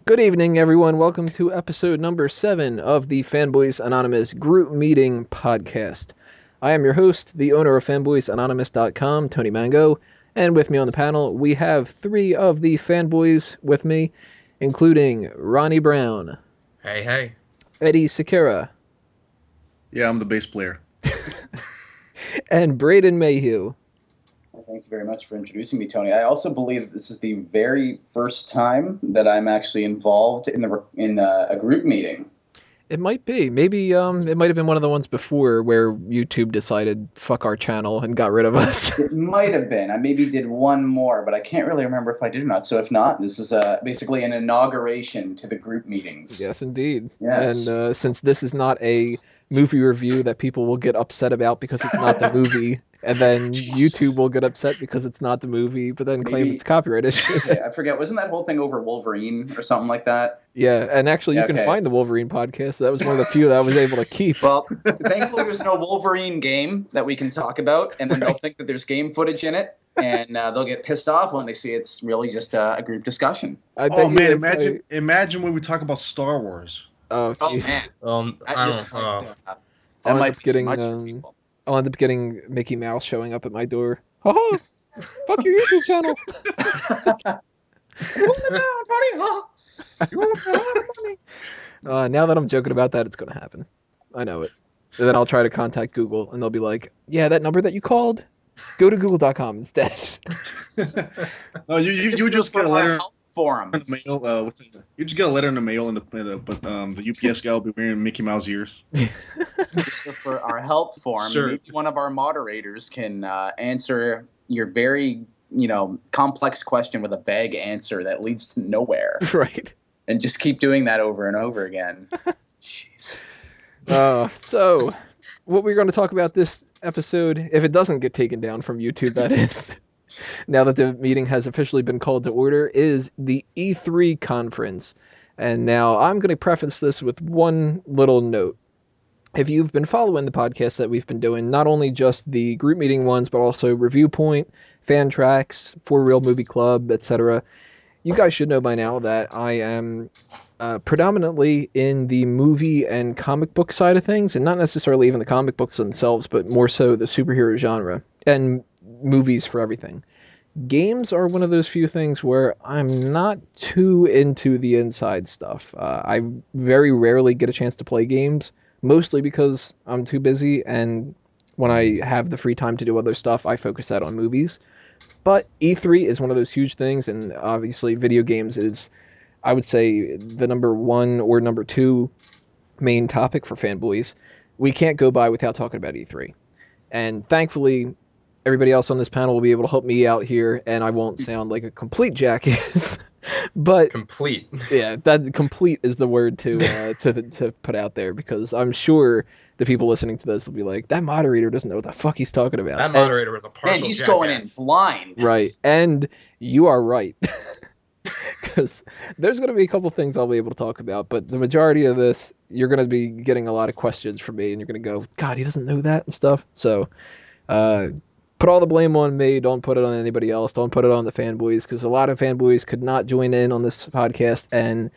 Good evening, everyone. Welcome to episode number 7 of the Fanboys Anonymous Group Meeting Podcast. I am your host, the owner of fanboysanonymous.com, Tony Mango, and with me on the panel, we have 3 of the fanboys with me, including Ronnie Brown. Hey. Eddie Sekira. Yeah, I'm the bass player. And Braden Mayhew. Thank you very much for introducing me, Tony. I also believe that this is the very first time that I'm actually involved in a group meeting. It might be. Maybe it might have been one of the ones before where YouTube decided, fuck our channel, and got rid of us. It might have been. I maybe did one more, but I can't really remember if I did or not. So if not, this is basically an inauguration to the group meetings. Yes, indeed. Yes. And since this is not a movie review that people will get upset about because it's not the movie, and then YouTube will get upset because it's not the movie, but then claim it's copyright issue. Yeah, I forget. Wasn't that whole thing over Wolverine or something like that? Yeah, and actually you can find the Wolverine podcast. That was one of the few that I was able to keep. Well, thankfully there's no Wolverine game that we can talk about, and then they'll think that there's game footage in it, and they'll get pissed off when they see it's really just a group discussion. Imagine when we talk about Star Wars. Oh man. That might be too much for people. I'll end up getting Mickey Mouse showing up at my door. Oh, fuck your YouTube channel. Now that I'm joking about that, it's going to happen. I know it. And then I'll try to contact Google, and they'll be like, yeah, that number that you called, go to google.com instead. No, you just get a letter forum. In the mail. You just get a letter in the mail, but the UPS guy will be wearing Mickey Mouse ears. Just for our help form, sure. Maybe one of our moderators can answer your very, complex question with a vague answer that leads to nowhere. Right. And just keep doing that over and over again. Jeez. So, what we're going to talk about this episode, if it doesn't get taken down from YouTube, that is, now that the meeting has officially been called to order, is the E3 conference. And now I'm going to preface this with one little note. If you've been following the podcast that we've been doing, not only just the group meeting ones, but also Review Point, Fan Tracks, For Real Movie Club, etc., you guys should know by now that I am predominantly in the movie and comic book side of things, and not necessarily even the comic books themselves, but more so the superhero genre and movies for everything. Games are one of those few things where I'm not too into the inside stuff. I very rarely get a chance to play games, mostly because I'm too busy, and when I have the free time to do other stuff, I focus that on movies. But E3 is one of those huge things, and obviously video games is, I would say, the number 1 or number 2 main topic for fanboys. We can't go by without talking about E3. And thankfully, everybody else on this panel will be able to help me out here, and I won't sound like a complete jackass. But complete. Yeah, that complete is the word to put out there, because I'm sure the people listening to this will be like, that moderator doesn't know what the fuck he's talking about. That moderator was a partial Man, he's jackass. going in blind. Right, and you are right. Because there's going to be a couple things I'll be able to talk about, but the majority of this, you're going to be getting a lot of questions from me, and you're going to go, God, he doesn't know that and stuff. So, put all the blame on me. Don't put it on anybody else. Don't put it on the fanboys, because a lot of fanboys could not join in on this podcast. And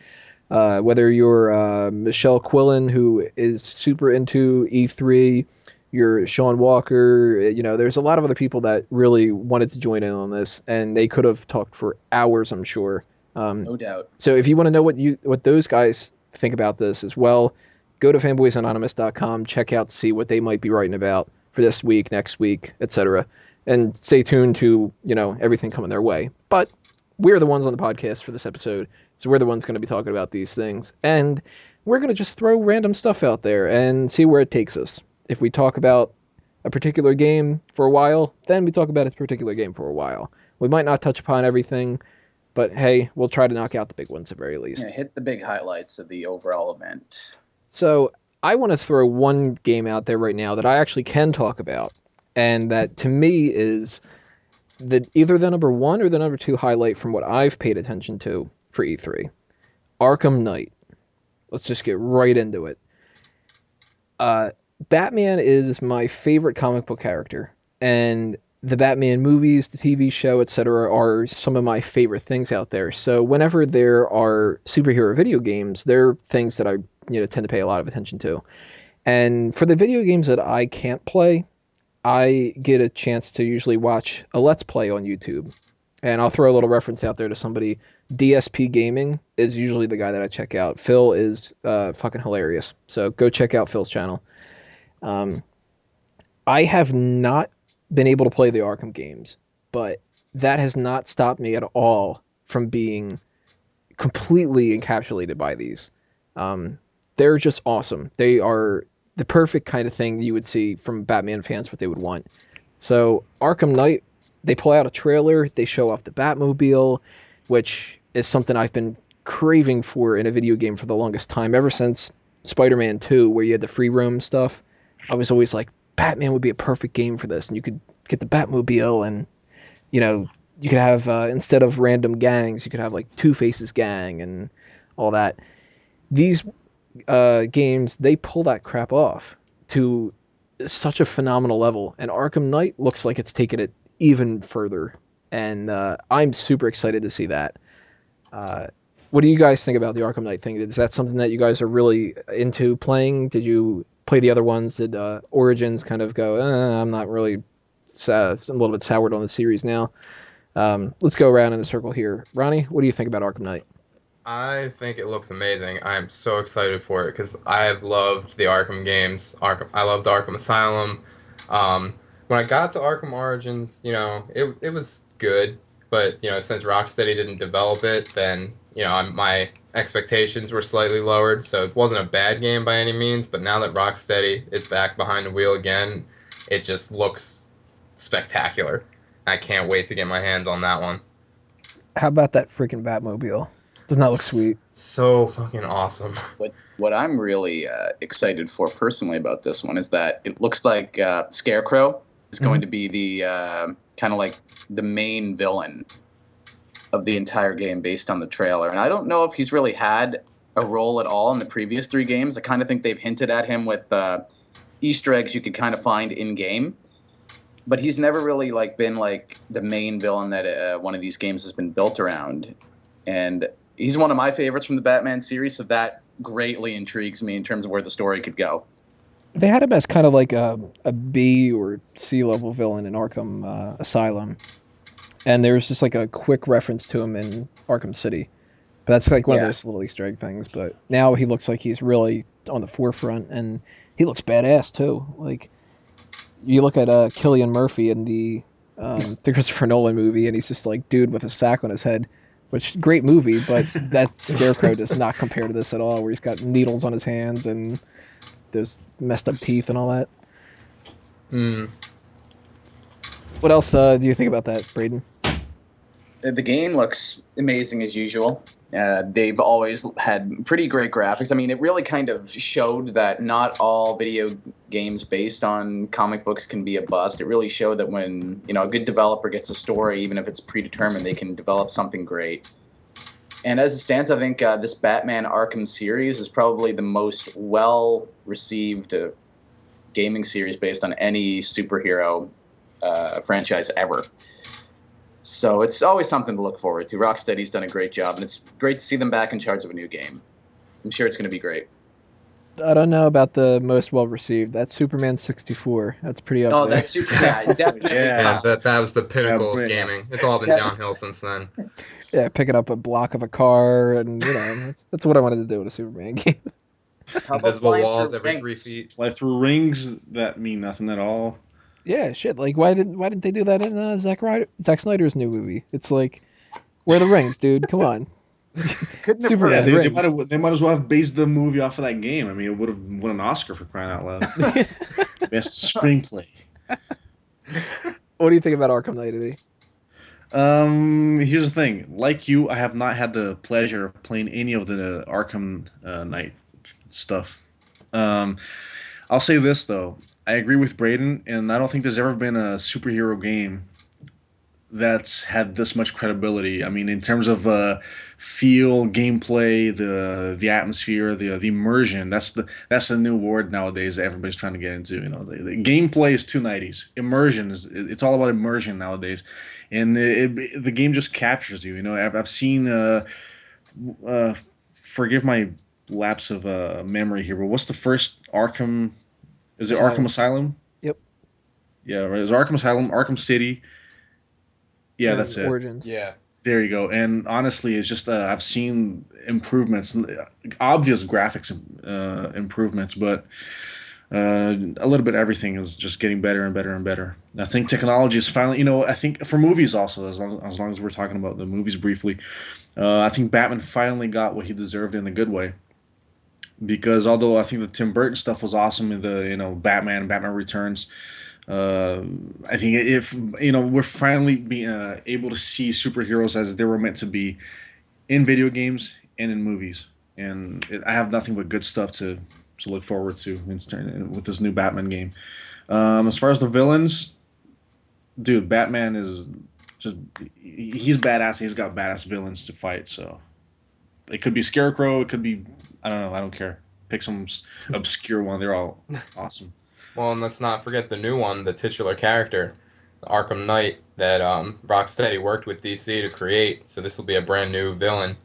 whether you're Michelle Quillen, who is super into E3, you're Sean Walker, there's a lot of other people that really wanted to join in on this, and they could have talked for hours, I'm sure. No doubt. So if you want to know what those guys think about this as well, go to fanboysanonymous.com, check out, see what they might be writing about for this week, next week, etc. And stay tuned to, everything coming their way. But we're the ones on the podcast for this episode, so we're the ones going to be talking about these things. And we're going to just throw random stuff out there and see where it takes us. If we talk about a particular game for a while, then we talk about a particular game for a while. We might not touch upon everything, but hey, we'll try to knock out the big ones at the very least. Yeah, hit the big highlights of the overall event. So I want to throw one game out there right now that I actually can talk about, and that to me is either the number 1 or the number 2 highlight from what I've paid attention to for E3. Arkham Knight. Let's just get right into it. Batman is my favorite comic book character, and the Batman movies, the TV show, etc., are some of my favorite things out there. So whenever there are superhero video games, they're things that I tend to pay a lot of attention to. And for the video games that I can't play, I get a chance to usually watch a Let's Play on YouTube. And I'll throw a little reference out there to somebody. DSP Gaming is usually the guy that I check out. Phil is fucking hilarious. So go check out Phil's channel. I have not been able to play the Arkham games, but that has not stopped me at all from being completely encapsulated by these. They're just awesome. They are the perfect kind of thing you would see from Batman fans, what they would want. So Arkham Knight, they pull out a trailer, they show off the Batmobile, which is something I've been craving for in a video game for the longest time, ever since Spider-Man 2, where you had the free roam stuff. I was always like, Batman would be a perfect game for this, and you could get the Batmobile, and you could have instead of random gangs, you could have like Two-Face's gang and all that. These games, they pull that crap off to such a phenomenal level, and Arkham Knight looks like it's taken it even further, and I'm super excited to see that. What do you guys think about the Arkham Knight thing? Is that something that you guys are really into playing? Did you play the other ones? Did Origins kind of go, I'm not really, I'm a little bit soured on the series now? Let's go around in a circle here. Ronnie, what do you think about Arkham Knight? I think it looks amazing. I'm so excited for it because I have loved the Arkham games. I loved Arkham Asylum. When I got to Arkham Origins, it was good, but since Rocksteady didn't develop it, then my expectations were slightly lowered. So it wasn't a bad game by any means. But now that Rocksteady is back behind the wheel again, it just looks spectacular. I can't wait to get my hands on that one. How about that freaking Batmobile? Doesn't that look sweet? So fucking awesome. What I'm really excited for personally about this one is that it looks like Scarecrow is going to be the kind of like the main villain of the entire game based on the trailer. And I don't know if he's really had a role at all in the previous 3 games. I kind of think they've hinted at him with Easter eggs you could kind of find in game. But he's never really been the main villain that one of these games has been built around. And he's one of my favorites from the Batman series, so that greatly intrigues me in terms of where the story could go. They had him as kind of like a B or C level villain in Arkham Asylum, and there was just like a quick reference to him in Arkham City. But that's like one of those little Easter egg things. But now he looks like he's really on the forefront, and he looks badass too. Like you look at Cillian Murphy in the Christopher Nolan movie, and he's just like dude with a sack on his head. Which, great movie, but that Scarecrow does not compare to this at all, where he's got needles on his hands and there's messed up teeth and all that. What else do you think about that, Braden? The game looks amazing as usual. They've always had pretty great graphics. I mean, it really kind of showed that not all video games based on comic books can be a bust. It really showed that when a good developer gets a story, even if it's predetermined, they can develop something great. And as it stands, I think this Batman Arkham series is probably the most well-received gaming series based on any superhero franchise ever. So it's always something to look forward to. Rocksteady's done a great job, and it's great to see them back in charge of a new game. I'm sure it's going to be great. I don't know about the most well-received. That's Superman 64. That's pretty up there. Oh, that's super. Yeah, definitely. That was the pinnacle of gaming. It's all been downhill since then. Yeah, picking up a block of a car, and that's what I wanted to do with a Superman game. Invisible walls every 3 feet. Fly through rings that mean nothing at all. Yeah, shit. Like, why didn't they do that in Zack Snyder's new movie? It's like, where are the rings, dude? Come on. Superman they might as well have based the movie off of that game. I mean, it would have won an Oscar for crying out loud. Best screenplay. What do you think about Arkham Knight, Eddie? Here's the thing. Like you, I have not had the pleasure of playing any of the Arkham Knight stuff. I'll say this though. I agree with Braden, and I don't think there's ever been a superhero game that's had this much credibility. I mean, in terms of feel, gameplay, the atmosphere, the immersion. That's the new word nowadays that everybody's trying to get into. You know, the gameplay is too 90s. Immersion is it's all about immersion nowadays, and the game just captures you. You know, I've seen forgive my lapse of memory here, but what's the first Arkham? Is it Arkham Asylum? Yep. Yeah, right. It was Arkham Asylum, Arkham City. Yeah, that's it. Origins. Yeah. There you go. And honestly, it's just I've seen improvements, obvious graphics improvements, but a little bit everything is just getting better and better and better. I think technology is finally, you know, I think for movies also, as long as we're talking about the movies briefly, I think Batman finally got what he deserved in a good way. Because although I think the Tim Burton stuff was awesome in the, you know, Batman Returns, I think if, you know, we're finally being able to see superheroes as they were meant to be in video games and in movies. And I have nothing but good stuff to look forward to with this new Batman game. As far as the villains, dude, Batman is just, he's badass. He's got badass villains to fight. So it could be Scarecrow. It could be, I don't know. I don't care. Pick some obscure one. They're all awesome. Well, and let's not forget the new one, the titular character, the Arkham Knight, that Rocksteady worked with DC to create. So this will be a brand new villain.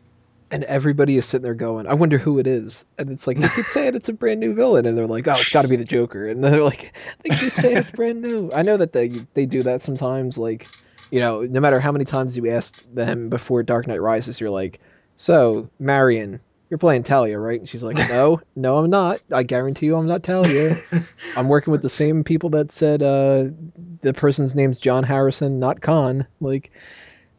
And everybody is sitting there going, I wonder who it is. And it's like, they keep saying it's a brand new villain. And they're like, oh, it's got to be the Joker. And they're like, they keep saying it's brand new. I know that they do that sometimes. Like, you know, no matter how many times you ask them before Dark Knight Rises, you're like, so, Marion, you're playing Talia, right? And she's like, no, I'm not. I guarantee you I'm not Talia. I'm working with the same people that said the person's name's John Harrison, not Khan. Like,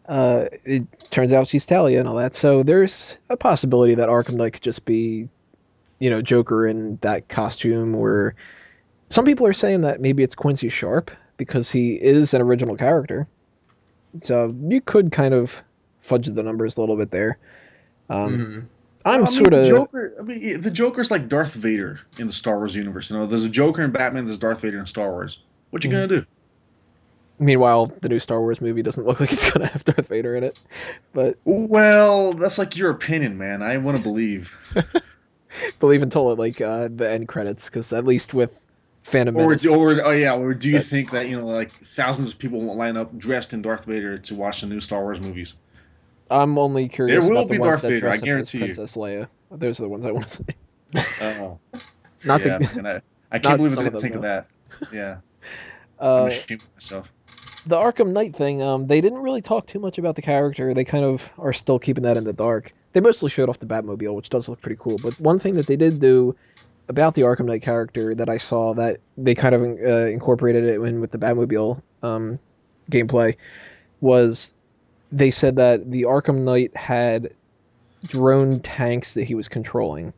it turns out she's Talia and all that. So there's a possibility that Arkham Knight could just be, you know, Joker in that costume. Or some people are saying that maybe it's Quincy Sharp because he is an original character. So you could kind of fudge the numbers a little bit there. The Joker's like Darth Vader in the Star Wars universe. You know, there's a Joker in Batman, there's Darth Vader in Star Wars. What you gonna do? Meanwhile, the new Star Wars movie doesn't look like it's gonna have Darth Vader in it. But well, that's like your opinion, man. I want to believe. Believe until like the end credits, because at least with Phantom Menace. Or do you think that, you know, like thousands of people won't line up dressed in Darth Vader to watch the new Star Wars movies? I'm only curious There will about be the ones Darth that Vader, dress I up as guarantee you. Princess Leia. Those are the ones I want to see. Oh, Not yeah, the and I not can't believe I some of didn't think them, of that. Yeah, I'm uh, ashamed of myself. the Arkham Knight thing. They didn't really talk too much about the character. They kind of are still keeping that in the dark. They mostly showed off the Batmobile, which does look pretty cool. But one thing that they did do about the Arkham Knight character that I saw that they kind of incorporated it in with the Batmobile gameplay was they said that the Arkham Knight had drone tanks that he was controlling,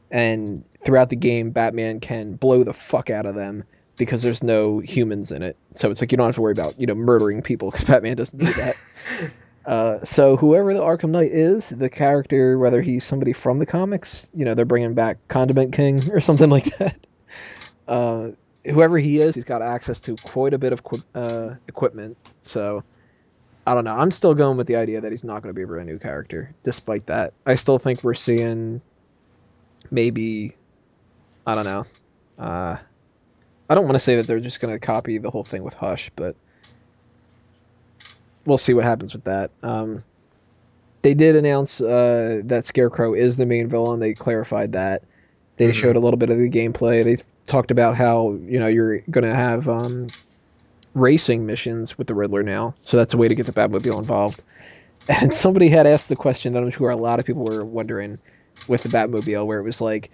and throughout the game Batman can blow the fuck out of them because there's no humans in it. So it's like you don't have to worry about, you know, murdering people because Batman doesn't do that. So whoever the Arkham Knight is, the character, whether he's somebody from the comics, you know, they're bringing back Condiment King or something like that. Whoever he is, he's got access to quite a bit of equipment. So I don't know. I'm still going with the idea that he's not going to be a brand new character. Despite that, I still think we're seeing maybe, I don't know. I don't want to say that they're just going to copy the whole thing with Hush, but we'll see what happens with that. They did announce that Scarecrow is the main villain. They clarified that. They showed a little bit of the gameplay. They talked about how, you know, you're going to have racing missions with the Riddler now. So that's a way to get the Batmobile involved. And somebody had asked the question that I'm sure a lot of people were wondering with the Batmobile, where it was like,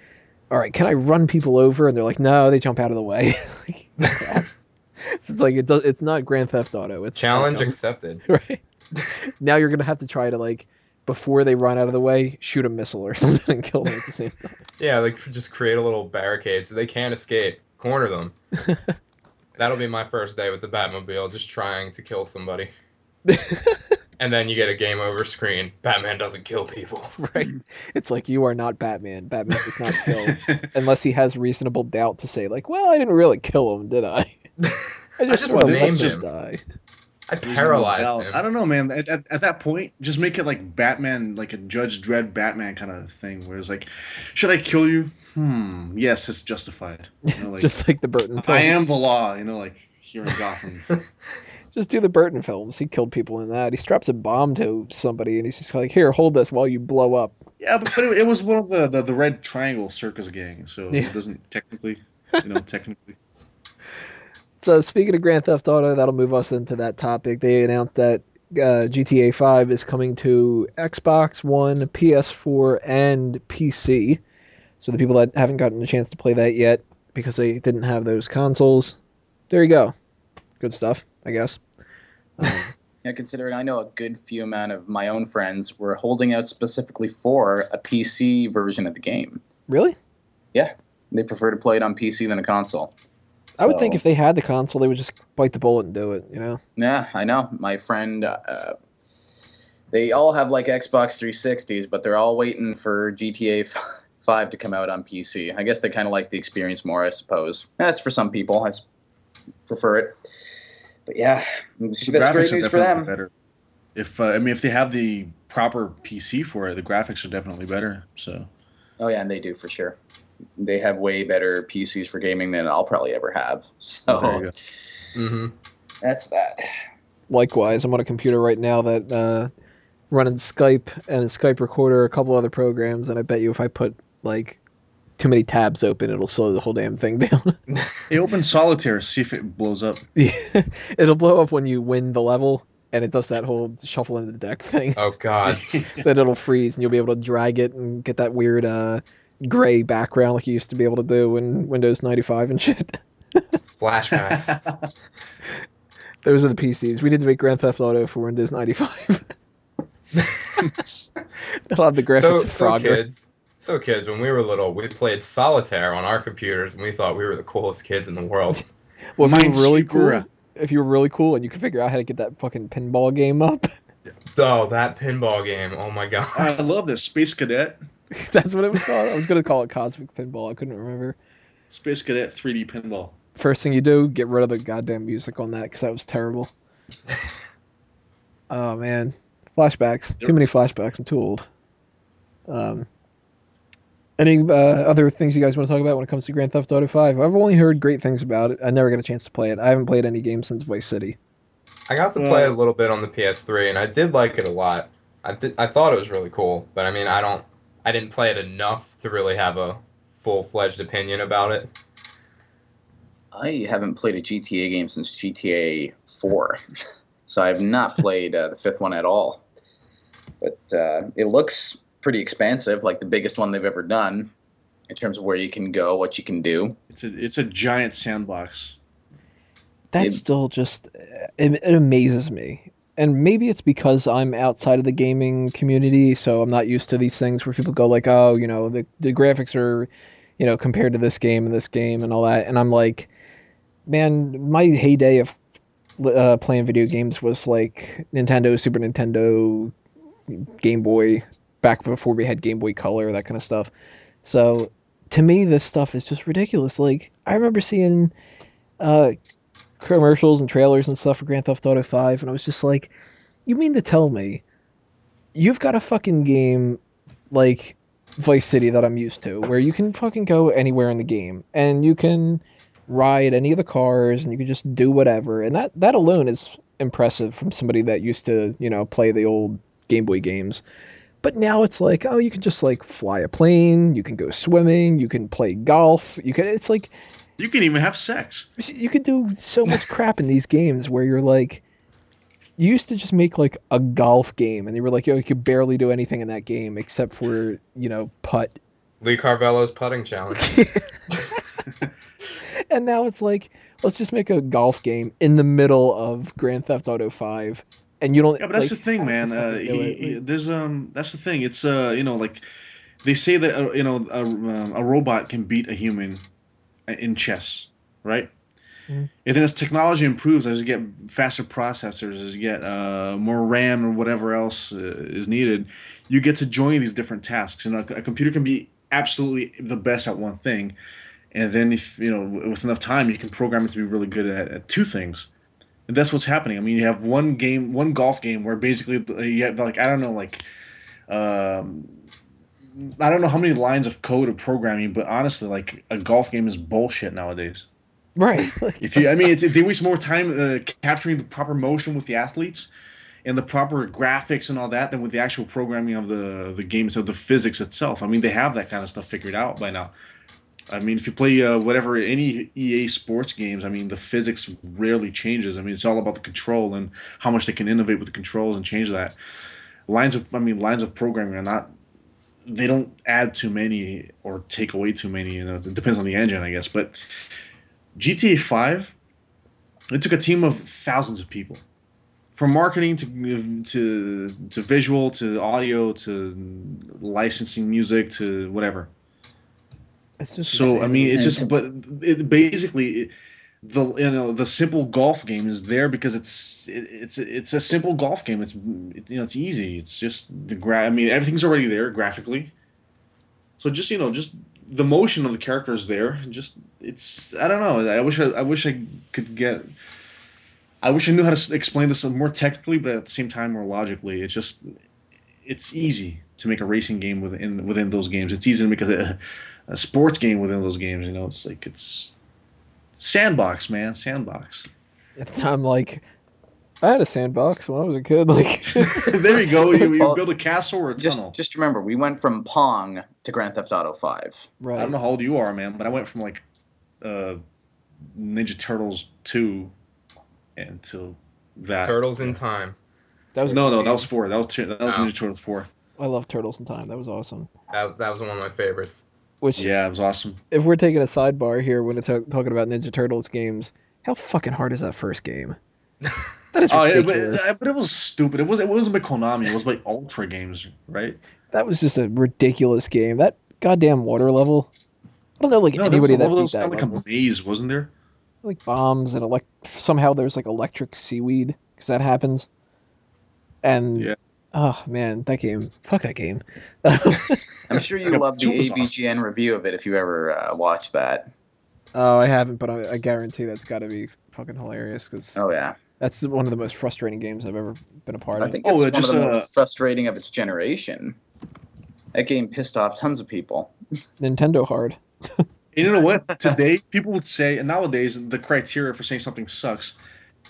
all right, can I run people over? And they're like, no, they jump out of the way. So it's like it's not Grand Theft Auto. It's Challenge accepted. Right. Now you're gonna have to try to, like, before they run out of the way, shoot a missile or something and kill them at the same time. Yeah, like just create a little barricade so they can't escape. Corner them. That'll be my first day with the Batmobile, just trying to kill somebody. And then you get a game over screen. Batman doesn't kill people. Right. It's like, you are not Batman. Batman does not kill. Unless he has reasonable doubt to say, like, well, I didn't really kill him, did I? I just named him him. die. I There's no paralyzed doubt. him. I don't know, man. At that point, just make it like Batman, like a Judge Dredd Batman kind of thing, where it's like, should I kill you? Yes, it's justified. You know, like Just like the Burton films. I am the law. You know, like here in Gotham. Just do the Burton films. He killed people in that. He straps a bomb to somebody and he's just like, here, hold this while you blow up. Yeah, but it was one of the Red Triangle Circus gang, so Yeah. it doesn't technically, technically. So speaking of Grand Theft Auto, that'll move us into that topic. They announced that GTA 5 is coming to Xbox One, PS4, and PC. So the people that haven't gotten a chance to play that yet because they didn't have those consoles, there you go. Good stuff, I guess. Yeah, considering I know a good few amount of my own friends were holding out specifically for a PC version of the game. Really? Yeah, they prefer to play it on PC than a console. I would think So, if they had the console, they would just bite the bullet and do it, you know? Yeah, I know. My friend, they all have like Xbox 360s, but they're all waiting for GTA 5 to come out on PC. I guess they kind of like the experience more, I suppose. That's for some people. I prefer it. But yeah, that's The great graphics are news for definitely them. better. If they have the proper PC for it, the graphics are definitely better. So Oh yeah, and they do for sure. They have way better PCs for gaming than I'll probably ever have. So there you go. Mm-hmm. that's that. Likewise, I'm on a computer right now that running Skype and a Skype recorder, a couple other programs, and I bet you if I put like too many tabs open, it'll slow the whole damn thing down. Hey, open solitaire, see if it blows up. It'll blow up when you win the level, and it does that whole shuffle into the deck thing. Oh God. That it'll freeze, and you'll be able to drag it and get that weird gray background like you used to be able to do in Windows 95 and shit. Flashbacks. Those are the PCs. We need to make Grand Theft Auto for Windows 95. It'll have the graphics of Frogger. So kids, when we were little, we played solitaire on our computers, and we thought we were the coolest kids in the world. Well, if you were really Minesweeper. cool, if you were really cool and you could figure out how to get that fucking pinball game up, Oh, that pinball game! Oh my God. I love this Space Cadet. that's what it was called. I was gonna call it Cosmic Pinball. I couldn't remember. Space Cadet 3D pinball. First thing you do, get rid of the goddamn music on that because that was terrible. Oh man, flashbacks. Too many flashbacks. I'm too old. Any other things you guys want to talk about when it comes to Grand Theft Auto 5? I've only heard great things about it. I never got a chance to play it. I haven't played any game since Vice City. I got to play it a little bit on the PS3, and I did like it a lot. I thought it was really cool, but I mean, I didn't play it enough to really have a full-fledged opinion about it. I haven't played a GTA game since GTA 4, so I have not played the fifth one at all. But it looks pretty expansive, like the biggest one they've ever done in terms of where you can go, what you can do. It's a giant sandbox. That's still just it amazes me. And maybe it's because I'm outside of the gaming community, so I'm not used to these things where people go like, oh, you know, the graphics are, you know, compared to this game and all that. And I'm like, man, my heyday of playing video games was like Nintendo, Super Nintendo, Game Boy, back before we had Game Boy Color, that kind of stuff. So to me, this stuff is just ridiculous. Like, I remember seeing commercials and trailers and stuff for Grand Theft Auto 5, and I was just like, you mean to tell me you've got a fucking game like Vice City that I'm used to, where you can fucking go anywhere in the game, and you can ride any of the cars, and you can just do whatever, and that alone is impressive from somebody that used to, you know, play the old Game Boy games. But now it's like, oh, you can just like fly a plane, you can go swimming, you can play golf, it's like You can even have sex. you could do so much crap in these games where you're like, you used to just make like a golf game and you were like, yo, you could barely do anything in that game except for, you know, putt. Lee Carvello's putting challenge. And now it's like, let's just make a golf game in the middle of Grand Theft Auto 5. And you don't. Yeah, but that's like, the thing, man. That's the thing. It's you know, like they say that you know a robot can beat a human in chess, right? Mm. And then as technology improves, as you get faster processors, as you get more RAM or whatever else is needed, you get to join these different tasks. And a computer can be absolutely the best at one thing, and then if you know with enough time, you can program it to be really good at two things. And that's what's happening. I mean, you have one golf game where basically you have like I don't know like um, I don't know how many lines of code of programming, but honestly, like a golf game is bullshit nowadays. Right. I mean, they waste more time capturing the proper motion with the athletes and the proper graphics and all that than with the actual programming of the game, so the physics itself. I mean, they have that kind of stuff figured out by now. I mean, if you play any EA sports games, I mean, the physics rarely changes. I mean, it's all about the control and how much they can innovate with the controls and change that. Lines of programming are not. They don't add too many or take away too many. You know, it depends on the engine, I guess. But GTA 5, it took a team of thousands of people, from marketing to visual to audio to licensing music to whatever. It's just So I mean, it's insanity. just, but it basically the simple golf game is there because it's a simple golf game. It's easy. It's just I mean, everything's already there graphically. So just just the motion of the character is there. Just it's I don't know. I wish I could get. I wish I knew how to explain this more technically, but at the same time more logically. It's easy to make a racing game within those games. It's easy to make a sports game within those games. It's like it's sandbox, man, sandbox. I'm like, I had a sandbox when I was a kid. Like, There you go. You Well, build a castle or a tunnel. Just remember, we went from Pong to Grand Theft Auto 5. I right. don't know how old you are, man, but I went from like Ninja Turtles 2 until that. Turtles in Time. That was No, that was 4. That was Ninja Turtles 4. I love Turtles in Time. That was awesome. That was one of my favorites. Which, Yeah, it was awesome. if we're taking a sidebar here when it's talking about Ninja Turtles games, how fucking hard is that first game? That is Oh yeah, ridiculous. but it was stupid. It wasn't by Konami. It was by Ultra Games, right? That was just a ridiculous game. That goddamn water level. I don't know, like No, there was anybody a that level that beat was that kind of like level. a maze, wasn't there? Like bombs and somehow there's like electric seaweed because that happens. And Yeah. oh man, that game. Fuck that game. I'm sure you Yeah, loved the 2 was awesome. AVGN review of it if you ever watched that. Oh, I haven't, but I guarantee that's got to be fucking hilarious because Oh, yeah. that's one of the most frustrating games I've ever been a part I of. think it's one just, of the most frustrating of its generation. That game pissed off tons of people. Nintendo hard. You know what? Today, people would say, and nowadays, the criteria for saying something sucks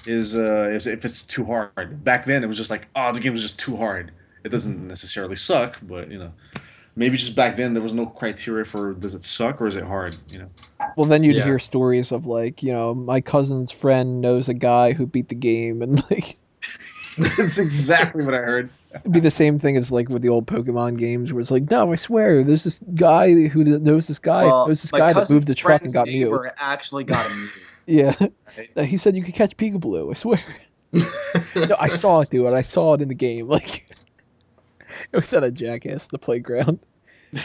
is if it's too hard. Back then, it was just like, oh, the game was just too hard. It doesn't necessarily suck, but maybe just back then there was no criteria for does it suck or is it hard? Well, then you'd Yeah. hear stories of like, my cousin's friend knows a guy who beat the game, and like That's exactly what I heard. it'd be the same thing as like with the old Pokemon games, where it's like, no, I swear, there's this guy who knows this guy, Well, knows this my guy that cousin's moved the truck and friend's got Mew. neighbor actually got a Mew. Yeah, Right? he said you could catch Peekaboo. I swear. No, I saw it, dude. I saw it in the game. Like, it was at a Jackass, the playground.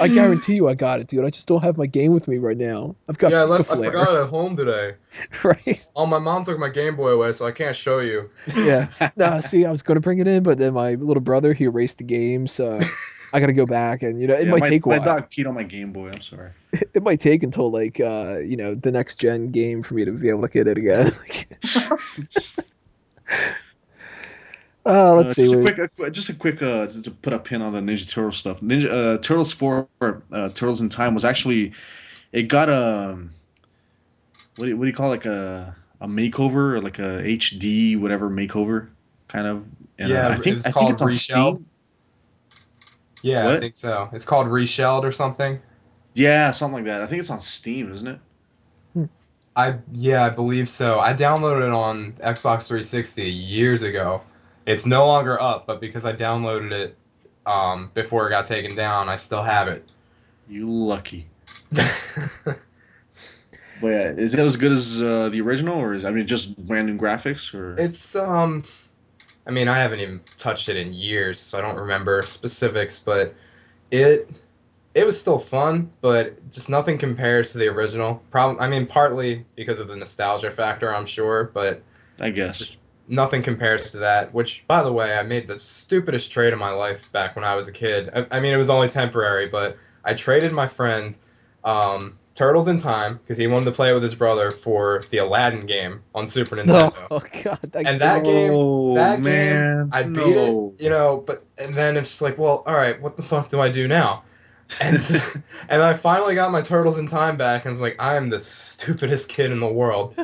I guarantee you I got it, dude. I just don't have my game with me right now. I've got Yeah, I Pika-Flare. forgot it at home today. Right? Oh, my mom took my Game Boy away, so I can't show you. Yeah. Nah, see, I was going to bring it in, but then my little brother, he erased the game, so I got to go back, and, it might take a my while. dog peed on my Game Boy. I'm sorry. It might take until, like, the next gen game for me to be able to get it again. Let's see. Just a quick to put a pin on the Ninja Turtle stuff. Turtles 4, Turtles in Time was actually it got a what do you call it, like a makeover or like a HD whatever makeover kind of. And, Yeah, I think it's called it's on Reshelled. Steam. Yeah, What? I think so. It's called Reshelled or something. Yeah, something like that. I think it's on Steam, isn't it? I believe so. I downloaded it on Xbox 360 years ago. It's no longer up, but because I downloaded it before it got taken down, I still have it. You lucky. But yeah, is it as good as the original, or just random graphics, or? It's I mean, I haven't even touched it in years, so I don't remember specifics, but it was still fun, but just nothing compares to the original. Partly because of the nostalgia factor, I'm sure, but I guess. just nothing compares to that, which, by the way, I made the stupidest trade of my life back when I was a kid. I mean, it was only temporary, but I traded my friend Turtles in Time because he wanted to play it with his brother for the Aladdin game on Super Nintendo. Oh God, And that game, man, I beat it, but and then it's like, well, all right, what the fuck do I do now? And and I finally got my Turtles in Time back, and I was like, I am the stupidest kid in the world.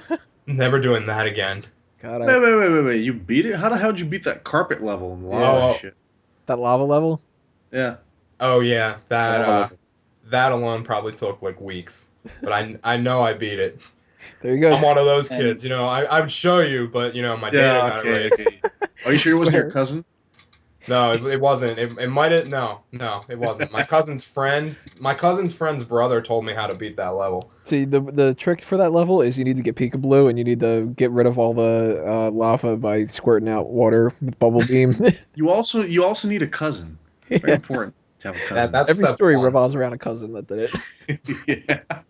Never doing that again. God, Wait. You beat it? How the hell did you beat that carpet level and lava and shit? that lava level? Yeah. Oh yeah, that alone probably took like weeks, but I know I beat it. There you go. I'm one of those kids, I would show you, but my data got erased. Okay. Are you sure it wasn't your cousin? No, it wasn't. It might have. No, it wasn't. My cousin's friend's brother told me how to beat that level. See, the trick for that level is you need to get Peekaboo, and you need to get rid of all the lava by squirting out water with Bubble Beam. You also need a cousin. Very important to have a cousin. That's Every story one. revolves around a cousin that did it. Yeah.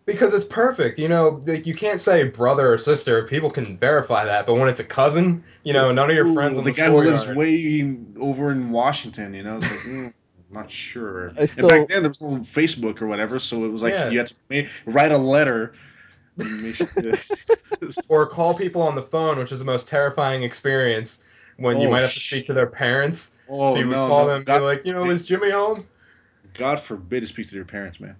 Because it's perfect, like you can't say brother or sister. People can verify that, but when it's a cousin, none of your friends on the the guy who lives schoolyard. way over in Washington, it's like, I'm not sure. I And still- back then there was no Facebook or whatever, so it was like you had to write a letter. And make sure Or call people on the phone, which is the most terrifying experience when you might have to speak to their parents. So you would call them and be like, is Jimmy home? God forbid to speak to your parents, man.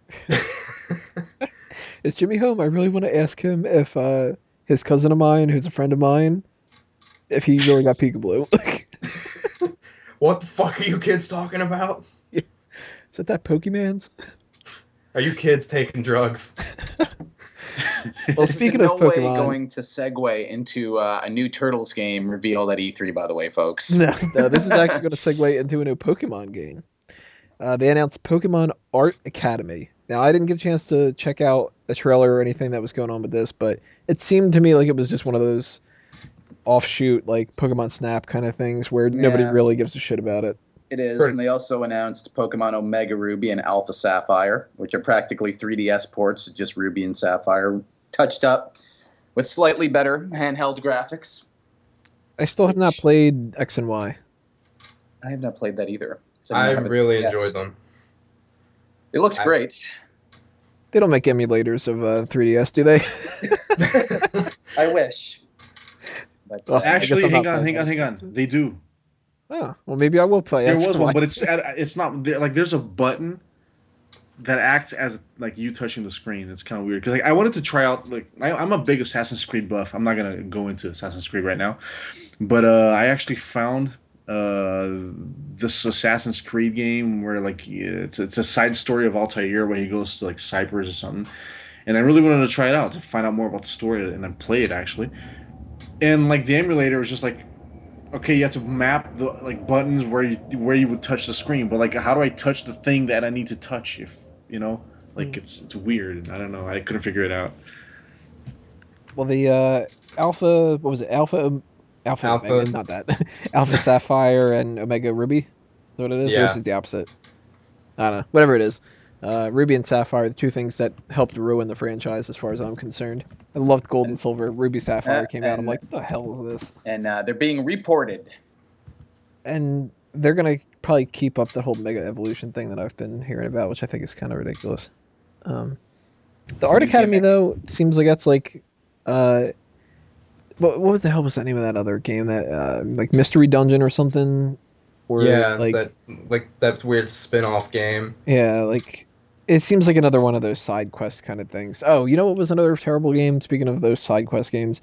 Is Jimmy home? I really want to ask him if his cousin of mine, who's a friend of mine, if he really got Peekaboo. What the fuck are you kids talking about? Is that Pokemon's? Are you kids taking drugs? Well, This speaking is of in no way Pokemon, going to segue into a new Turtles game revealed at E3, by the way, folks. no, this is actually going to segue into a new Pokemon game. They announced Pokemon Art Academy. Now, I didn't get a chance to check out a trailer or anything that was going on with this, but it seemed to me like it was just one of those offshoot, like Pokemon Snap kind of things where nobody really gives a shit about it. It is, and they also announced Pokemon Omega Ruby and Alpha Sapphire, which are practically 3DS ports, just Ruby and Sapphire touched up with slightly better handheld graphics. I still have not played X and Y. I have not played that either. So I have a really 3DS. enjoyed them. They looked great. They don't make emulators of 3DS, do they? I wish. But, Well, I guess Actually, I'm not hang playing on. They do. Oh, well, maybe I will play There X was and one, Y. but it's not like there's a button that acts as like you touching the screen. It's kind of weird because I wanted to try out I'm a big Assassin's Creed buff. I'm not gonna go into Assassin's Creed right now, but I actually found this Assassin's Creed game where like it's a side story of Altair where he goes to like Cyprus or something, and I really wanted to try it out to find out more about the story and then play it actually, and like the emulator was just like, okay, you have to map the like buttons where you would touch the screen, but like how do I touch the thing that I need to touch if like it's weird. I don't know. I couldn't figure it out. Well, the Alpha, what was it? Alpha Omega, not that. Alpha Sapphire and Omega Ruby. Is that what it is? Or is it the opposite? I don't know. Whatever it is. Ruby and Sapphire, the two things that helped ruin the franchise as far as I'm concerned. I loved Gold and Silver. Ruby Sapphire came out. I'm like, what the hell is this? And they're being reported. And they're going to probably keep up the whole Mega Evolution thing that I've been hearing about, which I think is kind of ridiculous. The Art Academy, though, seems like that's like... what the hell was that name of that other game? That like Mystery Dungeon or something? Or, Yeah, like that weird spin-off game. Yeah, like it seems like another one of those side quest kind of things. Oh, you know what was another terrible game? Speaking of those side quest games,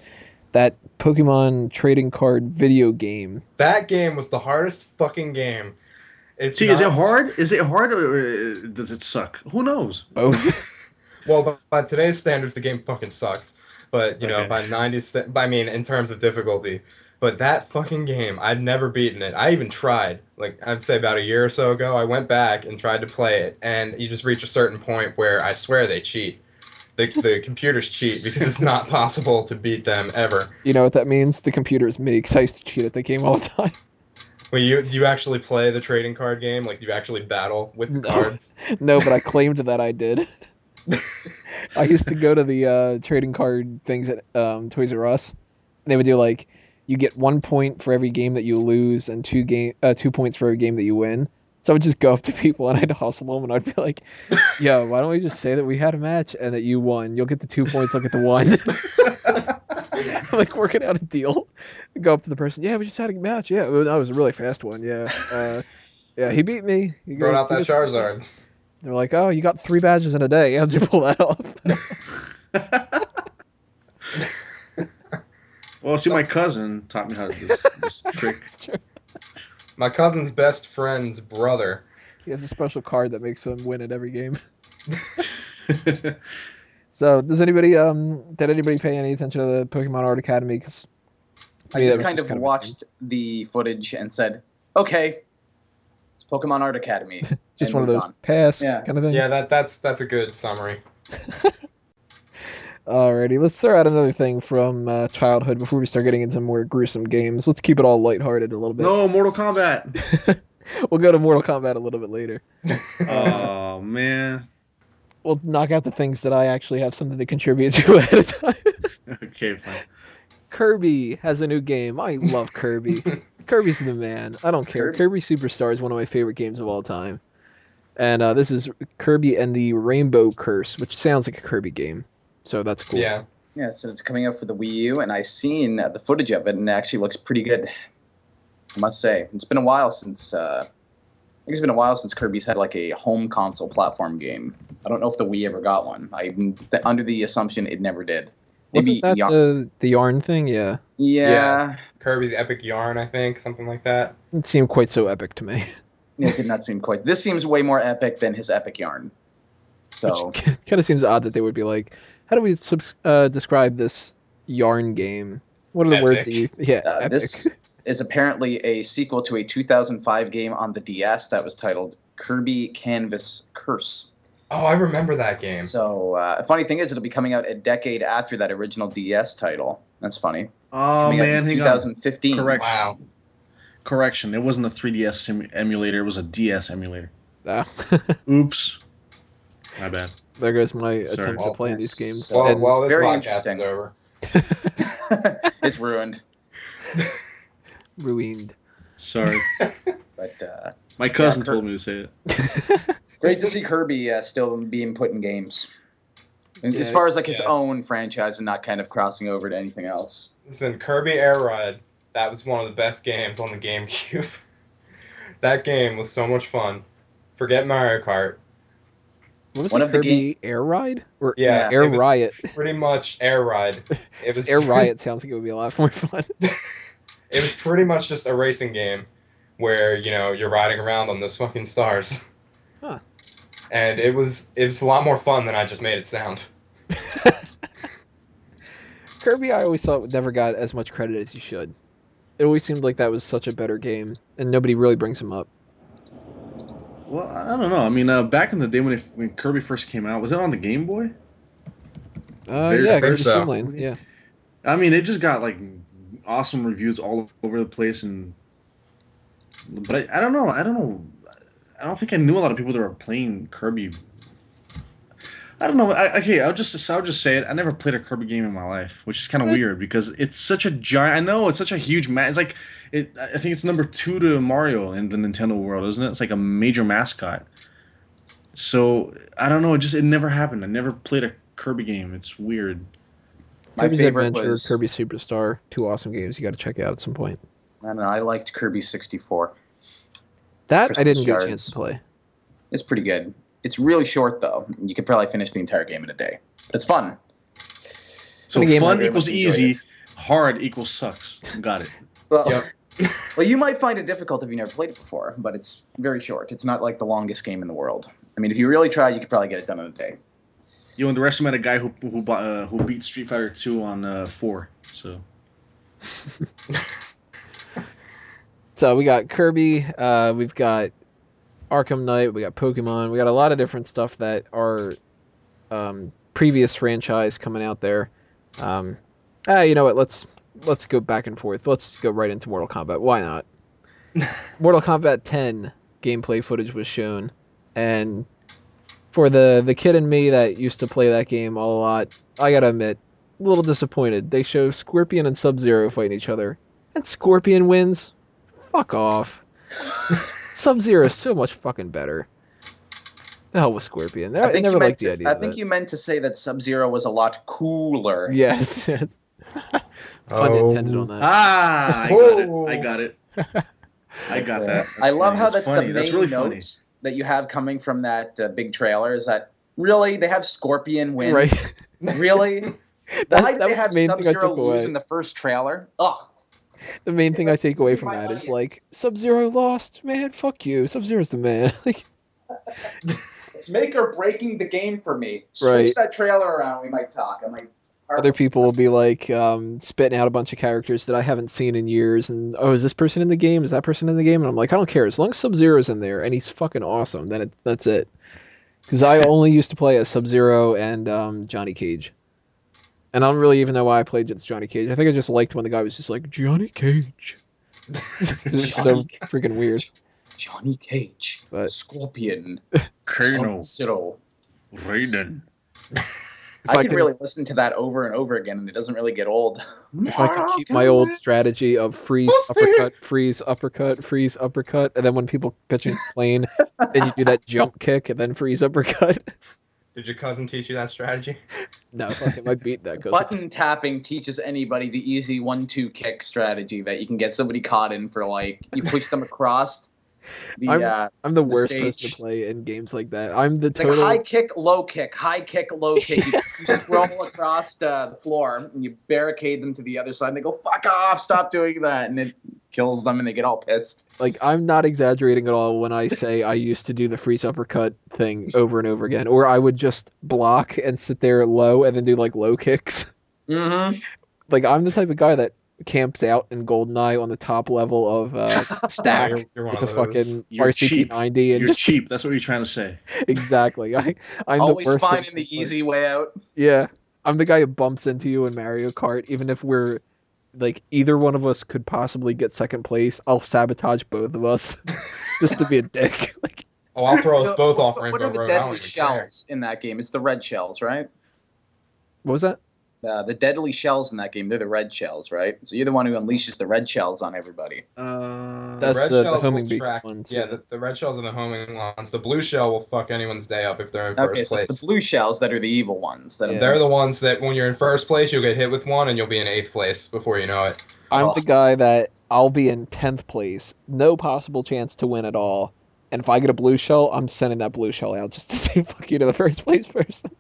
that Pokemon trading card video game. That game was the hardest fucking game. Is it hard? Is it hard or does it suck? Who knows? Both. Well, by today's standards, the game fucking sucks. But by 90, I mean, in terms of difficulty. But that fucking game, I'd never beaten it. I even tried. Like, I'd say about a year or so ago, I went back and tried to play it. And you just reach a certain point where I swear they cheat. The computers cheat because it's not possible to beat them ever. You know what that means? The computer's me, because I used to cheat at the game all the time. Well, do you actually play the trading card game? Like, do you actually battle with the cards? No, but I claimed that I did. I used to go to the trading card things at Toys R Us. And they would do like, you get 1 point for every game that you lose and 2 points for every game that you win. So I would just go up to people and I'd hustle them and I'd be like, yo, why don't we just say that we had a match and that you won? You'll get the 2 points, I'll get the 1. I'm like working out a deal. Go up to the person, yeah, we just had a match. Yeah, that was a really fast one. Yeah. Yeah, he beat me. Brought out that Charizard. They're like, oh, you got 3 badges in a day. How'd you pull that off? Well, see, my cousin taught me how to do this trick. My cousin's best friend's brother. He has a special card that makes him win at every game. So, did anybody pay any attention to the Pokemon Art Academy? Because I just kind of watched the footage and said, okay, it's Pokemon Art Academy. Just one of those pass kind of things. Yeah, that's a good summary. Alrighty, let's throw out another thing from childhood before we start getting into more gruesome games. Let's keep it all lighthearted a little bit. No, Mortal Kombat. We'll go to Mortal Kombat a little bit later. Oh, man. We'll knock out the things that I actually have something to contribute to ahead of time. Okay, fine. Kirby has a new game. I love Kirby. Kirby's the man. I don't care. Kirby Superstar is one of my favorite games of all time. And this is Kirby and the Rainbow Curse, which sounds like a Kirby game. So that's cool. Yeah. Yeah, so it's coming out for the Wii U, and I've seen the footage of it, and it actually looks pretty good, I must say. It's been a while since Kirby's had like a home console platform game. I don't know if the Wii ever got one. I'm under the assumption it never did. Maybe wasn't that the yarn thing? Yeah. Yeah. Kirby's Epic Yarn, I think, something like that. It seemed quite so epic to me. It did not seem quite. This seems way more epic than his Epic Yarn. So kind of seems odd that they would be like, how do we describe this yarn game? What are the words that you... Yeah, epic. This is apparently a sequel to a 2005 game on the DS that was titled Kirby Canvas Curse. Oh, I remember that game. So, the funny thing is, it'll be coming out a decade after that original DS title. That's funny. Oh, coming man, out in 2015. Correction. Wow. Correction. It wasn't a 3DS emulator. It was a DS emulator. Ah. Oops. My bad. There goes my attempts at playing these games. Well, this very podcast interesting. is over. It's ruined. Ruined. Sorry. But my cousin told me to say it. Great to see Kirby still being put in games. As far as like his own franchise and not kind of crossing over to anything else. Listen, Kirby Air Ride, that was one of the best games on the GameCube. That game was so much fun. Forget Mario Kart. What was it, Kirby Air Ride? Or Air Riot? Pretty much Air Ride. It was Air Riot sounds like it would be a lot more fun. It was pretty much just a racing game where, you're riding around on those fucking stars. Huh. And it was a lot more fun than I just made it sound. Kirby, I always thought never got as much credit as he should. It always seemed like that was such a better game, and nobody really brings him up. Well, I don't know. I mean, back in the day when Kirby first came out, was it on the Game Boy? Kirby's Dream Land, yeah. I mean, it just got like awesome reviews all over the place, but I don't know. I don't think I knew a lot of people that were playing Kirby. I don't know. I'll just say it. I never played a Kirby game in my life, which is kind of weird because it's such a giant. I know it's such a huge It's like I think it's number 2 to Mario in the Nintendo world, isn't it? It's like a major mascot. So I don't know. It never happened. I never played a Kirby game. It's weird. Kirby's Adventure, Kirby Superstar, 2 awesome games you got to check out at some point. I don't know. I liked Kirby 64. That I didn't get a chance to play. It's pretty good. It's really short, though. You could probably finish the entire game in a day. But it's fun. So fun equals easy, hard equals sucks. Got it. Well, well, you might find it difficult if you never played it before, but it's very short. It's not like the longest game in the world. I mean, if you really try, you could probably get it done in a day. You underestimate a guy who beat Street Fighter 2 on 4. So. So we got Kirby. We've got Arkham Knight, we got Pokemon, we got a lot of different stuff that are previous franchise coming out there. You know what? Let's go back and forth. Let's go right into Mortal Kombat. Why not? Mortal Kombat 10 gameplay footage was shown, and for the kid in me that used to play that game a lot, I gotta admit, a little disappointed. They show Scorpion and Sub-Zero fighting each other, and Scorpion wins. Fuck off. Sub-Zero is so much fucking better. The hell with Scorpion. I never liked the idea I of think it. you meant to say that Sub-Zero was a lot cooler. Yes. Pun intended on that. Ah, I got it. I got that. I love how that's funny. the That's main really notes that you have coming from that big trailer is that really they have Scorpion win. Right. Really? Why did they have Sub-Zero lose in the first trailer? Ugh. The main thing I take away from My that is audience. like Sub-Zero lost, man. Fuck you. Sub-Zero's the man. Like, It's make or breaking the game for me. Switch Right. that trailer around. We might talk. I might. other people will be like spitting out a bunch of characters that I haven't seen in years, and is this person in the game? Is that person in the game? And I'm like, I don't care. As long as Sub-Zero's in there and he's fucking awesome, then that's it. Because I only used to play as Sub-Zero and Johnny Cage. And I don't really even know why I played just Johnny Cage. I think I just liked when the guy was just like, Johnny Cage. It's so freaking weird. Johnny Cage, But- Scorpion, Colonel Sub-Zero. Raiden. I could really listen to that over and over again, and it doesn't really get old. If I could keep my old strategy of freeze, uppercut, freeze, uppercut, freeze, uppercut, and then when people pitch and complain, then you do that jump kick and then freeze, uppercut. Did your cousin teach you that strategy? No, fucking my beat that goes. Button tapping teaches anybody the easy 1-2 kick strategy that you can get somebody caught in for like you push them across. I'm the worst stage. person to play in games like that. I'm the It's total. like high kick, low kick, high kick, low kick. You scroll across the floor and you barricade them to the other side. And they go, "Fuck off! Stop doing that!" And it kills them, and they get all pissed. Like, I'm not exaggerating at all when I say I used to do the freeze uppercut thing over and over again, or I would just block and sit there low and then do like low kicks. Mm-hmm. Like, I'm the type of guy that camps out in GoldenEye on the top level of stack You're one with a of those. fucking You're cheap. RCP 90 and You're just cheap. That's what you're trying to say. exactly. I'm Always the worst finding person the to play. easy way out. Yeah, I'm the guy who bumps into you in Mario Kart, even if we're like either one of us could possibly get second place. I'll sabotage both of us just to be a dick. Like, Oh, I'll throw us both off What Rainbow are the Road. I don't deadly even shells in that game? It's the red shells, right? what was that? The deadly shells in that game, they're the red shells, right? So you're the one who unleashes the red shells on everybody. That's red the shells homing will beat track. ones. Yeah, the red shells are the homing ones. The blue shell will fuck anyone's day up if they're in first Okay, so place. it's the blue shells that are the evil ones. That Yeah. They're the ones that when you're in first place, you'll get hit with one and you'll be in 8th place before you know it. I'm Oh. the guy that I'll be in 10th place, no possible chance to win at all. And if I get a blue shell, I'm sending that blue shell out just to say fuck you to the first place person.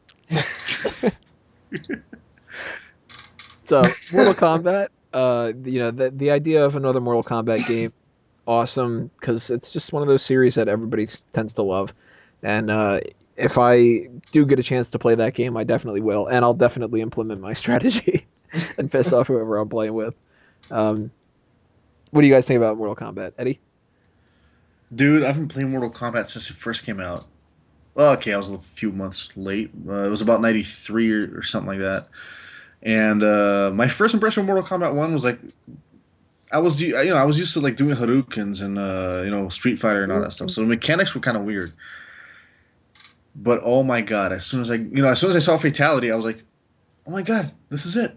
So, Mortal Kombat, the idea of another Mortal Kombat game, awesome, because it's just one of those series that everybody tends to love. And if I do get a chance to play that game, I definitely will. And I'll definitely implement my strategy and piss off whoever I'm playing with. What do you guys think about Mortal Kombat, Eddie? Dude, I've been playing Mortal Kombat since it first came out. Well, okay, I was a few months late. It was about 93 or something like that. And my first impression of Mortal Kombat 1 was like, I was used to like doing Hadoukens and Street Fighter and all that stuff. So the mechanics were kind of weird. But oh my god, as soon as I saw Fatality, I was like, oh my god, this is it.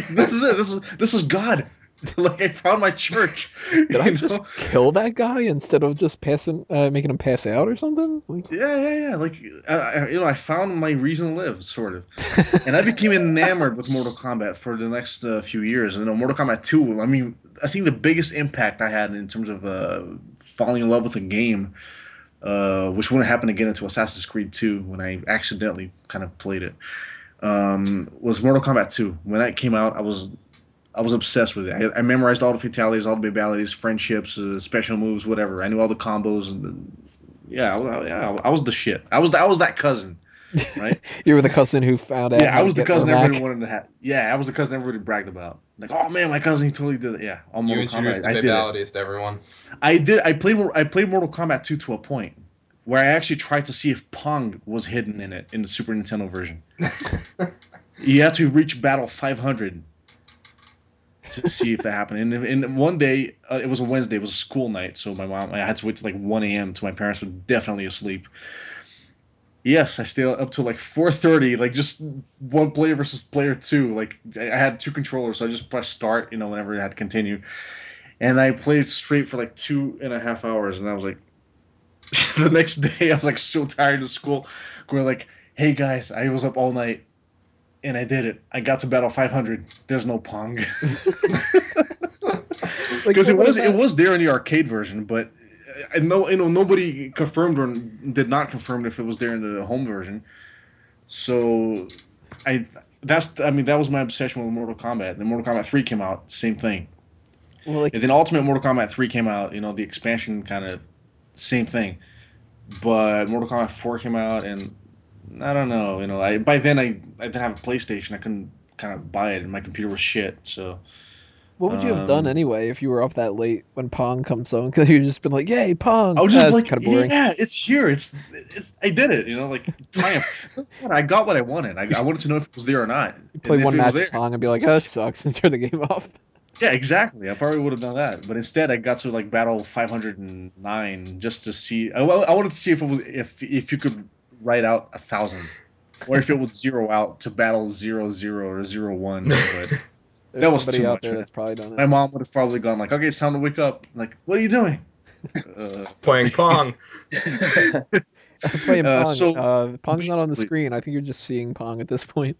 This is it. This is God. Like I found my church. Did I just kill that guy instead of just making him pass out or something? Like, Yeah. Like I found my reason to live, sort of. And I became enamored with Mortal Kombat for the next few years. Mortal Kombat 2. I mean, I think the biggest impact I had in terms of falling in love with a game, which wouldn't happen again until Assassin's Creed 2 when I accidentally kind of played it, was Mortal Kombat 2. When that came out, I was obsessed with it. I memorized all the fatalities, all the babalities, friendships, special moves, whatever. I knew all the combos. I was the shit. I was that cousin, right? you were the cousin who found out. Yeah, I was the cousin everybody back. wanted to have. Yeah, I was the cousin everybody bragged about. Like, oh man, my cousin, he totally did it. Yeah, on You Mortal introduced Kombat, the I did it. fatalities to everyone. I played Mortal Kombat 2 to a point where I actually tried to see if Pong was hidden in it in the Super Nintendo version. You had to reach battle 500 to see if that happened. And one day, it was a Wednesday, it was a school night, so I had to wait till like 1 a.m. till my parents were definitely asleep. Yes, I stayed up till like 4:30, like just one player versus player 2. Like I had 2 controllers, so I just pressed start, whenever it had to continue. And I played straight for like 2.5 hours, and I was like, the next day I was like so tired of school, going like, hey guys, I was up all night, and I did it. I got to battle 500. There's no Pong. Like, Because what it about- was there in the arcade version, but I know nobody confirmed or did not confirm if it was there in the home version. So that was my obsession with Mortal Kombat. Then Mortal Kombat 3 came out, same thing. well, like, And then Ultimate Mortal Kombat 3 came out, the expansion kind of same thing. But Mortal Kombat 4 came out, and I don't know, by then I didn't have a PlayStation. I couldn't kind of buy it, and my computer was shit. So what would you have done anyway if you were up that late when Pong comes on? Because you'd just been like, "Yay, Pong!" I was just That's like, kind of boring. yeah, it's here. It's I did it. Like triumph. I got what I wanted. I wanted to know if it was there or not. You play And if one it was match there- of Pong and be like, "Oh, this sucks," and turn the game off. Yeah, exactly. I probably would have done that, but instead I got to like battle 509 just to see. I wanted to see if it was if you could write out 1,000, or if it would zero out to battle 00 or 01. But There's That was somebody too out much, there man. that's probably done my it. mom would have probably gone like, "Okay, it's time to wake up." I'm like, what are you doing? Playing Pong. Playing Pong. so Pong's not on the basically- screen. I think you're just seeing Pong at this point.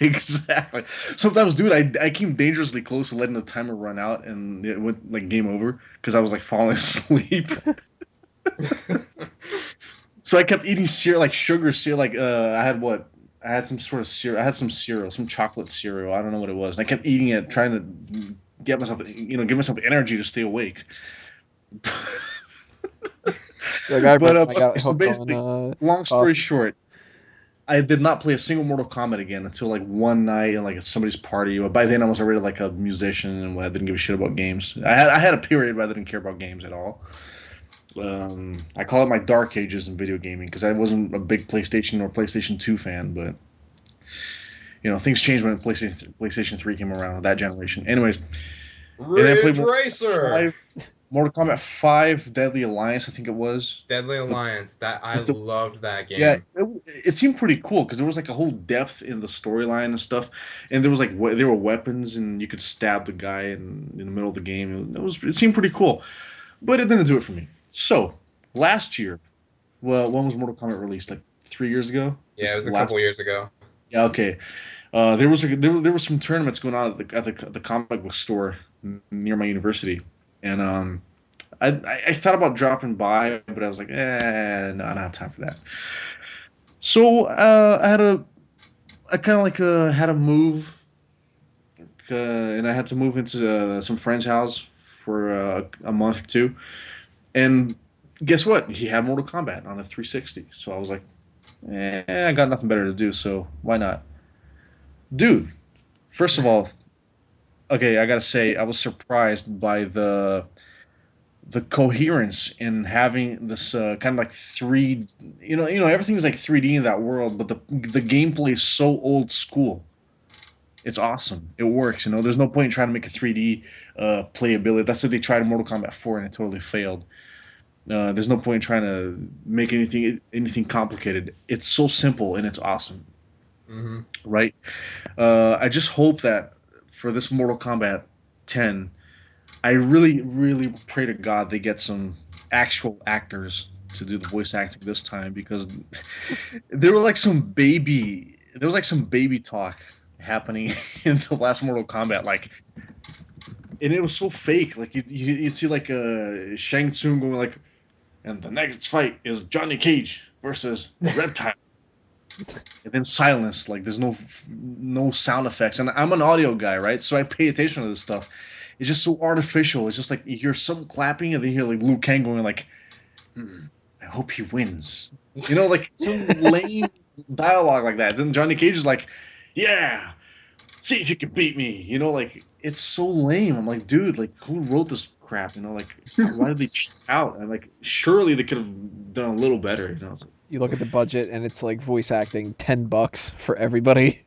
Exactly. Sometimes, dude, I came dangerously close to letting the timer run out, and it went like game over because I was like falling asleep. So I kept eating cereal, like sugar cereal. Like I had some sort of cereal. I had some cereal, some chocolate cereal. I don't know what it was. And I kept eating it, trying to get myself, give myself energy to stay awake. Like, I But, remember I got so hooked basically, on. Long story short, I did not play a single Mortal Kombat again until like one night in like at somebody's party. But by then I was already like a musician and I didn't give a shit about games. I had a period where I didn't care about games at all. I call it my dark ages in video gaming because I wasn't a big PlayStation or PlayStation 2 fan, but things changed when PlayStation 3 came around, that generation. Anyways, Ridge played Racer. Mortal Kombat 5 Deadly Alliance, I think it was. Deadly Alliance. That I loved that game. Yeah, it seemed pretty cool because there was like a whole depth in the storyline and stuff, and there was like there were weapons and you could stab the guy in the middle of the game. It seemed pretty cool, but it didn't do it for me. So last year, well, when was Mortal Kombat released? Like 3 years ago? Yeah, it was a couple years ago. Yeah, okay. There was some tournaments going on at the comic book store near my university, and I thought about dropping by, but I was like, no, I don't have time for that. So I kind of like had to move, and I had to move into some friend's house for a month or two, and guess what? He had Mortal Kombat on a 360, so I was like, I got nothing better to do, so why not? Dude, first of all, okay, I gotta say I was surprised by the coherence in having this kind of like everything's like 3D in that world, but the gameplay is so old school. It's awesome. It works. There's no point in trying to make a 3D playability. That's what they tried in Mortal Kombat 4 and it totally failed. There's no point in trying to make anything complicated. It's so simple and it's awesome. Mm-hmm. Right? I just hope that for this Mortal Kombat 10, I really, really pray to God they get some actual actors to do the voice acting this time, because there was some baby talk happening in the last Mortal Kombat, and it was so fake. Like you'd see like Shang Tsung going like, and the next fight is Johnny Cage versus Reptile. And then silence, like there's no sound effects. And I'm an audio guy, right? So I pay attention to this stuff. It's just so artificial. It's just like you hear some clapping and then you hear like Liu Kang going like, I hope he wins. Like some lame dialogue like that. Then Johnny Cage is like, yeah, see if you can beat me. Like it's so lame. I'm like, dude, like who wrote this crap? Like why did they cheat out? And like surely they could have done a little better. You look at the budget and it's like voice acting $10 for everybody.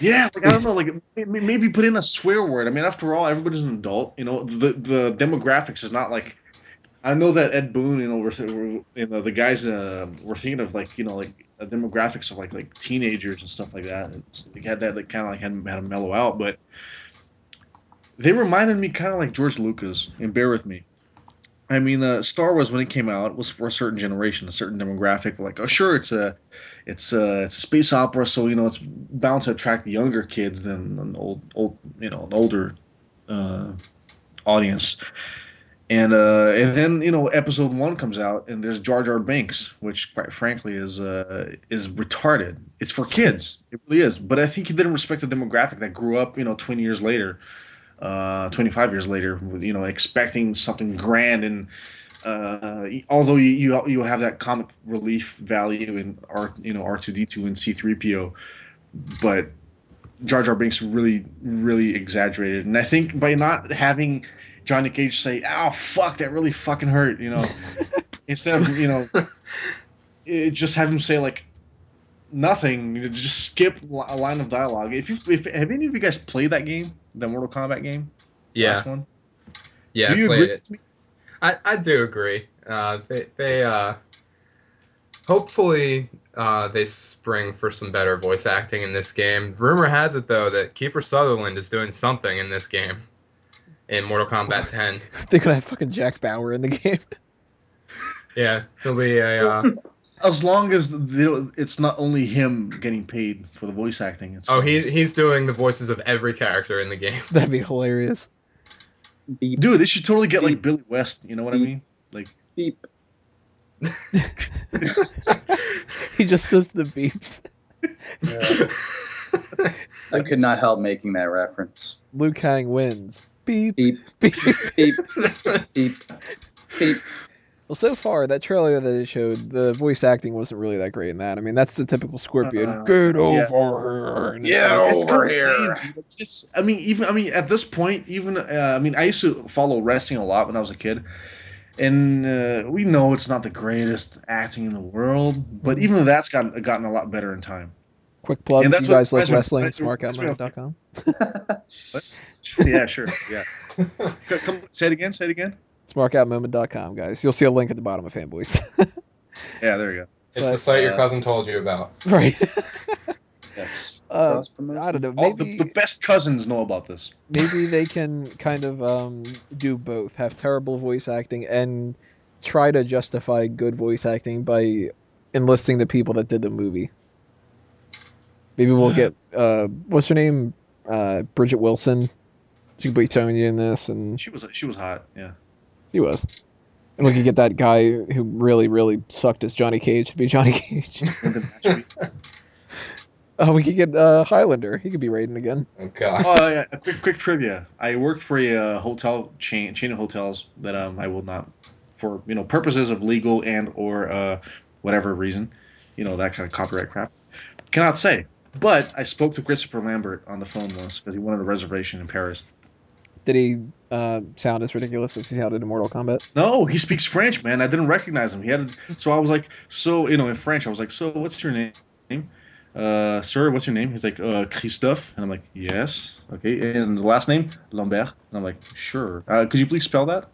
Yeah, like I don't know, like maybe put in a swear word. I mean, after all, everybody's an adult. The demographics is not like. I know that Ed Boon, we're the guys were thinking of like a demographics of like teenagers and stuff like that. They had that kind of like had to mellow out, but They reminded me kind of like George Lucas, and bear with me. I mean, Star Wars when it came out was for a certain generation, a certain demographic. Like, oh, sure, it's a space opera, so it's bound to attract the younger kids than an an older uh, audience. And then Episode 1 comes out, and there's Jar Jar Binks, which quite frankly is retarded. It's for kids, it really is. But I think he didn't respect the demographic that grew up 20 years later, 25 years later, with expecting something grand. And although you have that comic relief value in R2D2 and C3PO, but Jar Jar Binks really really exaggerated. And I think by not having Johnny Cage say, "Ow, fuck, that really fucking hurt," instead of just have him say like nothing, just skip a line of dialogue. If have any of you guys played that game, the Mortal Kombat game? Yeah. Last one? Yeah, Do I you played agree it. with me? I do agree. They hopefully they spring for some better voice acting in this game. Rumor has it though that Kiefer Sutherland is doing something in this game in Mortal Kombat 10. They're gonna have fucking Jack Bauer in the game. Yeah, he'll be a. As long as it's not only him getting paid for the voice acting. It's Oh, he's doing the voices of every character in the game. That'd be hilarious. Beep, Dude, they should totally get like Billy West. You know what I mean? Like, beep. He just does the beeps. I could not help making that reference. Liu Kang wins. Beep. Beep, Beep. beep, beep, beep. Well, so far, that trailer that they showed, the voice acting wasn't really that great in that. I mean, that's the typical Scorpion. Get over here. And it's Yeah, like, it's over kinda here. lame, dude. At this point, I used to follow wrestling a lot when I was a kid, and we know it's not the greatest acting in the world, but even that's gotten a lot better in time. quick plug, And if that's you what- guys like that's what- wrestling, that's what- smarkoutmoment.com. Yeah, sure, yeah. Come, say it again. Smarkoutmoment.com, guys. You'll see a link at the bottom of Fanboys. Yeah, there you go. It's But, the site your cousin told you about. Right. Yes. Cross-promotion. I don't know. All Maybe the best cousins know about this. maybe they can kind of do both, have terrible voice acting and try to justify good voice acting by enlisting the people that did the movie. Maybe we'll get what's her name, Bridget Wilson. She could be Tony in this, and She was hot. Yeah. she was. And we could get that guy who really, really sucked as Johnny Cage to be Johnny Cage. Oh, we could get Highlander. He could be Raiden again. Oh god. Oh, yeah, a quick trivia. I worked for a hotel chain of hotels that I will not, for purposes of legal and or whatever reason, that kind of copyright crap, cannot say. But I spoke to Christopher Lambert on the phone once because he wanted a reservation in Paris. Did he sound as ridiculous as he sounded in Mortal Kombat? No, he speaks French, man. I didn't recognize him. So I was like, in French, I was like, so what's your name? Sir, what's your name? He's like, Christophe. And I'm like, yes. Okay. And the last name? Lambert. And I'm like, sure. Could you please spell that?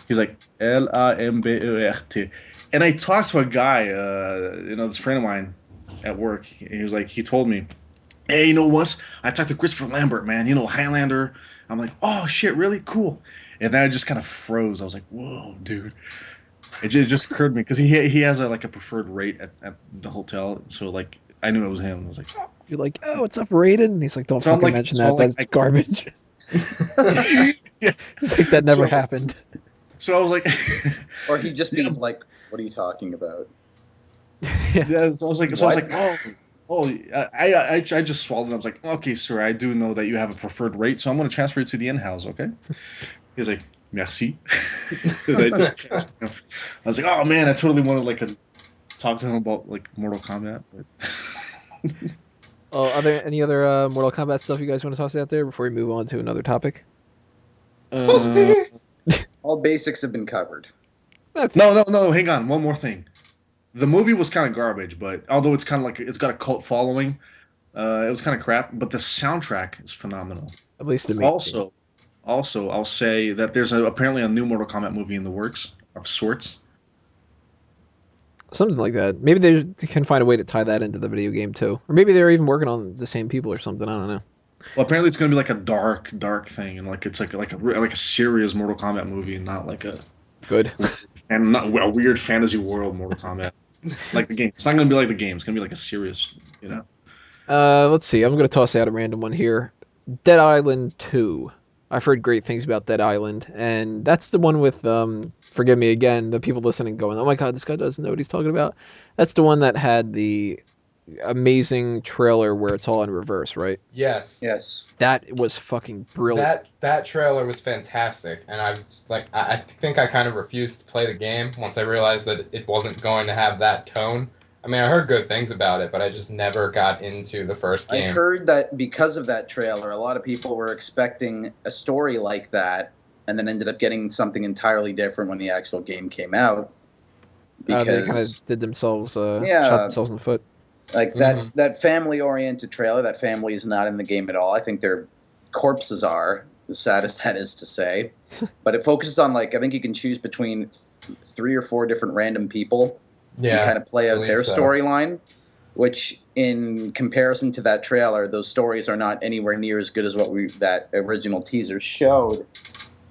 He's like, Lambert. And I talked to a guy, this friend of mine at work. He told me, hey, you know what? I talked to Christopher Lambert, man. Highlander. I'm like, oh, shit, really? Cool. And then I just kind of froze. I was like, whoa, dude. It just occurred to me because he has a preferred rate at the hotel. So, I knew it was him. I was like, oh. You're like, oh, what's up, Raiden? And he's like, don't So I'm fucking like- mention so that. That's garbage. Yeah. It's like that never So- happened. So I was like, Or he'd just be like, what are you talking about? yeah. So I was like, I just swallowed. And I was like, okay, sir, I do know that you have a preferred rate, so I'm going to transfer you to the in-house, okay? He's like, merci. I was like, oh man, I totally wanted to talk to him about Mortal Kombat. But Are there any other Mortal Kombat stuff you guys want to toss out there before we move on to another topic? All basics have been covered. No, hang on, one more thing. The movie was kind of garbage, but although it's kind of it's got a cult following, it was kind of crap. But the soundtrack is phenomenal. At least the main Also, I'll say that there's apparently a new Mortal Kombat movie in the works of sorts. something like that. Maybe they can find a way to tie that into the video game too, or maybe they're even working on the same people or something. I don't know. Well, apparently it's gonna be like a dark thing, and like it's like a serious Mortal Kombat movie, and not like Good. a weird fantasy world Mortal Kombat. Like the game, it's not gonna be like the game. It's gonna be like a serious, Let's see. I'm gonna toss out a random one here. Dead Island 2. I've heard great things about Dead Island, and that's the one with forgive me again, the people listening going, "Oh my God, this guy doesn't know what he's talking about." That's the one that had the amazing trailer where it's all in reverse, right? Yes. Yes. That was fucking brilliant. That trailer was fantastic, and I think I kind of refused to play the game once I realized that it wasn't going to have that tone. I mean, I heard good things about it, but I just never got into the first game. I heard that because of that trailer, a lot of people were expecting a story like that, and then ended up getting something entirely different when the actual game came out. They Because kind of did themselves, shot Yeah. themselves in the foot. like that family-oriented trailer, that family is not in the game at all. I think their corpses are, as sad as that is to say. But it focuses on, like, I think you can choose between 3 or 4 different random people Yeah, and kind of play I out believe their so. storyline, which in comparison to that trailer, those stories are not anywhere near as good as what that original teaser showed.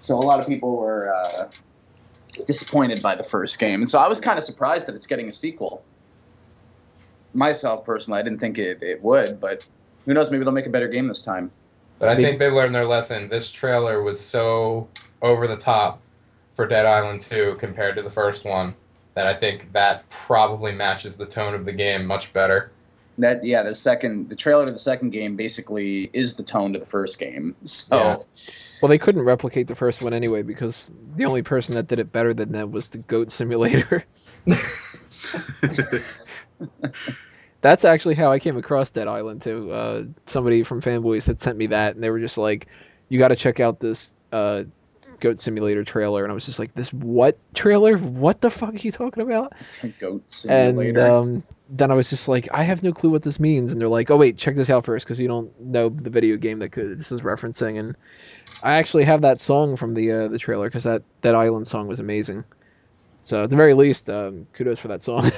So a lot of people were disappointed by the first game. And so I was kind of surprised that it's getting a sequel. Myself, personally, I didn't think it would, but who knows, maybe they'll make a better game this time. But I think they learned their lesson. This trailer was so over the top for Dead Island 2 compared to the first one that I think that probably matches the tone of the game much better. The trailer to the second game basically is the tone to the first game. So Yeah. Well, they couldn't replicate the first one anyway because the only person that did it better than them was the Goat Simulator. That's actually how I came across Dead Island too. Somebody from Fanboys had sent me that, and they were just like, "You got to check out this Goat Simulator trailer." And I was just like, "This what trailer? What the fuck are you talking about?" Goat Simulator. And then I was just like, "I have no clue what this means." And they're like, "Oh wait, check this out first, because you don't know the video game that this is referencing." And I actually have that song from the trailer because that Island song was amazing. So at the very least, kudos for that song.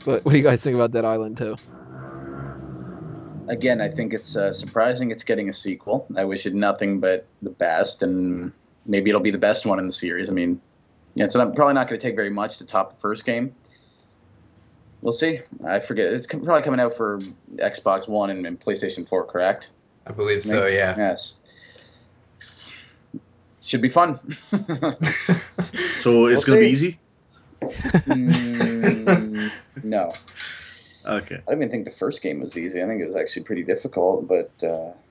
But what do you guys think about Dead Island 2? Again, I think it's surprising it's getting a sequel. I wish it nothing but the best, and maybe it'll be the best one in the series. I mean, it's probably not going to take very much to top the first game. We'll see. I forget. It's probably coming out for Xbox One and PlayStation 4, correct? I believe so, yeah. Yes. Should be fun. So it's We'll gonna be see. easy. No. Okay. I don't even think the first game was easy. I think it was actually pretty difficult, but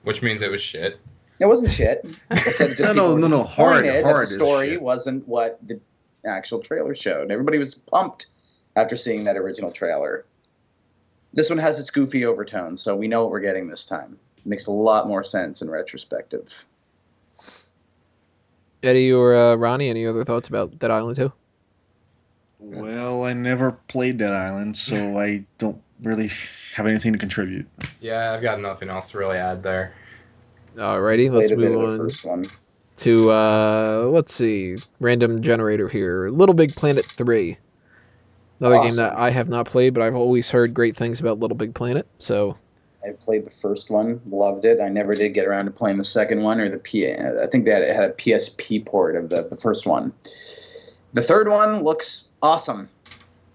Which means it was shit. it wasn't shit. I said just No, people were no, hard disappointed that the is story shit. wasn't what the actual trailer showed. Everybody was pumped after seeing that original trailer. This one has its goofy overtones, so we know what we're getting this time. It makes a lot more sense in retrospective. Eddie or Ronnie, any other thoughts about Dead Island 2? Well, I never played Dead Island, so I don't really have anything to contribute. Yeah, I've got nothing else to really add there. Alrighty, let's Played a bit move of the on first one. to, let's see, random generator here. Little Big Planet 3. Another game that Awesome. I have not played, but I've always heard great things about Little Big Planet, so... I played the first one, loved it. I never did get around to playing the second one or the I think it had a PSP port of the first one. The third one looks awesome,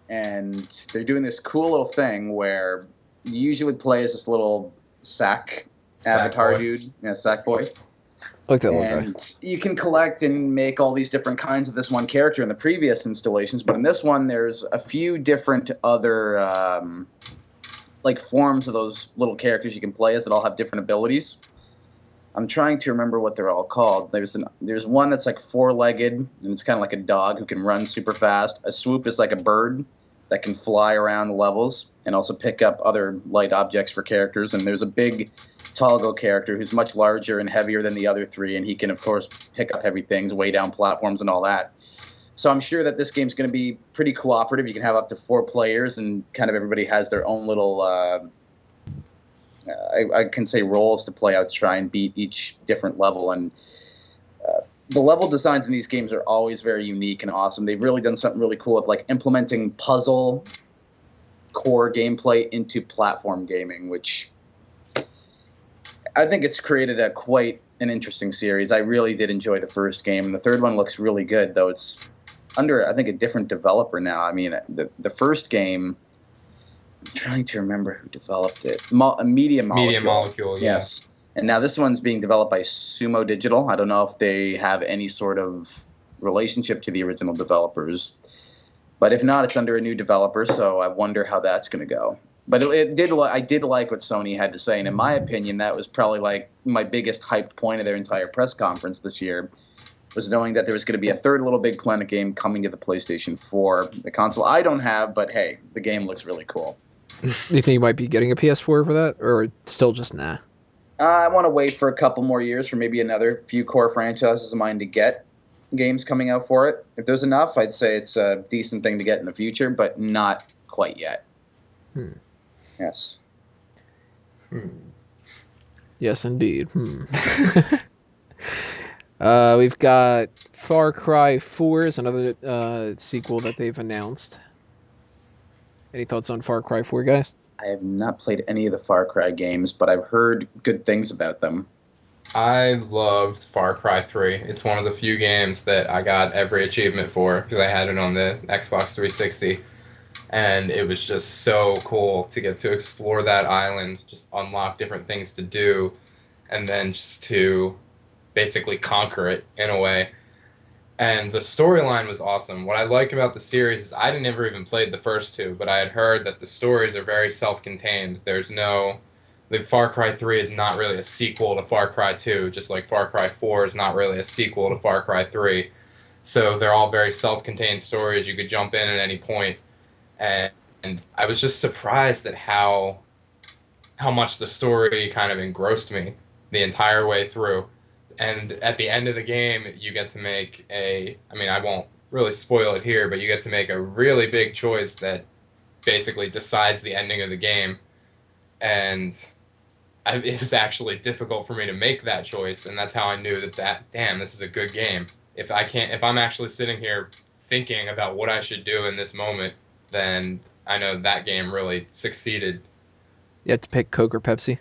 and they're doing this cool little thing where you usually play as this little sack avatar boy. dude, sack boy, I like that little guy. and you can collect and make all these different kinds of this one character in the previous installations, but in this one there's a few different other like forms of those little characters you can play as that all have different abilities. I'm trying to remember what they're all called. There's one that's like 4-legged, and it's kind of like a dog who can run super fast. A swoop is like a bird that can fly around the levels and also pick up other light objects for characters. And there's a big Talgo character who's much larger and heavier than the other 3, and he can, of course, pick up heavy things, weigh down platforms and all that. So I'm sure that this game's going to be pretty cooperative. You can have up to 4 players, and kind of everybody has their own little, I can say, roles to play out to try and beat each different level. And the level designs in these games are always very unique and awesome. They've really done something really cool with like implementing puzzle core gameplay into platform gaming, which I think it's created quite an interesting series. I really did enjoy the first game. The third one looks really good, though it's under, I think, a different developer now. I mean, the first game, I'm trying to remember who developed it. Media Molecule. Media Molecule, yeah. Yes. And now this one's being developed by Sumo Digital. I don't know if they have any sort of relationship to the original developers. But if not, it's under a new developer, so I wonder how that's going to go. But I did like what Sony had to say, and in my opinion, that was probably like my biggest hyped point of their entire press conference this year, was knowing that there was going to be a third Little Big Planet game coming to the PlayStation 4, the console I don't have, but hey, the game looks really cool. Do you think you might be getting a PS4 for that, or still just nah? I want to wait for a couple more years for maybe another few core franchises of mine to get games coming out for it. If there's enough, I'd say it's a decent thing to get in the future, but not quite yet. Yes. Yes, indeed. We've got Far Cry 4 is another sequel that they've announced. Any thoughts on Far Cry 4, guys? I have not played any of the Far Cry games, but I've heard good things about them. I loved Far Cry 3. It's one of the few games that I got every achievement for because I had it on the Xbox 360. And it was just so cool to get to explore that island, just unlock different things to do, and then just to basically conquer it in a way. And the storyline was awesome. What I like about the series is I never even played the first two, but I had heard that the stories are very self-contained. The Far Cry 3 is not really a sequel to Far Cry 2, just like Far Cry 4 is not really a sequel to Far Cry 3. So they're all very self-contained stories. You could jump in at any point. And I was just surprised at how much the story kind of engrossed me the entire way through. And at the end of the game, you get to make I won't really spoil it here, but you get to make a really big choice that basically decides the ending of the game. And it was actually difficult for me to make that choice, and that's how I knew damn, this is a good game. If I'm actually sitting here thinking about what I should do in this moment, then I know that game really succeeded. You have to pick Coke or Pepsi?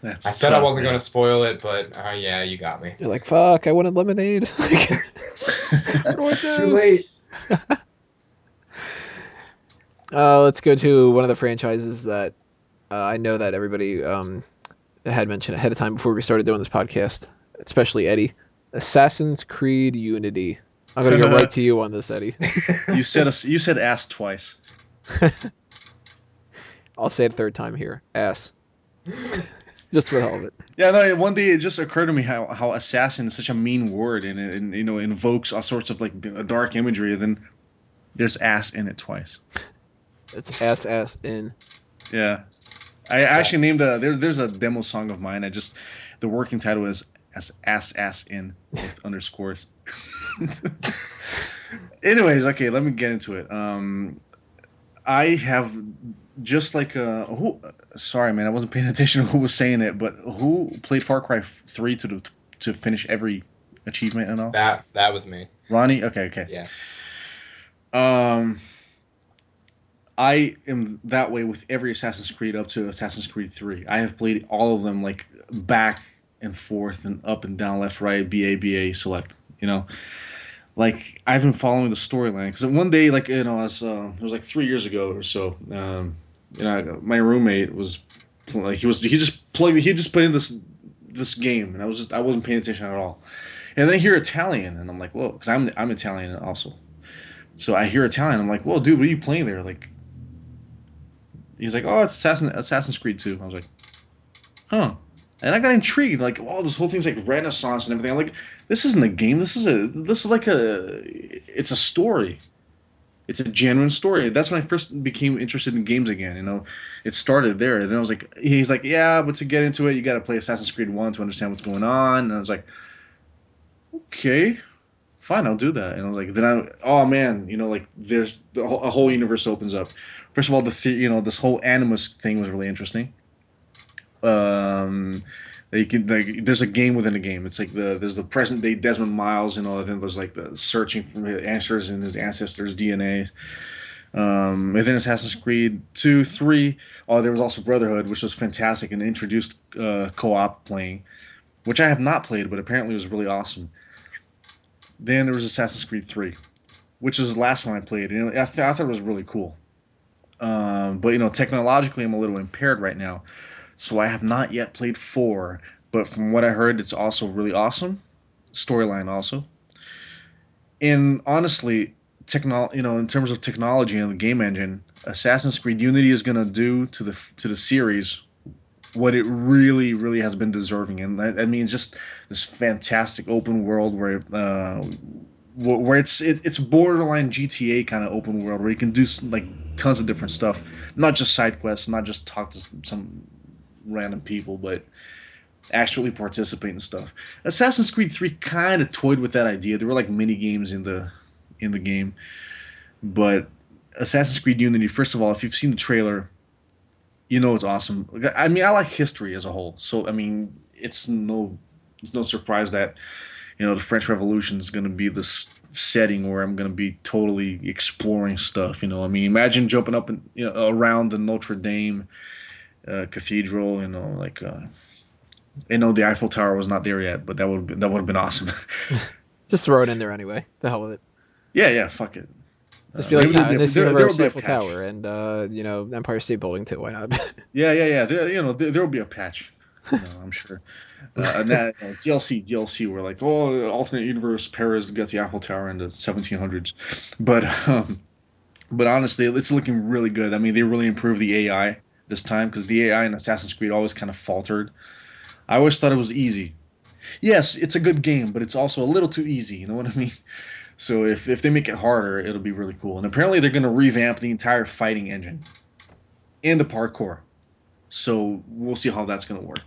I said I wasn't going to spoil it, but yeah, you got me. You're like, fuck, I wanted lemonade. It's too late. Let's go to one of the franchises that I know that everybody had mentioned ahead of time before we started doing this podcast, especially Eddie. Assassin's Creed Unity. I'm going to go right to you on this, Eddie. You said ass twice. I'll say it a third time here. Ass. Just for the hell of it. Yeah, no. One day it just occurred to me how assassin is such a mean word, and it invokes all sorts of like dark imagery. And then there's ass in it twice. It's ass in. Yeah, I actually named there's a demo song of mine. The working title is ass in with underscores. Anyways, okay, let me get into it. I have just like sorry man, I wasn't paying attention to who was saying it, but who played Far Cry 3 to finish every achievement and all? That was me. Ronnie? Okay. Yeah. I am that way with every Assassin's Creed up to Assassin's Creed 3. I have played all of them like back and forth and up and down, left, right, BA, select, Like, I've been following the storyline. Because one day, like, it was like 3 years ago or so, my roommate was, like, he just put in this game, and I wasn't paying attention at all. And then I hear Italian, and I'm like, whoa, because I'm Italian also. So I hear Italian, I'm like, whoa, dude, what are you playing there? Like, he's like, oh, it's Assassin's Creed 2. I was like, huh. And I got intrigued, like, oh, this whole thing's like Renaissance and everything. I'm like, this isn't a game. It's a story. It's a genuine story. That's when I first became interested in games again. It started there. And then I was like, he's like, yeah, but to get into it, you got to play Assassin's Creed 1 to understand what's going on. And I was like, okay, fine, I'll do that. And I was like, oh man, like there's a whole universe opens up. First of all, this whole Animus thing was really interesting. You can, like, there's a game within a game. It's like there's the present day Desmond Miles, then there's like the searching for answers in his ancestors' DNA. And then Assassin's Creed 2, 3. Oh, there was also Brotherhood, which was fantastic and introduced co-op playing, which I have not played, but apparently was really awesome. Then there was Assassin's Creed 3, which is the last one I played. I thought it was really cool. But technologically, I'm a little impaired right now, so I have not yet played 4. But from what I heard, it's also really awesome. Storyline also. And honestly, in terms of technology and the game engine, Assassin's Creed Unity is gonna do to the series what it really, really has been deserving. And I mean, just this fantastic open world where it's borderline GTA kind of open world where you can do like tons of different stuff, not just side quests, not just talk to some random people, but actually participate in stuff. Assassin's Creed 3 kind of toyed with that idea. There were like mini games in the game, but Assassin's Creed Unity, first of all, if you've seen the trailer, it's awesome. I mean, I like history as a whole, so I mean, it's no surprise that the French Revolution is going to be this setting where I'm going to be totally exploring stuff. I mean, imagine jumping up and around the Notre Dame cathedral. I know the Eiffel Tower was not there yet, but that would have been awesome. Just throw it in there anyway. The hell with it. Yeah, fuck it. Just be like, in this universe, Eiffel Tower and Empire State Building too. Why not? Yeah. There will be a patch. I'm sure. And that DLC where like, alternate universe, Paris gets the Eiffel Tower in the 1700s, but honestly, it's looking really good. I mean, they really improved the AI this time because the AI in Assassin's Creed always kind of faltered. I always thought it was easy. Yes, it's a good game, but it's also a little too easy. You know what I mean? So if they make it harder, it'll be really cool. And apparently they're going to revamp the entire fighting engine and the parkour. So we'll see how that's going to work.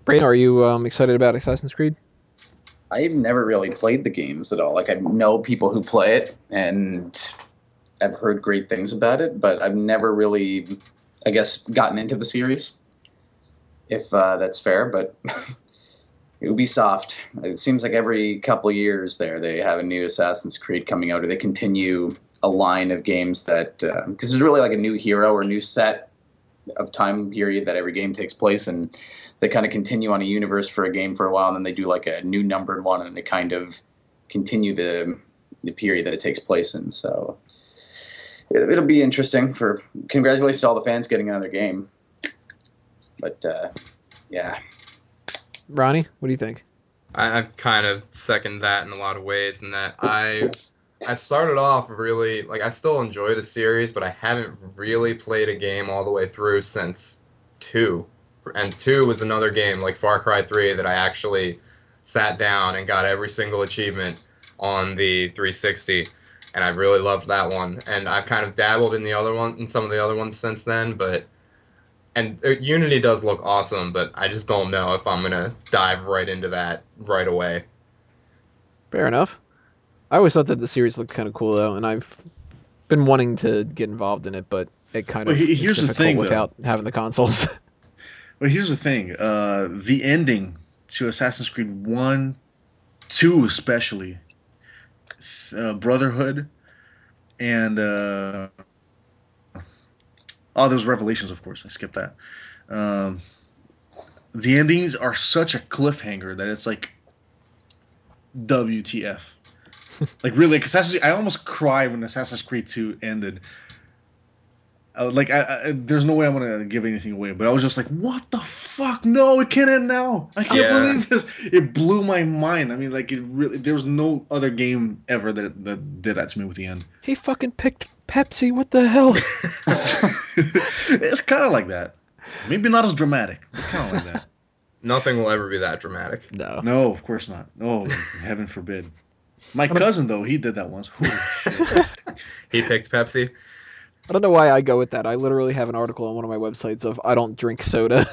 Brain, are you excited about Assassin's Creed? I've never really played the games at all. Like, I know people who play it, and I've heard great things about it, but I've never really, I guess, gotten into the series, if that's fair. But Ubisoft, it seems like every couple of years they have a new Assassin's Creed coming out, or they continue a line of games that, because there's really like a new hero or new set of time period that every game takes place in. They kind of continue on a universe for a game for a while, and then they do like a new numbered one, and they kind of continue the period that it takes place in. So it'll be interesting. Congratulations to all the fans getting another game. But yeah. Ronnie, what do you think? I kind of second that in a lot of ways, in that I started off really, like, I still enjoy the series, but I haven't really played a game all the way through since 2. And 2 was another game, like Far Cry 3, that I actually sat down and got every single achievement on the 360, and I really loved that one. And I've kind of dabbled in some of the other ones since then, and Unity does look awesome, but I just don't know if I'm going to dive right into that right away. Fair enough. I always thought that the series looked kind of cool, though, and I've been wanting to get involved in it, but it kind of is difficult without having the consoles. Well, here's the thing. The ending to Assassin's Creed 1, 2 especially, Brotherhood, and there's Revelations, of course. I skipped that. The endings are such a cliffhanger that it's like WTF. Like, really, like I almost cried when Assassin's Creed 2 ended. There's no way I'm gonna give anything away, but I was just like, what the fuck? No, it can't end now. I can't believe this. It blew my mind. I mean, like, it really, there was no other game ever that did that to me with the end. He fucking picked Pepsi. What the hell? It's kind of like that. Maybe not as dramatic, but kind of like that. Nothing will ever be that dramatic. No, of course not. Oh, heaven forbid. My cousin, though, he did that once. He picked Pepsi. I don't know why I go with that. I literally have an article on one of my websites of I don't drink soda.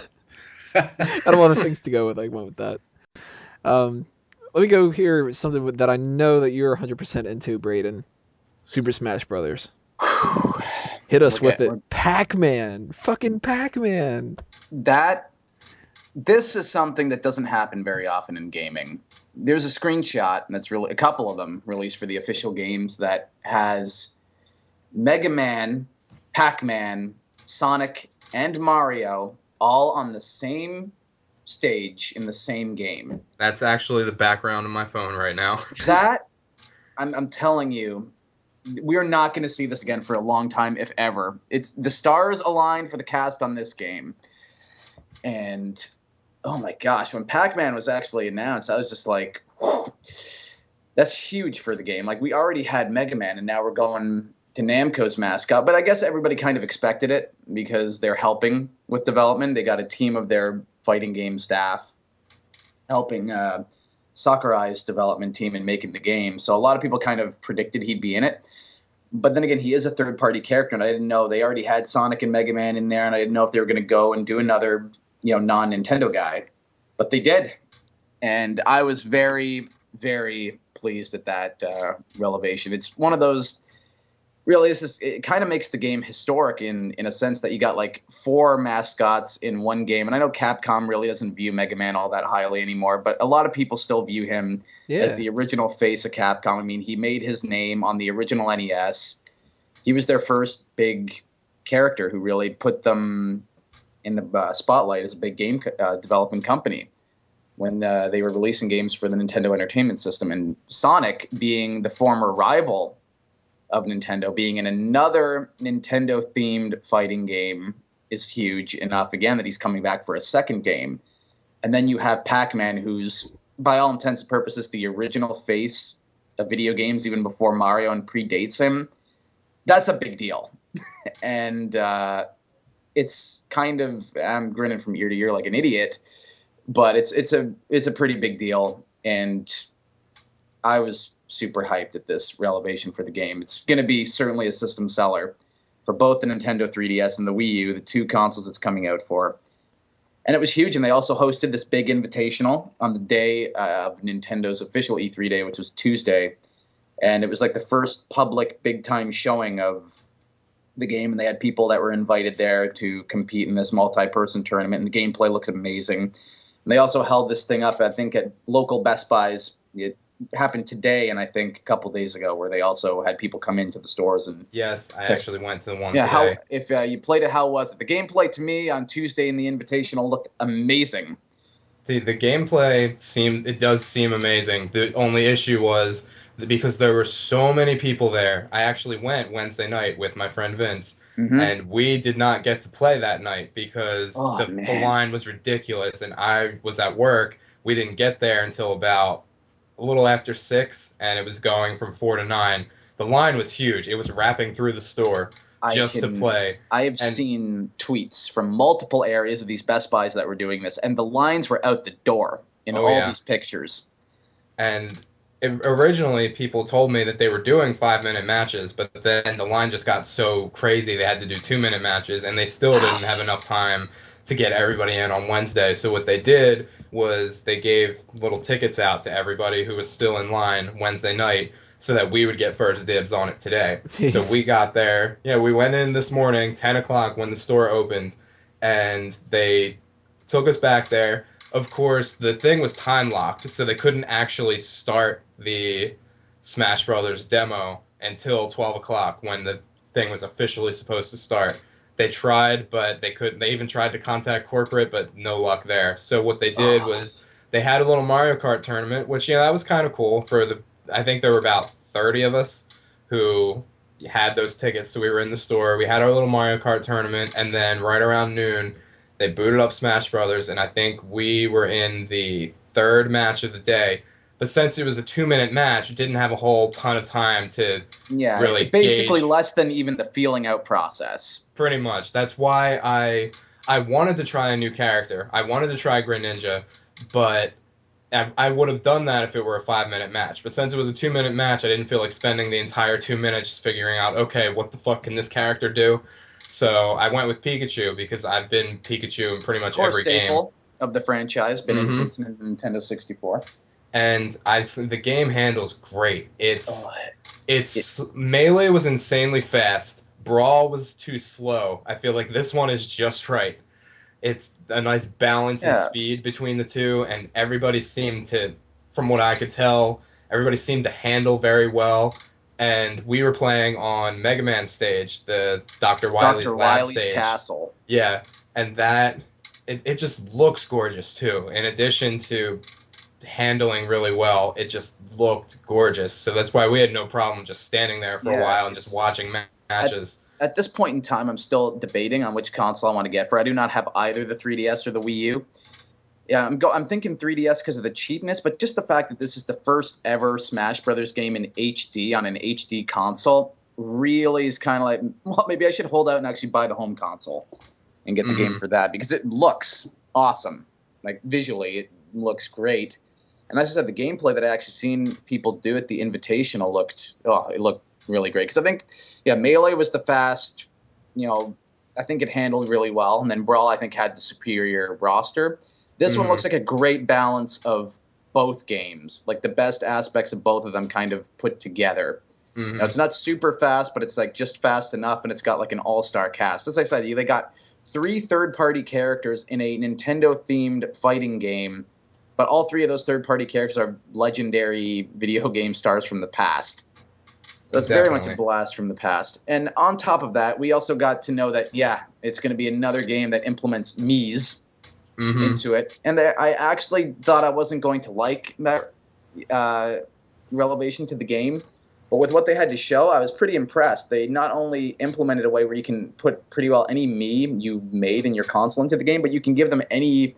I have a lot of things to go with. I went with that. Let me go here with something that I know that you're 100% into, Braden. Super Smash Brothers. Hit us with it. Pac-Man. Fucking Pac-Man. This is something that doesn't happen very often in gaming. There's a screenshot, and it's really a couple of them released for the official games, that has Mega Man, Pac-Man, Sonic, and Mario all on the same stage in the same game. That's actually the background of my phone right now. That, I'm telling you, we're not going to see this again for a long time, if ever. It's the stars aligned for the cast on this game. And, oh my gosh, when Pac-Man was actually announced, I was just like, whew, that's huge for the game. Like, we already had Mega Man, and now we're going to Namco's mascot. But I guess everybody kind of expected it because they're helping with development. They got a team of their fighting game staff helping Sakurai's development team in making the game. So a lot of people kind of predicted he'd be in it. But then again, he is a third-party character, and I didn't know. They already had Sonic and Mega Man in there, and I didn't know if they were going to go and do another, non-Nintendo guy. But they did. And I was very, very pleased at that revelation. It's one of those... Really, it kind of makes the game historic in a sense that you got like 4 mascots in one game. And I know Capcom really doesn't view Mega Man all that highly anymore, but a lot of people still view him as the original face of Capcom. I mean, he made his name on the original NES. He was their first big character who really put them in the spotlight as a big game development company when they were releasing games for the Nintendo Entertainment System. And Sonic, being the former rival of Nintendo, being in another Nintendo-themed fighting game, is huge enough, again, that he's coming back for a second game. And then you have Pac-Man, who's, by all intents and purposes, the original face of video games, even before Mario, and predates him. That's a big deal. And it's kind of, I'm grinning from ear to ear like an idiot, but it's a pretty big deal. And I was super hyped at this revelation for the game. It's going to be certainly a system seller for both the Nintendo 3DS and the Wii U, the 2 consoles it's coming out for. And it was huge, and they also hosted this big invitational on the day of Nintendo's official E3 day, which was Tuesday. And it was like the first public big-time showing of the game, and they had people that were invited there to compete in this multi-person tournament, and the gameplay looks amazing. And they also held this thing up, I think, at local Best Buys. It happened today and I think a couple days ago, where they also had people come into the stores and yes, I actually went to the one today. How, if you played it, how was it? The gameplay to me on Tuesday in the Invitational looked amazing. The gameplay does seem amazing. The only issue was that because there were so many people there. I actually went Wednesday night with my friend Vince, and we did not get to play that night because the line was ridiculous, and I was at work. We didn't get there until about a little after 6, and it was going from 4 to 9. The line was huge. It was wrapping through the store to play. I have seen tweets from multiple areas of these Best Buys that were doing this, and the lines were out the door in these pictures. And originally, people told me that they were doing 5-minute matches, but then the line just got so crazy they had to do 2-minute matches, and they still didn't have enough time to get everybody in on Wednesday. So what they did was they gave little tickets out to everybody who was still in line Wednesday night so that we would get first dibs on it today. Jeez. So we got there. Yeah, we went in this morning, 10 o'clock when the store opened, and they took us back there. Of course, the thing was time locked, so they couldn't actually start the Smash Brothers demo until 12 o'clock when the thing was officially supposed to start. They tried, but they couldn't. They even tried to contact corporate, but no luck there. So what they did was they had a little Mario Kart tournament, which, that was kind of cool. I think there were about 30 of us who had those tickets, so we were in the store. We had our little Mario Kart tournament, and then right around noon, they booted up Smash Brothers, and I think we were in the 3rd match of the day. But since it was a 2-minute match, it didn't have a whole ton of time to really basically gauge. Less than even the feeling out process. Pretty much. That's why I wanted to try a new character. I wanted to try Greninja, but I would have done that if it were a 5-minute match. But since it was a 2-minute match, I didn't feel like spending the entire 2 minutes figuring out, okay, what the fuck can this character do? So I went with Pikachu because I've been Pikachu in pretty much every game. Staple of the franchise, been in since Nintendo 64. And the game handles great. Melee was insanely fast. Brawl was too slow. I feel like this one is just right. It's a nice balance in speed between the two, and everybody seemed to, from what I could tell, everybody seemed to handle very well. and we were playing on Mega Man stage, the Dr. Wily's Dr. lab Wily's stage. castle. Yeah, and that it just looks gorgeous too. In addition to handling really well, it just looked gorgeous. So that's why we had no problem just standing there for a while and just watching matches. At this point in time, I'm still debating on which console I want to get. For I do not have either the 3DS or the Wii U. Yeah, I'm thinking 3DS because of the cheapness, but just the fact that this is the first ever Smash Brothers game in HD on an HD console really is kind of like, well, maybe I should hold out and actually buy the home console and get the game for that, because it looks awesome. Like, visually, it looks great. And as I said, the gameplay that I actually seen people do at the Invitational looked really great. Because I think, Melee was the fast, I think it handled really well. And then Brawl, I think, had the superior roster. This one looks like a great balance of both games, like the best aspects of both of them kind of put together. Now, it's not super fast, but it's like just fast enough, and it's got like an all-star cast. As I said, they got 3 third-party characters in a Nintendo-themed fighting game, but all 3 of those third-party characters are legendary video game stars from the past. That's very much a blast from the past. And on top of that, we also got to know that, it's going to be another game that implements Mii's into it. And I actually thought I wasn't going to like that relevation to the game. But with what they had to show, I was pretty impressed. They not only implemented a way where you can put pretty well any Mii you made in your console into the game, but you can give them any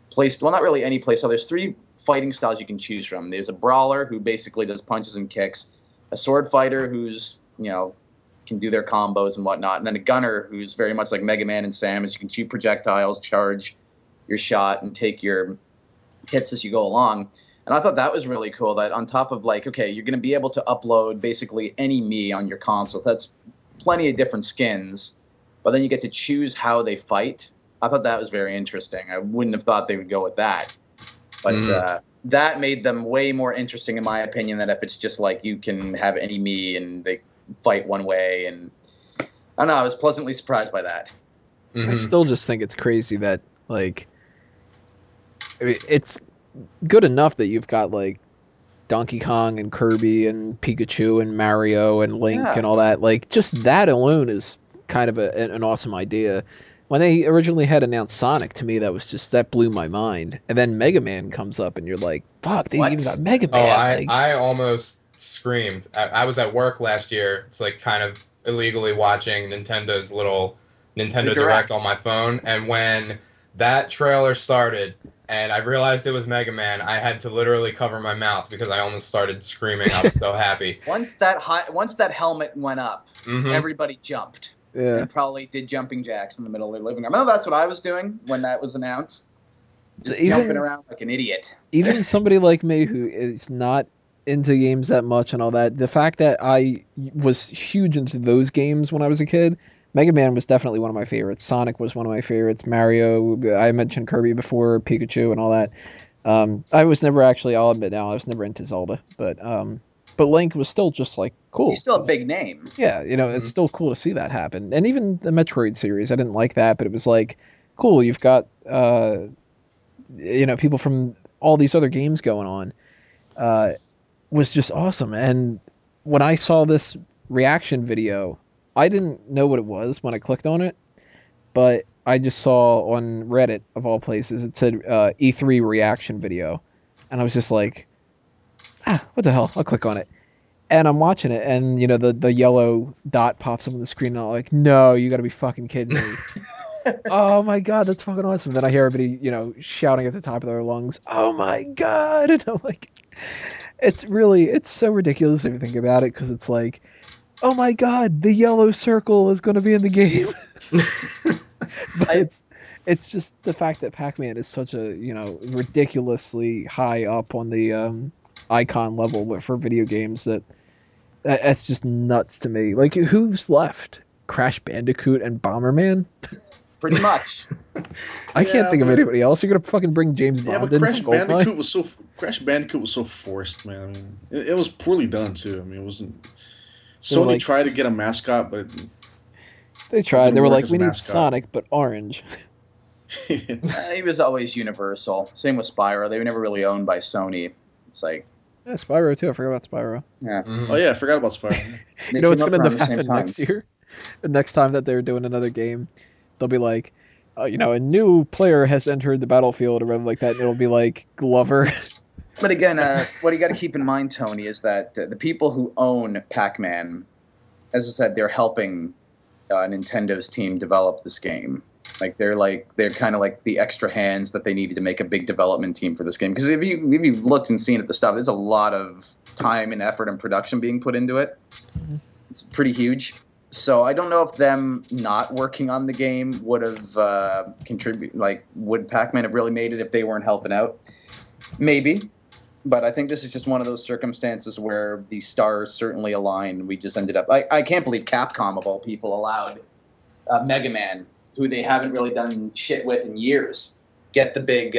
place. Well, not really any place. So there's 3 fighting styles you can choose from. There's a brawler who basically does punches and kicks, a sword fighter who's, can do their combos and whatnot, and then a gunner who's very much like Mega Man and Samus. You can shoot projectiles, charge your shot, and take your hits as you go along. And I thought that was really cool, that on top of you're going to be able to upload basically any Mii on your console. That's plenty of different skins, but then you get to choose how they fight. I thought that was very interesting. I wouldn't have thought they would go with that. But that made them way more interesting, in my opinion, than if it's just like you can have any Mii and they fight one way. And I don't know, I was pleasantly surprised by that. I still just think it's crazy that, it's good enough that you've got Donkey Kong and Kirby and Pikachu and Mario and Link and all that. Just that alone is kind of an awesome idea. When they originally had announced Sonic, to me that blew my mind. And then Mega Man comes up and you're like, fuck, they even got Mega Man. I almost screamed. I was at work last year. It's kind of illegally watching Nintendo's little Nintendo Direct on my phone, and when that trailer started and I realized it was Mega Man, I had to literally cover my mouth because I almost started screaming. I was so happy. Once that helmet went up, everybody jumped. Yeah. And probably did jumping jacks in the middle of their living room. I know that's what I was doing when that was announced. Just jumping around like an idiot. Even somebody like me who is not into games that much and all that, the fact that I was huge into those games when I was a kid, Mega Man was definitely one of my favorites. Sonic was one of my favorites. Mario, I mentioned Kirby before, Pikachu and all that. I was never actually, I'll admit now, I was never into Zelda, but Link was still just cool. He's still a big name. Yeah, it's still cool to see that happen. And even the Metroid series, I didn't like that, but it was cool. You've got people from all these other games going on. Was just awesome. And when I saw this reaction video, I didn't know what it was when I clicked on it, but I just saw on Reddit, of all places, it said E3 reaction video, and I was just like, what the hell? I'll click on it. And I'm watching it, and, the yellow dot pops up on the screen, and I'm like, no, you gotta be fucking kidding me. Oh my god, that's fucking awesome. Then I hear everybody, shouting at the top of their lungs, oh my god! And I'm like, it's so ridiculous if you think about it, because it's like, oh my god, the yellow circle is going to be in the game. But it's just the fact that Pac-Man is such a, ridiculously high up on the icon level for video games that's just nuts to me. Who's left? Crash Bandicoot and Bomberman? Pretty much. I can't think of anybody else. You're going to fucking bring James Bond but in Crash Bandicoot was so forced, man. I mean, it was poorly done, too. I mean, it wasn't... Sony tried to get a mascot, but... They tried. They were like, we need Sonic, but orange. He was always Universal. Same with Spyro. They were never really owned by Sony. It's like, Yeah, Spyro too. I forgot about Spyro. Yeah. Oh yeah, I forgot about Spyro. They You know what's came gonna up end around up the same happening time. next year? The next time that they're doing another game, they'll be like, a new player has entered the battlefield or whatever like that, and it'll be like Glover. But again, what you got to keep in mind, Tony, is that the people who own Pac-Man, as I said, they're helping Nintendo's team develop this game. Like they're kind of like the extra hands that they needed to make a big development team for this game. Because if you've looked and seen at the stuff, there's a lot of time and effort and production being put into it. Mhm. It's pretty huge. So I don't know if them not working on the game would have contributed. Like, would Pac-Man have really made it if they weren't helping out? Maybe. But I think this is just one of those circumstances where the stars certainly align. We just ended up. I can't believe Capcom, of all people, allowed Mega Man, who they haven't really done shit with in years, get the big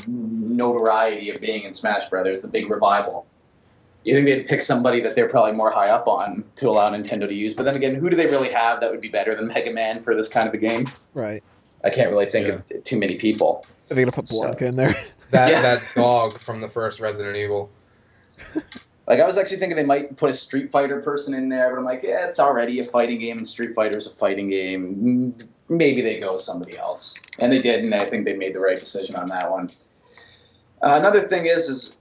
notoriety of being in Smash Brothers, the big revival. You think they'd pick somebody that they're probably more high up on to allow Nintendo to use? But then again, who do they really have that would be better than Mega Man for this kind of a game? Right. I can't really think of too many people. Are they gonna put Blanca in there? That dog from the first Resident Evil. Like, I was actually thinking they might put a Street Fighter person in there, but I'm like, yeah, it's already a fighting game, and Street Fighter's a fighting game. Maybe they go with somebody else. And they did, and I think they made the right decision on that one. Another thing is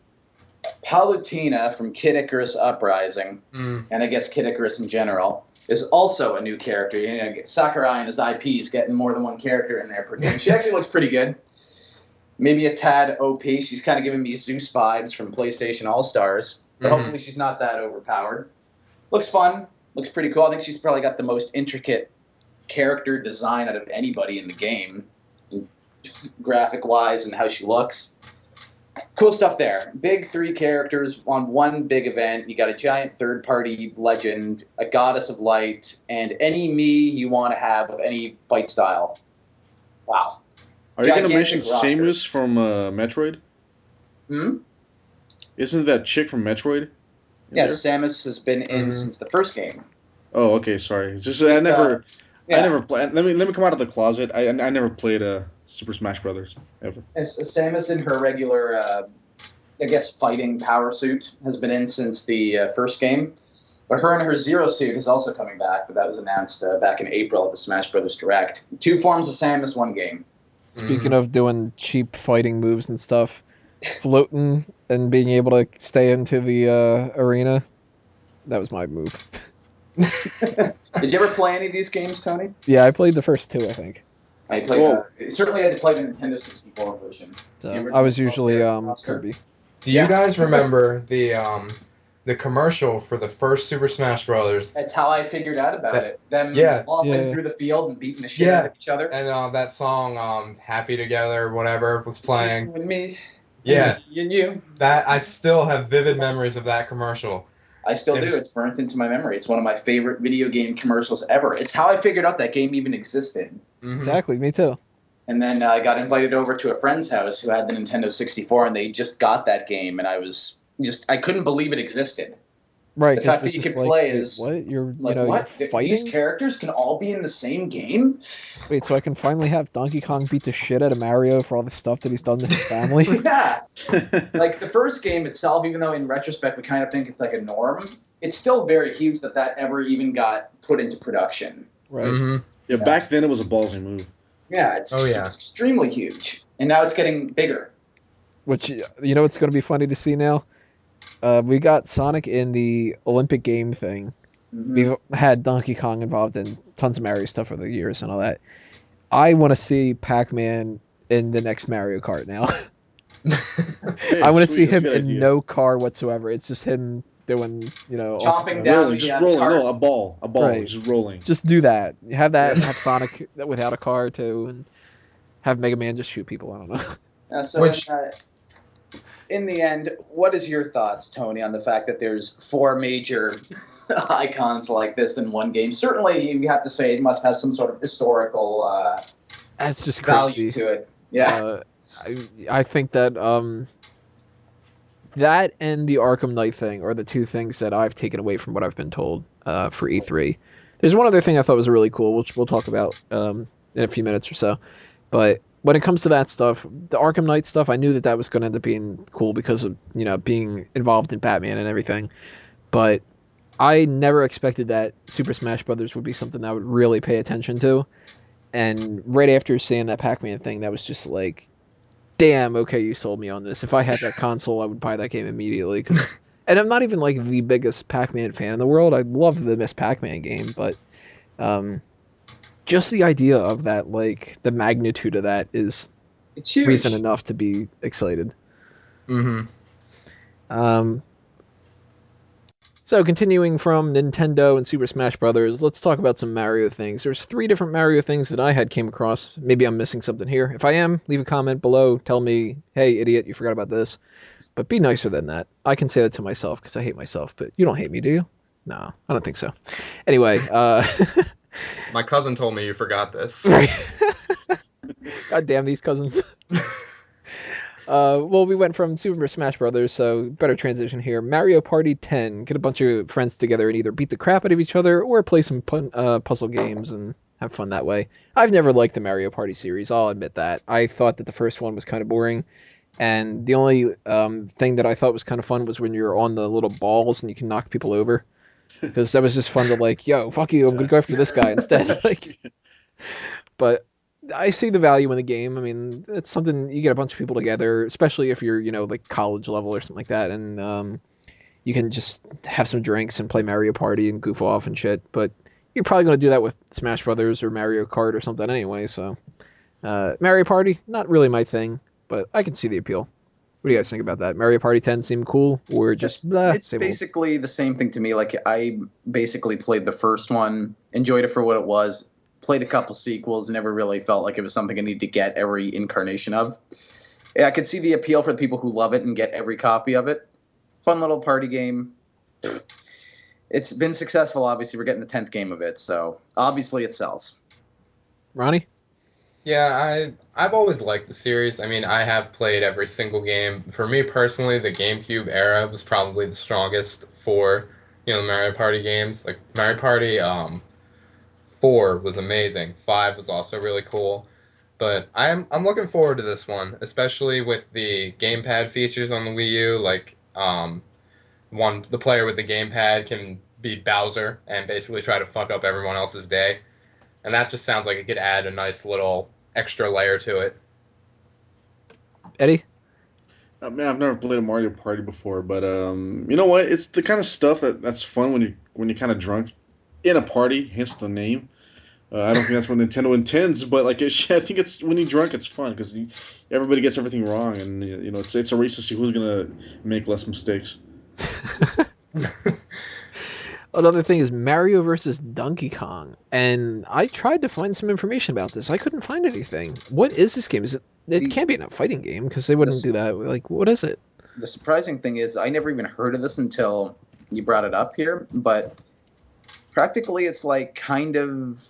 Palutena from Kid Icarus Uprising, and I guess Kid Icarus in general, is also a new character. You know, Sakurai and his IPs getting more than one character in there per game. She actually looks pretty good. Maybe a tad OP. She's kind of giving me Zeus vibes from PlayStation All-Stars. But hopefully she's not that overpowered. Looks fun. Looks pretty cool. I think she's probably got the most intricate character design out of anybody in the game, graphic-wise and how she looks. Cool stuff there. Big 3 characters on one big event. You got a giant third-party legend, a goddess of light, and any Mii you want to have with any fight style. Wow. Are you going to Gigantic mention roster. Samus from Metroid? Hmm? Isn't that chick from Metroid? Yeah, there? Samus has been in since the first game. Oh, okay. Sorry. I never played. Let me come out of the closet. I never played Super Smash Brothers ever. Samus in her regular, I guess, fighting power suit has been in since the first game. But her and her Zero suit is also coming back, but that was announced back in April at the Smash Brothers Direct. 2 forms of Samus, 1 game. Speaking of doing cheap fighting moves and stuff, floating and being able to stay into the arena, that was my move. Did you ever play any of these games, Tony? Yeah, I played the first 2, I think. I played. Certainly, I had to play the Nintendo 64 version. So The I was original usually roster? Kirby. Do you guys remember the commercial for the first Super Smash Brothers? That's how I figured out about it. Them walking through the field and beating the shit out of each other. And that song, "Happy Together," whatever, was playing. With me. Yeah. And you. That I still have vivid memories of that commercial. I still do. It's burnt into my memory. It's one of my favorite video game commercials ever. It's how I figured out that game even existed. Mhm. Exactly, me too. And then I got invited over to a friend's house who had the Nintendo 64, and they just got that game, and I couldn't believe it existed. Right. The 'cause fact that it's you just could like, play wait, is what? You're like, you're what? fighting? These characters can all be in the same game? Wait, so I can finally have Donkey Kong beat the shit out of Mario for all the stuff that he's done to his family? Yeah. Like, the first game itself, even though in retrospect we kind of think it's like a norm, it's still very huge that ever even got put into production. Right. Mhm. Yeah, back then it was a ballsy move. Yeah, it's extremely huge. And now it's getting bigger. Which, you know what's going to be funny to see now? We got Sonic in the Olympic game thing. Mhm. We've had Donkey Kong involved in tons of Mario stuff over the years and all that. I want to see Pac-Man in the next Mario Kart now. I want to see him in no car whatsoever. It's just him doing, all Chomping the down Rolling, the just rolling. cart. No, a ball, Right. just rolling. Just do that. Have that. Have Sonic without a car too, and have Mega Man just shoot people. I don't know. So in the end, what is your thoughts, Tony, on the fact that there's 4 major icons like this in one game? Certainly, you have to say it must have some sort of historical That's just value crazy. to it. Yeah. I think that that and the Arkham Knight thing are the 2 things that I've taken away from what I've been told for E3. There's one other thing I thought was really cool, which we'll talk about in a few minutes or so. But when it comes to that stuff, the Arkham Knight stuff, I knew that was going to end up being cool because of, being involved in Batman and everything. But I never expected that Super Smash Brothers would be something that I would really pay attention to. And right after seeing that Pac-Man thing, that was just like, damn, okay, you sold me on this. If I had that console, I would buy that game immediately. And I'm not even like the biggest Pac-Man fan in the world. I love the Miss Pac-Man game, but just the idea of that, like the magnitude of that is It's huge. reason enough to be excited. Mm-hmm. So continuing from Nintendo and Super Smash Brothers, let's talk about some Mario things. There's 3 different Mario things that I had came across. Maybe I'm missing something here. If I am, leave a comment below. Tell me, hey, idiot, you forgot about this. But be nicer than that. I can say that to myself because I hate myself. But you don't hate me, do you? No, I don't think so. Anyway. My cousin told me you forgot this. Right. God damn these cousins. Well, we went from Super Smash Brothers, so better transition here. Mario Party 10. Get a bunch of friends together and either beat the crap out of each other or play some puzzle games and have fun that way. I've never liked the Mario Party series, I'll admit that. I thought that the first one was kind of boring, and the only thing that I thought was kind of fun was when you're on the little balls and you can knock people over. Because that was just fun to like, yo, fuck you, I'm going to go after this guy instead. But I see the value in the game. I mean, it's something you get a bunch of people together, especially if you're, like college level or something like that, and you can just have some drinks and play Mario Party and goof off and shit. But you're probably going to do that with Smash Brothers or Mario Kart or something anyway. So Mario Party, not really my thing, but I can see the appeal. What do you guys think about that? Mario Party 10 seem cool, or just it's basically the same thing to me. Like I basically played the first one, enjoyed it for what it was. Played a couple sequels, never really felt like it was something I needed to get every incarnation of. Yeah, I could see the appeal for the people who love it and get every copy of it. Fun little party game. It's been successful, obviously. We're getting the 10th game of it, so obviously it sells. Ronnie? Yeah, I've always liked the series. I mean, I have played every single game. For me personally, the GameCube era was probably the strongest for, the Mario Party games. Like Mario Party 4 was amazing. 5 was also really cool. But I'm looking forward to this one, especially with the gamepad features on the Wii U. Like the player with the gamepad can be Bowser and basically try to fuck up everyone else's day. And that just sounds like it could add a nice little extra layer to it. Eddie? Man, I've never played a Mario Party before, but you know what? It's the kind of stuff that's fun when you're kind of drunk in a party, hence the name. I don't think that's what Nintendo intends, but like I think it's when you're drunk, it's fun because everybody gets everything wrong, and it's a race to see who's gonna make less mistakes. Another thing is Mario versus Donkey Kong, and I tried to find some information about this. I couldn't find anything. What is this game? It can't be a fighting game because they wouldn't do that. Like, what is it? The surprising thing is I never even heard of this until you brought it up here, but practically it's like kind of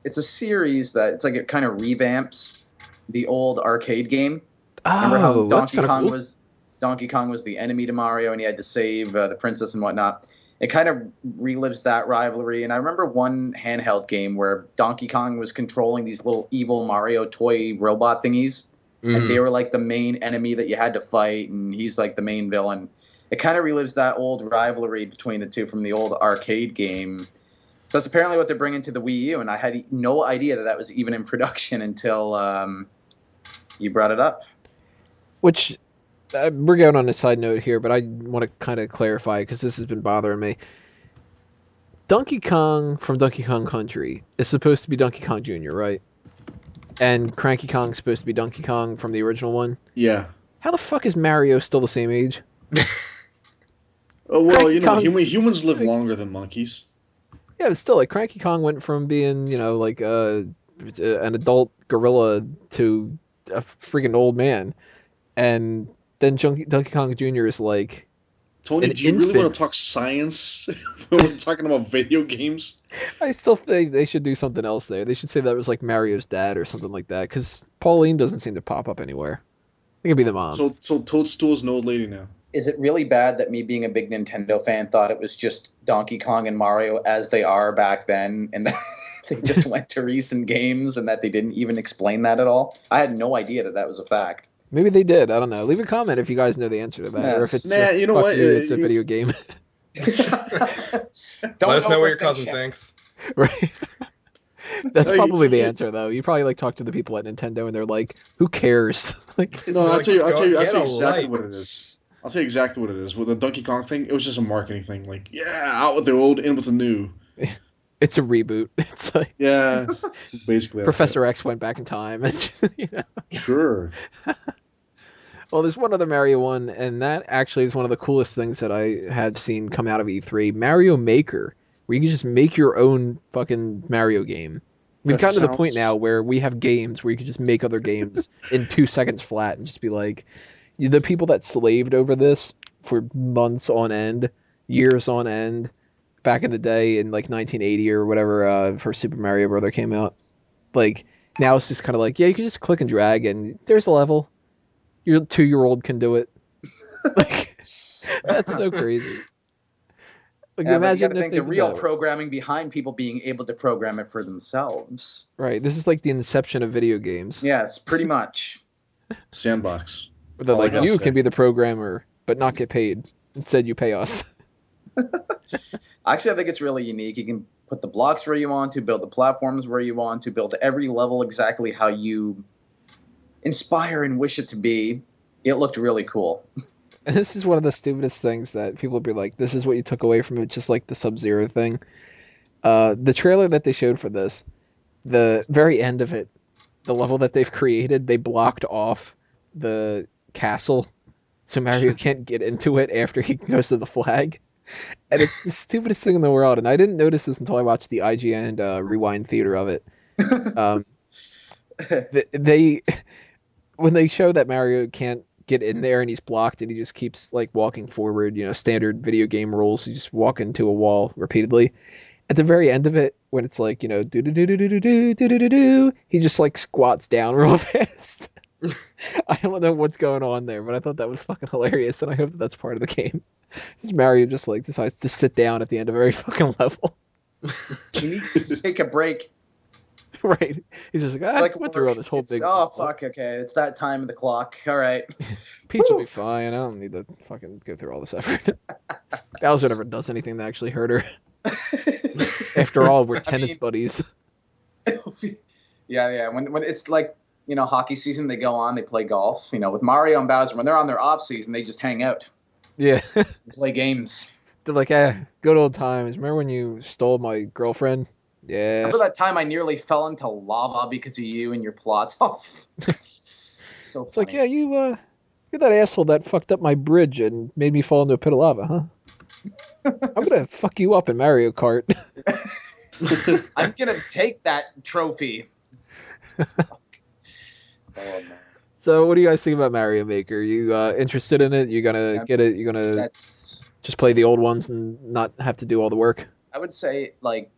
it's a series that it's like it kind of revamps the old arcade game. Remember how Donkey Kong was the enemy to Mario and he had to save the princess and whatnot. It kind of relives that rivalry. And I remember one handheld game where Donkey Kong was controlling these little evil Mario toy robot thingies. And they were like the main enemy that you had to fight, and he's like the main villain. It kind of relives that old rivalry between the two from the old arcade game. So that's apparently what they're bringing to the Wii U, and I had no idea that was even in production until you brought it up. Which, we're going on a side note here, but I want to kind of clarify because this has been bothering me. Donkey Kong from Donkey Kong Country is supposed to be Donkey Kong Jr., right? And Cranky Kong's supposed to be Donkey Kong from the original one? Yeah. How the fuck is Mario still the same age? Oh, well, humans live longer than monkeys. Yeah, but still, like, Cranky Kong went from being, like, an adult gorilla to a freaking old man. And then Donkey Kong Jr. is like... Tony, do you really want to talk science when we're talking about video games? I still think they should do something else there. They should say that was like Mario's dad or something like that, because Pauline doesn't seem to pop up anywhere. It could be the mom. So Toadstool's an old lady now. Is it really bad that me being a big Nintendo fan thought it was just Donkey Kong and Mario as they are back then, and they just went to recent games and that they didn't even explain that at all. I had no idea that was a fact. Maybe they did. I don't know. Leave a comment if you guys know the answer to that, or if it's just you know fuck what? you, it's a video game. Don't Let us know what your overthink cousin shit. thinks. Right. That's No, probably the you- answer, though. You probably like talk to the people at Nintendo, and they're like, "Who cares?" Like, No, I'll like, tell you go get exactly a what it is. I'll tell you exactly what it is. With the Donkey Kong thing, it was just a marketing thing. Like, yeah, out with the old, in with the new. it's a reboot. It's like Yeah, basically. that's Professor X went back in time. And, you know. it. Sure. Well, there's one other Mario one, and that actually is one of the coolest things that I had seen come out of E3. Mario Maker, where you can just make your own fucking Mario game. We've That gotten to the point sounds- now where we have games where you can just make other games in 2 seconds flat and just be like, the people that slaved over this for months on end, years on end, back in the day in like 1980 or whatever, for Super Mario Brother came out. Like, now it's just kind of like, yeah, you can just click and drag and there's a level. Your 2-year-old can do it. Like, that's so crazy. Like, Yeah, but you imagine gotta if think they the did real that. programming behind people being able to program it for themselves. Right, this is like the inception of video games. Yes, pretty much. Sandbox. Where they're all I like, gotta you say. can be the programmer, but not get paid. Instead, you pay us. Actually, I think it's really unique. You can put the blocks where you want to, build the platforms where you want to, build every level exactly how you inspire and wish it to be. It looked really cool. And this is one of the stupidest things that people would be like, this is what you took away from it, just like the Sub-Zero thing. The trailer that they showed for this, the very end of it, the level that they've created, they blocked off the castle so Mario can't get into it after he goes to the flag. And it's the stupidest thing in the world. And I didn't notice this until I watched the IGN Rewind Theater of it. They when they show that Mario can't get in there and he's blocked and he just keeps like walking forward, you know, standard video game rules, you just walk into a wall repeatedly. At the very end of it, when it's like, you know, do do do do do do do do do do, he just like squats down real fast. I don't know what's going on there, but I thought that was fucking hilarious, and I hope that that's part of the game. Because Mario just like decides to sit down at the end of every fucking level. He needs to take a break. Right? He's just like, I It's just went through all this whole it's- big. Oh, fuck, okay. It's that time of the clock. All right. Peach will be Woof. fine. I don't need to fucking go through all this effort. Bowser never does anything that actually hurt her. After all, we're tennis mean- buddies. Yeah. When it's like, you know, hockey season, they go on, they play golf. You know, with Mario and Bowser, when they're on their off season, they just hang out, Yeah. and play games. They're like, good old times. Remember when you stole my girlfriend? Yeah. Remember that time I nearly fell into lava because of you and your plots? Oh, so It's like, funny. yeah, you're that asshole that fucked up my bridge and made me fall into a pit of lava, huh? I'm gonna fuck you up in Mario Kart. I'm gonna take that trophy. Oh, man. So, what do you guys think about Mario Maker? You interested in it? You gonna Yeah. get it? You gonna That's. just play the old ones and not have to do all the work? I would say, like,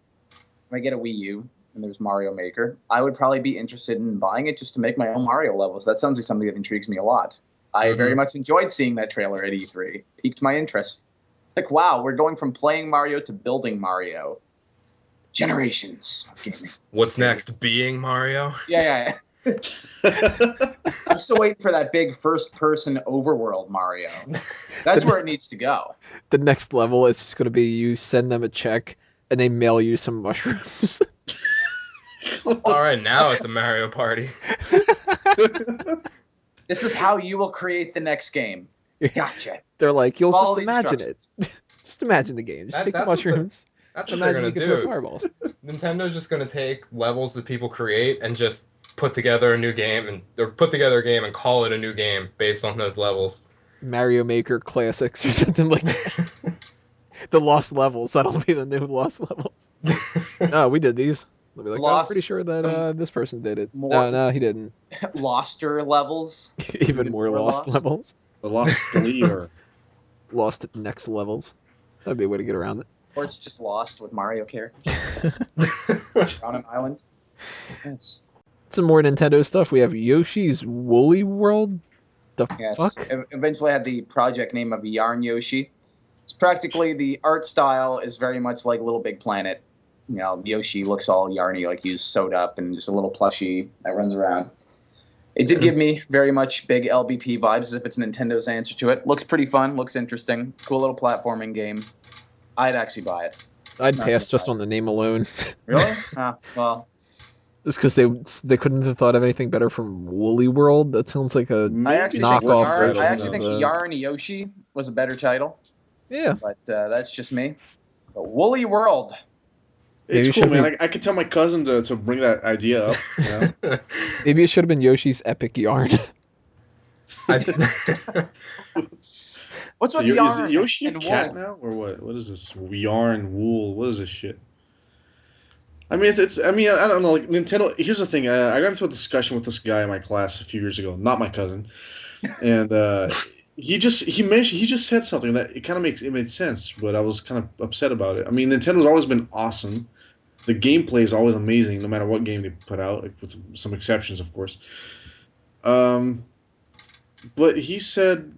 when I get a Wii U and there's Mario Maker, I would probably be interested in buying it just to make my own Mario levels. That sounds like something that intrigues me a lot. I Mhm. very much enjoyed seeing that trailer at E3. Piqued my interest. Like, wow, we're going from playing Mario to building Mario. Generations of gaming. What's next? Being Mario? Yeah. I'm still waiting for that big first-person overworld Mario. That's where it needs to go. The next level is just gonna be you send them a check and they mail you some mushrooms. All right, now it's a Mario Party. This is how you will create the next game. Gotcha. They're like, you'll Follow just the imagine it. instructions. Just imagine the game. Just That- take the that's what the- mushrooms. That's what they're Imagine gonna you can throw do. fireballs. Nintendo's just gonna take levels that people create and just put together a new game or put together a game and call it a new game based on those levels. Mario Maker Classics or something like that. The Lost Levels. That'll be the new Lost Levels. No, we did these. They'll be like, I'm Lost- pretty sure that this person did it. More- No, he didn't. Loster levels. Even more More Lost Lost? Levels. The Lost Leader. Lost next levels. That'd be a way to get around it. Or it's just Lost with Mario characters on an island. Yes. Some more Nintendo stuff. We have Yoshi's Woolly World. The Yes. fuck? Eventually had the project name of Yarn Yoshi. It's practically the art style is very much like Little Big Planet. Yoshi looks all yarny, like he's sewed up and just a little plushie that runs around. It did give me very much big LBP vibes, as if it's Nintendo's answer to it. Looks pretty fun, looks interesting, cool little platforming game. I'd actually buy it. I'd pass just on the name alone. Really? Well, Just because they couldn't have thought of anything better from Woolly World. That sounds like a I actually knockoff think version I actually of think the- Yarn Yoshi was a better title, Yeah. but that's just me. But Woolly World. It's Maybe cool, should man. be- I could tell my cousin to bring that idea up. You know? Maybe it should have been Yoshi's Epic Yarn. What's with Is yarn Yoshi a and cat wool? now, or what? What is this? Yarn, wool. What is this shit? I mean, it's. I mean, I don't know. Like Nintendo. Here's the thing. I got into a discussion with this guy in my class a few years ago. Not my cousin, and he just said something that it kind of made sense, but I was kind of upset about it. I mean, Nintendo's always been awesome. The gameplay is always amazing, no matter what game they put out, like, with some exceptions, of course. But he said,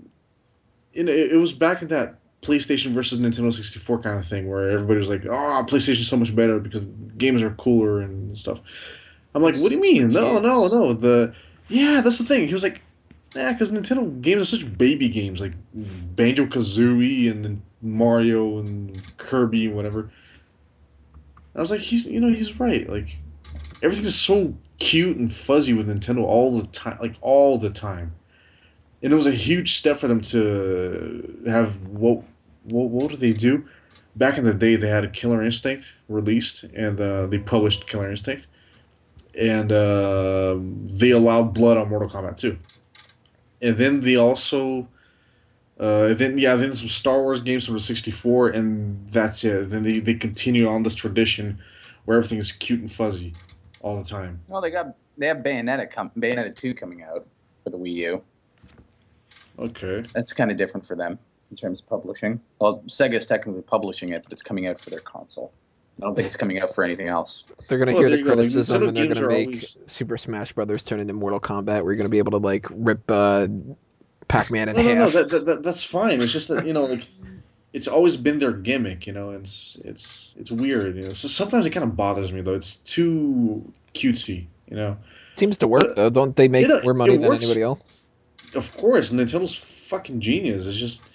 it was back in that PlayStation versus Nintendo 64 kind of thing, where everybody was like, "Oh, PlayStation's so much better because games are cooler and stuff." I'm like, "What do you mean? No. Yeah, that's the thing." He was like, "Yeah, because Nintendo games are such baby games, like Banjo-Kazooie and then Mario and Kirby and whatever." I was like, he's right. Like, everything is so cute and fuzzy with Nintendo all the time, and it was a huge step for them to have what did they do? Back in the day, they had a Killer Instinct released, and they published Killer Instinct, and they allowed blood on Mortal Kombat 2, and then they also. Then some Star Wars games from the 64, and that's it. Then they continue on this tradition where everything is cute and fuzzy all the time. Well, they have Bayonetta 2 coming out for the Wii U. Okay. That's kind of different for them in terms of publishing. Well, Sega's technically publishing it, but it's coming out for their console. I don't think it's coming out for anything else. They're gonna Well, hear there the you go. Like, criticism, Nintendo and they're games gonna are make always- Super Smash Brothers turn into Mortal Kombat, where you're gonna be able to like rip Pac-Man in No, half. that's fine. It's just that like it's always been their gimmick. It's weird. So sometimes it kind of bothers me though. It's too cutesy. Seems to work though. Don't they make more money than anybody else? Of course, Nintendo's fucking genius. It's just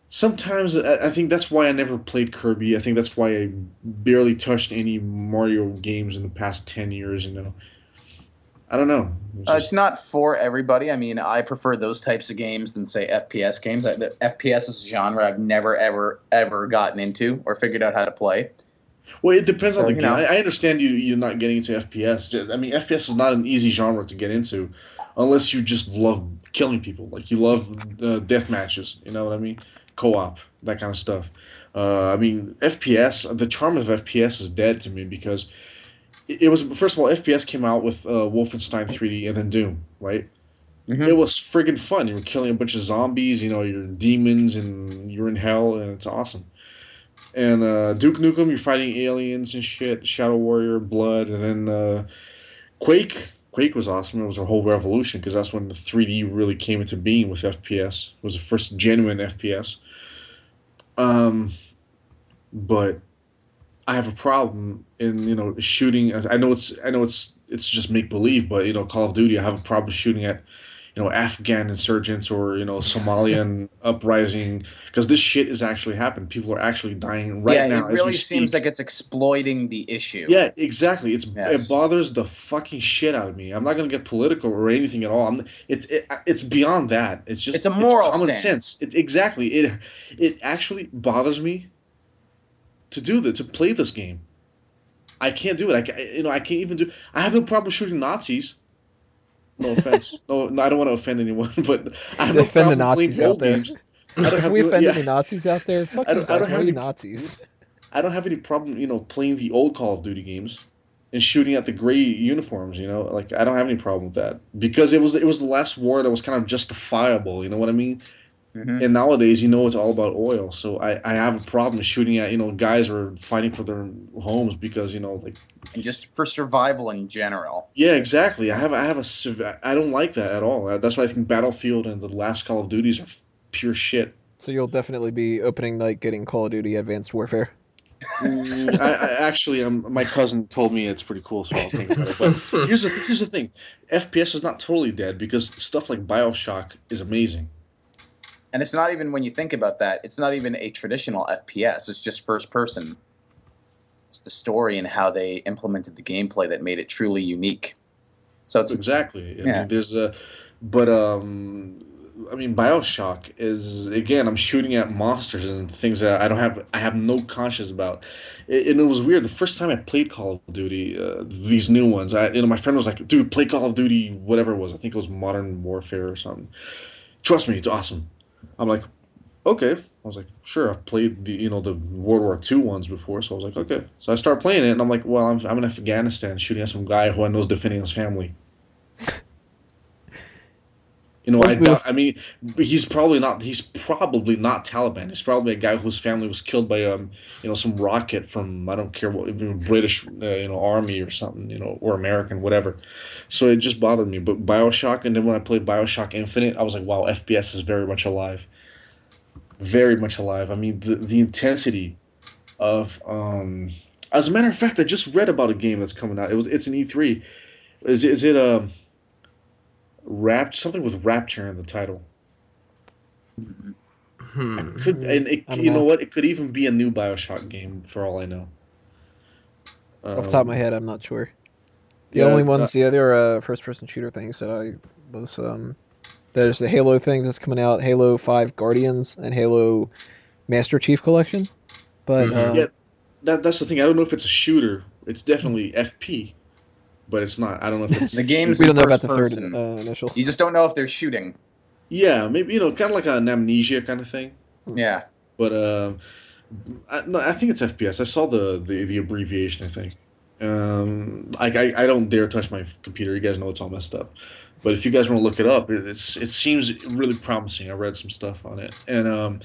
sometimes I think that's why I never played Kirby. I think that's why I barely touched any Mario games in the past 10 years. I don't know. It's not for everybody. I mean, I prefer those types of games than, say, FPS games. The FPS is a genre I've never, ever gotten into or figured out how to play. Well, it depends on So, the game. I understand you're not getting into FPS. I mean, FPS is not an easy genre to get into unless you just love killing people. Like, you love death matches. You know what I mean? Co-op, that kind of stuff. I mean, FPS, the charm of FPS is dead to me because it was, first of all, FPS came out with Wolfenstein 3D and then Doom, right? Mm-hmm. It was friggin' fun. You were killing a bunch of zombies, you're demons, and you're in hell, and it's awesome. And Duke Nukem, you're fighting aliens and shit, Shadow Warrior, Blood, and then Quake. Quake was awesome. It was a whole revolution because that's when the 3D really came into being with FPS. It was the first genuine FPS. But I have a problem in shooting. I know it's just make believe, but Call of Duty, I have a problem shooting at Afghan insurgents or Somalian uprising because this shit is actually happening. People are actually dying right now. Yeah, it really seems like it's exploiting the issue. Yeah, exactly. It Yes. bothers the fucking shit out of me. I'm not gonna get political or anything at all. It's beyond that. It's just It's a moral common stand. sense. Exactly. It actually bothers me to play this game. I can't do it. I can't even do. I have no problem shooting Nazis. No offense. No, I don't want to offend anyone, but I have no Offend the problem playing Nazis out old there. games. I don't If have we no- offend yeah. any Nazis out there, fuck I you don't guys. have We're any- Nazis. I don't have any problem, playing the old Call of Duty games and shooting at the gray uniforms. Like I don't have any problem with that because it was the last war that was kind of justifiable. You know what I mean? Mm-hmm. And nowadays, it's all about oil. So I have a problem shooting at guys who are fighting for their homes because like. And just for survival in general. Yeah, exactly. I don't like that at all. That's why I think Battlefield and the last Call of Duties are pure shit. So you'll definitely be opening night getting Call of Duty Advanced Warfare. I actually, my cousin told me it's pretty cool, so I'll think about it. But here's the thing: FPS is not totally dead because stuff like BioShock is amazing. And it's not even, when you think about that, it's not even a traditional FPS. It's just first person. It's the story and how they implemented the gameplay that made it truly unique. So it's Exactly. Yeah. Mean, there's a, but I mean, BioShock is, again, I'm shooting at monsters and things that I have no conscience about. And it was weird. The first time I played Call of Duty, these new ones, my friend was like, "Dude, play Call of Duty, whatever it was. I think it was Modern Warfare or something. Trust me, it's awesome." I'm like, "Okay." I was like, "Sure, I've played the World War II ones before," so I was like, "Okay." So I start playing it, and I'm like, "Well, I'm in Afghanistan shooting at some guy who I know is defending his family." I mean, he's probably not. He's probably not Taliban. He's probably a guy whose family was killed by some rocket from, I don't care what, British army or something, or American, whatever. So it just bothered me. But BioShock, and then when I played BioShock Infinite, I was like, wow, FPS is very much alive, very much alive. I mean, the intensity of As a matter of fact, I just read about a game that's coming out. It's an E3. Is it something with Rapture in the title? Could and it, I don't you know know. what? It could even be a new BioShock game for all I know. Off the top of my head, I'm not sure. The Yeah, only ones, the other first-person shooter things that I was, there's the Halo things that's coming out, Halo 5 Guardians and Halo Master Chief Collection. But Mhm. that's the thing. I don't know if it's a shooter. It's definitely FP, but it's not. I don't know if it's the game's we in don't know about first the person. third initial. You just don't know if they're shooting. Yeah, maybe kind of like an Amnesia kind of thing. Yeah. But no, I think it's FPS. I saw the abbreviation, I think. I don't dare touch my computer. You guys know it's all messed up. But if you guys want to look it up, it seems really promising. I read some stuff on it, and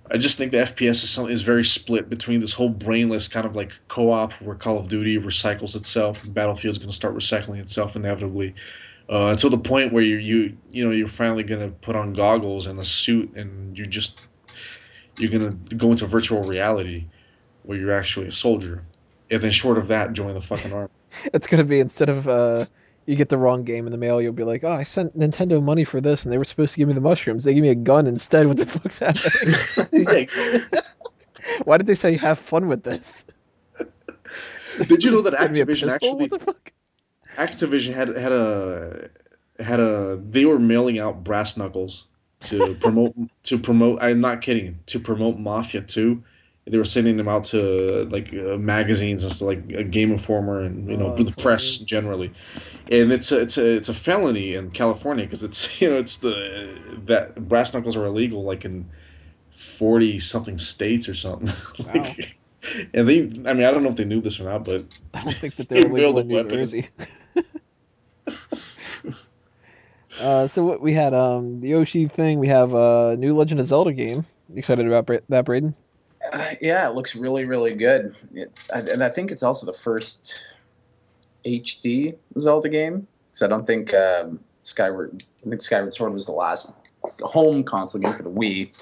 I just think the FPS is very split between this whole brainless kind of like co-op where Call of Duty recycles itself, and Battlefield's going to start recycling itself inevitably, until the point where you're finally going to put on goggles and a suit, and you're going to go into virtual reality where you're actually a soldier, and then short of that, join the fucking army. It's gonna be, instead of you get the wrong game in the mail, you'll be like, oh, I sent Nintendo money for this, and they were supposed to give me the mushrooms. They gave me a gun instead. What the fuck's happening? Why did they say have fun with this? Did you know that Send me a Activision pistol? actually What the fuck? Activision had a they were mailing out brass knuckles to promote I'm not kidding, to promote Mafia 2. They were sending them out to like magazines and stuff, like Game Informer and the That's press hilarious. generally. And it's a felony in California because it's that brass knuckles are illegal like in 40 something states or something. Wow. And I mean, I don't know if they knew this or not, but I don't think that they they're mailed legal a in New weapon. Jersey. So what we had, the Yoshi thing. We have a new Legend of Zelda game. You excited about that, Braden? Yeah, it looks really, really good. And I think it's also the first HD Zelda game. So I don't think Skyward Sword was the last home console game for the Wii.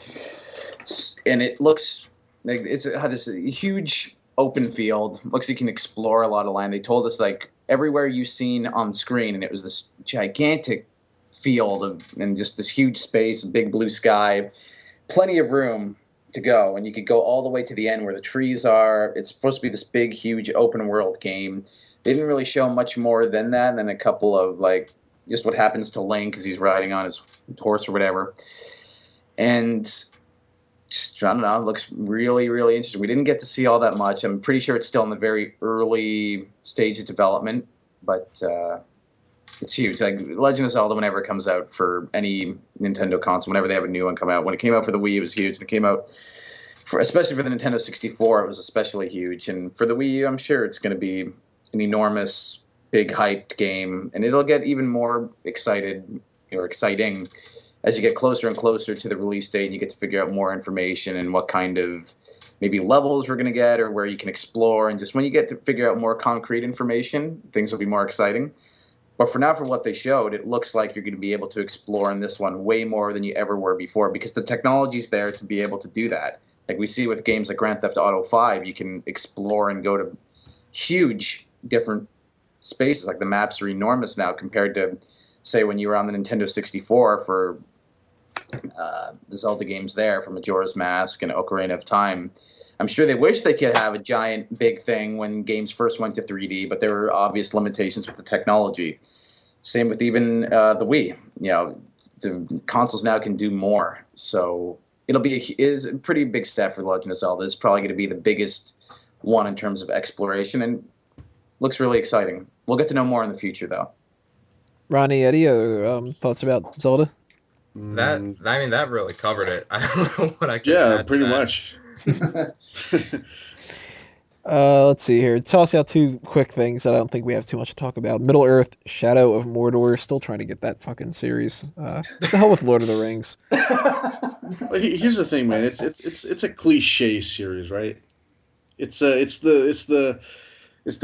And it looks like it had this huge open field. Looks like you can explore a lot of land. They told us like everywhere you've seen on screen, and it was this gigantic field and just this huge space, a big blue sky, plenty of room to go, and you could go all the way to the end where the trees are. It's supposed to be this big, huge open world game. They didn't really show much more than that, and then a couple of like just what happens to Link because he's riding on his horse or whatever. And just, I don't know, it looks really, really interesting. We didn't get to see all that much. I'm pretty sure it's still in the very early stage of development, but it's huge. Like Legend of Zelda, whenever it comes out for any Nintendo console, whenever they have a new one come out. When it came out for the Wii, it was huge. And it came out especially for the Nintendo 64, it was especially huge. And for the Wii U, I'm sure it's going to be an enormous, big hyped game, and it'll get even more exciting as you get closer and closer to the release date, and you get to figure out more information and what kind of maybe levels we're going to get or where you can explore. And just when you get to figure out more concrete information, things will be more exciting. But for now, for what they showed, it looks like you're going to be able to explore in this one way more than you ever were before because the technology's there to be able to do that. Like we see with games like Grand Theft Auto 5, you can explore and go to huge different spaces. Like the maps are enormous now compared to, say, when you were on the Nintendo 64 for the Zelda games there, for Majora's Mask and Ocarina of Time. I'm sure they wish they could have a giant big thing when games first went to 3D, but there were obvious limitations with the technology. Same with even the Wii. You know, the consoles now can do more. So is a pretty big step for Legend of Zelda. It's probably going to be the biggest one in terms of exploration, and looks really exciting. We'll get to know more in the future, though. Ronnie, Eddie, thoughts about Zelda? That really covered it. I don't know what I can Yeah, add pretty to that. much. Let's see here. Toss out two quick things. I don't think we have too much to talk about. Middle Earth, Shadow of Mordor. Still trying to get that fucking series. What the hell with Lord of the Rings? Well, here's the thing, man. It's a cliche series, right? It's the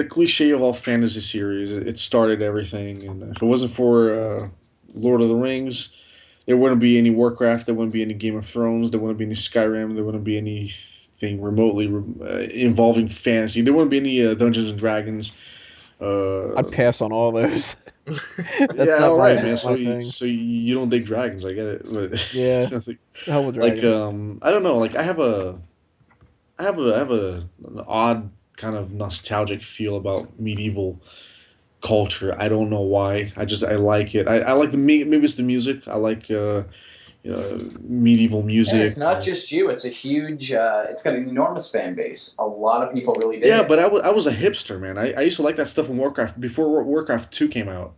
cliche of all fantasy series. It started everything, and if it wasn't for Lord of the Rings, there wouldn't be any Warcraft. There wouldn't be any Game of Thrones. There wouldn't be any Skyrim. There wouldn't be anything remotely involving fantasy. There wouldn't be any Dungeons and Dragons. I'd pass on all those. That's yeah, not all right, my man. So thing. you don't dig dragons, I get it. But Yeah. the Hell with like dragons. I don't know. Like I have an odd kind of nostalgic feel about medieval culture. I don't know why. I like it. I like maybe it's the music. I like medieval music. And it's not just you. It's a huge. It's got an enormous fan base. A lot of people really dig Yeah, it. but I was a hipster, man. I used to like that stuff in Warcraft before Warcraft 2 came out.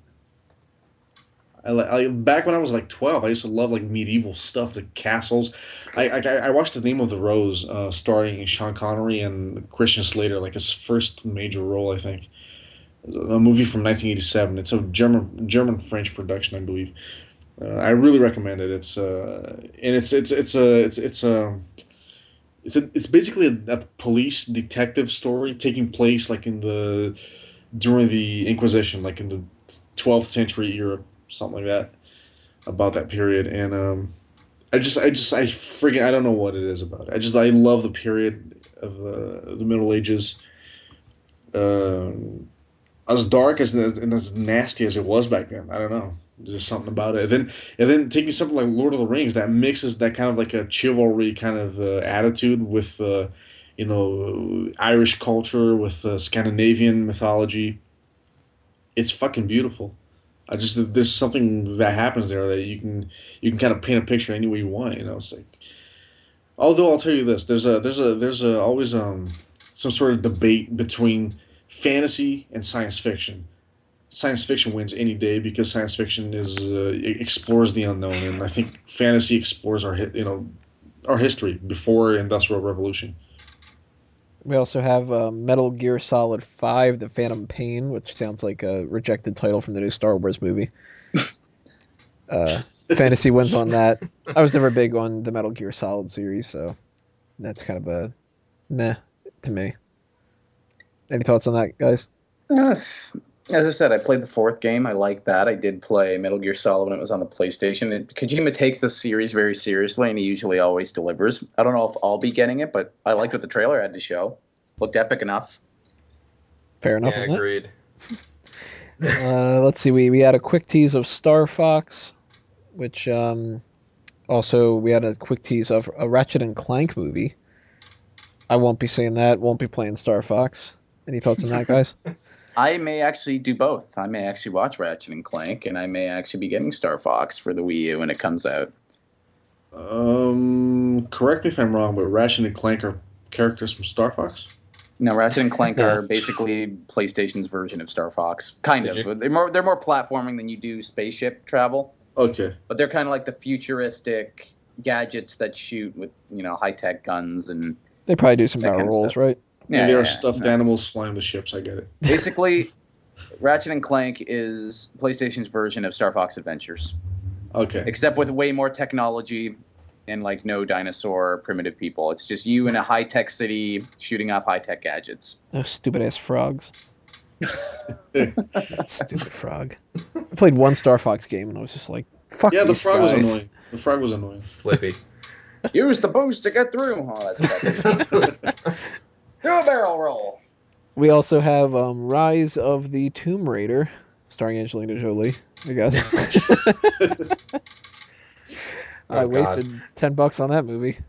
Back when I was like 12, I used to love like medieval stuff, the castles. I watched The Name of the Rose, starring Sean Connery and Christian Slater, like his first major role, I think. A movie from 1987. It's a German-French production, I believe. I really recommend it. It's basically a police detective story taking place like during the Inquisition, like in the 12th century Europe, something like that, about that period. And I don't know what it is about it. I love the period of the Middle Ages. As dark and as nasty as it was back then. I don't know. There's something about it. And then taking something like Lord of the Rings that mixes that kind of like a chivalry kind of attitude with Irish culture, with Scandinavian mythology. It's fucking beautiful. There's something that happens there that you can kind of paint a picture any way you want. It's like. Although I'll tell you this, there's always some sort of debate between fantasy and science fiction. Science fiction wins any day because science fiction explores the unknown, and I think fantasy explores our history before Industrial Revolution. We also have Metal Gear Solid 5, The Phantom Pain, which sounds like a rejected title from the new Star Wars movie. Fantasy wins on that. I was never big on the Metal Gear Solid series, so that's kind of a meh to me. Any thoughts on that, guys? As I said, I played the fourth game. I liked that. I did play Metal Gear Solid when it was on the PlayStation. Kojima takes this series very seriously, and he usually always delivers. I don't know if I'll be getting it, but I liked what the trailer had to show. Looked epic enough. Fair enough. Yeah, on that. agreed. Let's see. We had a quick tease of Star Fox, which also we had a quick tease of a Ratchet and Clank movie. I won't be seeing that. Won't be playing Star Fox. Any thoughts on that, guys? I may actually do both. I may actually watch Ratchet and Clank, and I may actually be getting Star Fox for the Wii U when it comes out. Correct me if I'm wrong, but Ratchet and Clank are characters from Star Fox? No, Ratchet and Clank Yeah. are basically PlayStation's version of Star Fox. Kind Did of. They're more platforming than you do spaceship travel, Okay. but they're kind of like the futuristic gadgets that shoot with, high-tech guns and They probably do some That barrel kind of rolls, stuff. right? And there are stuffed animals flying the ships, I get it. Basically, Ratchet and Clank is PlayStation's version of Star Fox Adventures, Okay. except with way more technology and like no dinosaur primitive people. It's just you in a high-tech city shooting off high-tech gadgets. Those stupid ass frogs. That stupid frog. I played one Star Fox game and I was just like, fuck Yeah, the these frog was guys. annoying. The frog was annoying. Slippy. Use the boost to get through. Oh, that's better. Do a barrel roll. We also have Rise of the Tomb Raider, starring Angelina Jolie, I guess. I wasted $10 on that movie.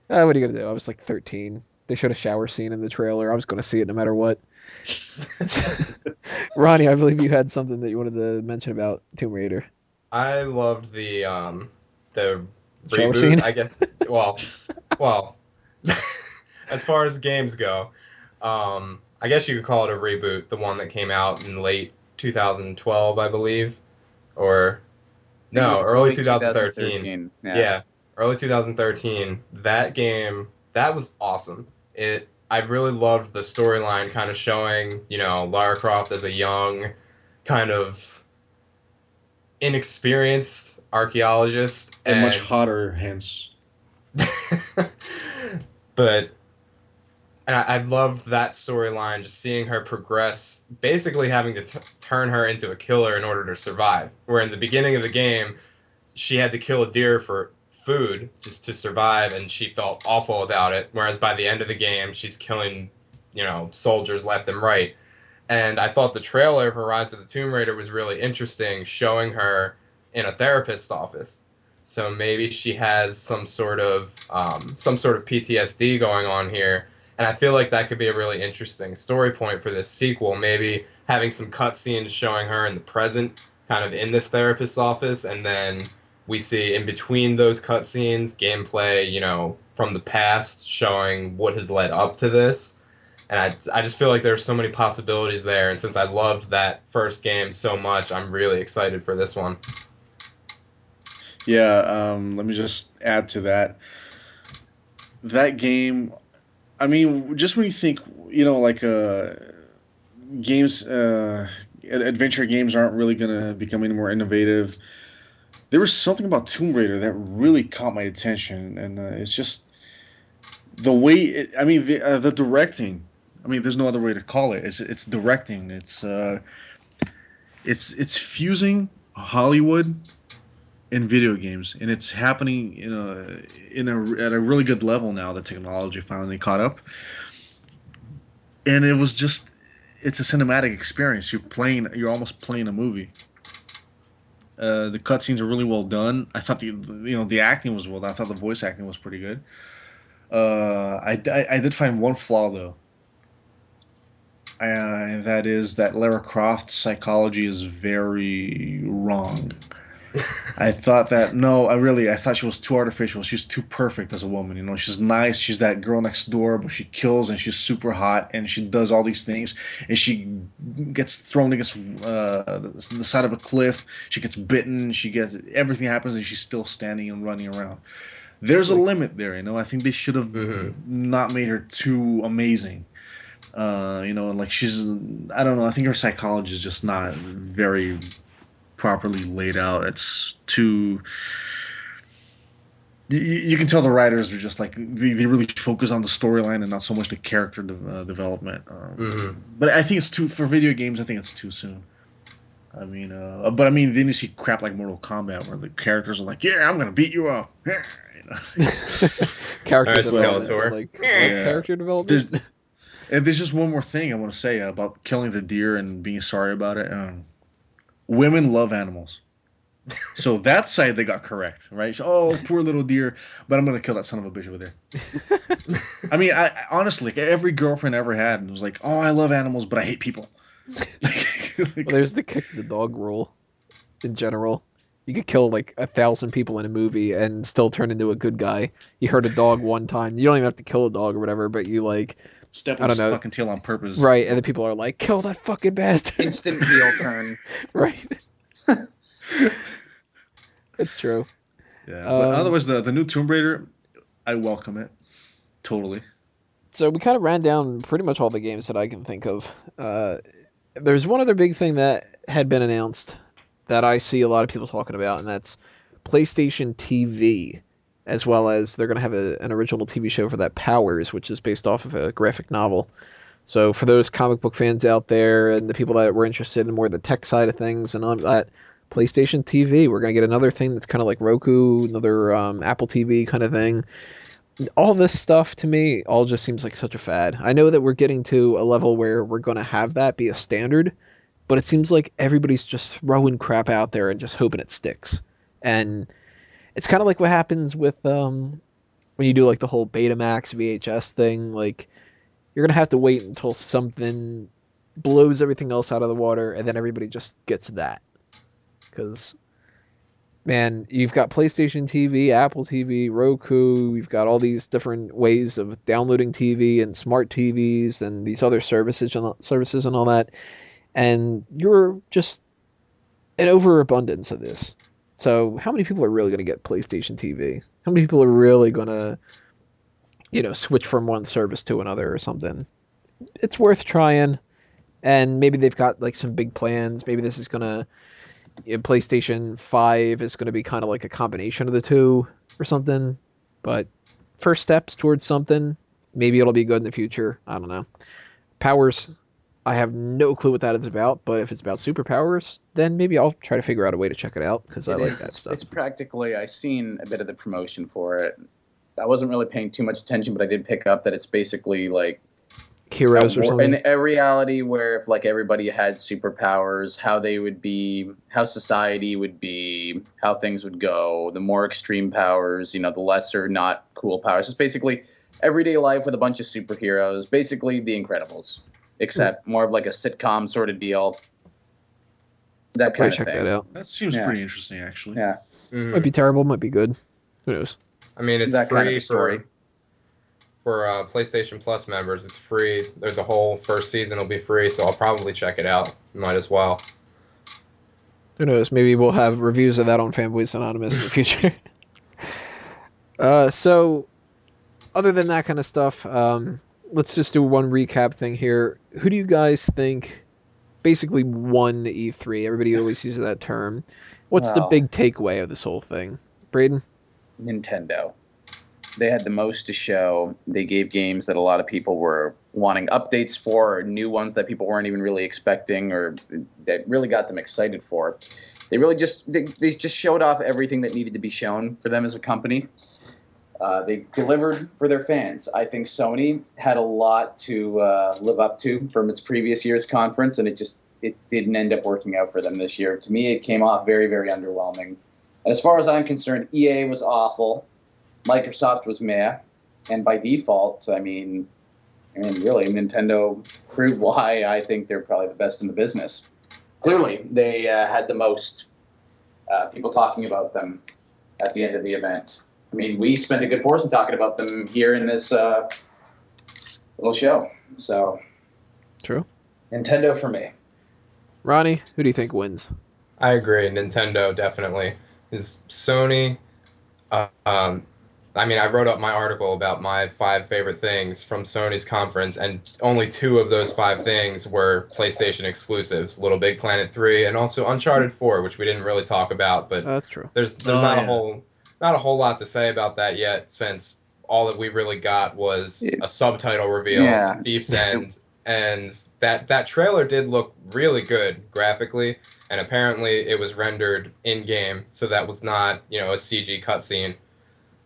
What are you gonna do? I was like 13. They showed a shower scene in the trailer. I was gonna see it no matter what. Ronnie, I believe you had something that you wanted to mention about Tomb Raider. I loved the Shower reboot, scene? I guess. Well, as far as games go, I guess you could call it a reboot. The one that came out in late 2012, I believe, or no, early 2013. Yeah, early 2013. That game, that was awesome. I really loved the storyline, kind of showing, Lara Croft as a young, kind of inexperienced archaeologist, and much hotter, hence. But I loved that storyline, just seeing her progress, basically having to turn her into a killer in order to survive. Where in the beginning of the game, she had to kill a deer for food just to survive, and she felt awful about it. Whereas by the end of the game, she's killing, soldiers left and right. And I thought the trailer for Rise of the Tomb Raider was really interesting, showing her in a therapist's office. So maybe she has some sort of PTSD going on here. And I feel like that could be a really interesting story point for this sequel. Maybe having some cutscenes showing her in the present, kind of in this therapist's office, and then we see in between those cutscenes gameplay, from the past, showing what has led up to this. And I just feel like there's so many possibilities there. And since I loved that first game so much, I'm really excited for this one. Yeah, let me just add to that. That game, I mean, just when you think, games, adventure games aren't really going to become any more innovative. There was something about Tomb Raider that really caught my attention, and it's just the way the directing. I mean, there's no other way to call it. It's directing. It's fusing Hollywood and video games, and it's happening at a really good level now that technology finally caught up. And it's a cinematic experience. You're almost playing a movie. The cutscenes are really well done. I thought the acting was well done. I thought the voice acting was pretty good. I did find one flaw though. That is that Lara Croft's psychology is very wrong. I thought she was too artificial. She's too perfect as a woman. She's nice. She's that girl next door, but she kills and she's super hot and she does all these things. And she gets thrown against the side of a cliff. She gets bitten. Everything happens and she's still standing and running around. There's a limit there. I think they should have not made her too amazing. She's, I don't know. I think her psychology is just not very properly laid out. It's too. You can tell the writers are just like they really focus on the storyline and not so much the character development. But I think it's for video games. I think it's too soon. Then you see crap like Mortal Kombat where the characters are like, "Yeah, I'm gonna beat you up." Character development. Character development. There's just one more thing I want to say about killing the deer and being sorry about it. Women love animals. So that side they got correct, right? Oh, poor little deer, but I'm going to kill that son of a bitch over there. I honestly, every girlfriend I ever had was like, oh, I love animals, but I hate people. Well, there's the kick the dog rule in general. You could kill like 1,000 people in a movie and still turn into a good guy. You hurt a dog one time. You don't even have to kill a dog or whatever, but you step on his fucking tail on purpose. Right, and the people are like, kill that fucking bastard. Instant heel turn. Right. It's true. Yeah, but otherwise, the new Tomb Raider, I welcome it. Totally. So we kind of ran down pretty much all the games that I can think of. There's one other big thing that had been announced that I see a lot of people talking about, and that's PlayStation TV, as well as they're going to have an original TV show for that, Powers, which is based off of a graphic novel. So for those comic book fans out there and the people that were interested in more the tech side of things and all that, PlayStation TV. We're gonna get another thing that's kind of like Roku, another Apple TV kind of thing. All this stuff to me all just seems like such a fad. I know that we're getting to a level where we're gonna have that be a standard, but it seems like everybody's just throwing crap out there and just hoping it sticks. And it's kind of like what happens with when you do like the whole Betamax VHS thing. Like you're gonna have to wait until something blows everything else out of the water, and then everybody just gets that. Because man, you've got PlayStation TV, Apple TV, Roku. You've got all these different ways of downloading TV and smart TVs and these other services and all that. And you're just an overabundance of this. So how many people are really going to get PlayStation TV? How many people are really going to, switch from one service to another or something? It's worth trying. And maybe they've got like some big plans. Maybe this is going to, PlayStation 5 is going to be kind of like a combination of the two or something. But first steps towards something. Maybe it'll be good in the future. I don't know. Powers, I have no clue what that is about, but if it's about superpowers, then maybe I'll try to figure out a way to check it out because I like that stuff. It's practically, I seen a bit of the promotion for it. I wasn't really paying too much attention, but I did pick up that it's basically like Heroes or something. In a reality where if like everybody had superpowers, how they would be, how society would be, how things would go, the more extreme powers, the lesser not cool powers. It's basically everyday life with a bunch of superheroes, basically The Incredibles. Except more of like a sitcom sort of deal. That kind of thing. That out. That seems pretty interesting, actually. Yeah. Mm-hmm. Might be terrible, might be good. Who knows? I mean, it's that free kind of story. for PlayStation Plus members. It's free. There's the whole first season will be free, so I'll probably check it out. Might as well. Who knows? Maybe we'll have reviews of that on Fanboys Anonymous in the future. So, other than that kind of stuff, let's just do one recap thing here. Who do you guys think basically won E3? Everybody always uses that term. What's the big takeaway of this whole thing? Braden? Nintendo. They had the most to show. They gave games that a lot of people were wanting updates for, or new ones that people weren't even really expecting, or that really got them excited for. They really they just showed off everything that needed to be shown for them as a company. They delivered for their fans. I think Sony had a lot to live up to from its previous year's conference, and it didn't end up working out for them this year. To me, it came off very, very underwhelming. And as far as I'm concerned, EA was awful, Microsoft was meh, and by default, I mean, really, Nintendo proved why I think they're probably the best in the business. Clearly, they had the most people talking about them at the end of the event. I mean, we spent a good portion talking about them here in this little show. So, true. Nintendo for me. Ronnie, who do you think wins? I agree. Nintendo definitely is. Sony. I mean, I wrote up my article about my 5 favorite things from Sony's conference, and only 2 of those 5 things were PlayStation exclusives: Little Big Planet 3 and also Uncharted 4, which we didn't really talk about. But that's true. There's not a whole lot to say about that yet, since all that we really got was a subtitle reveal, Thief's End, and that trailer did look really good graphically, and apparently it was rendered in-game, so that was not, a CG cutscene.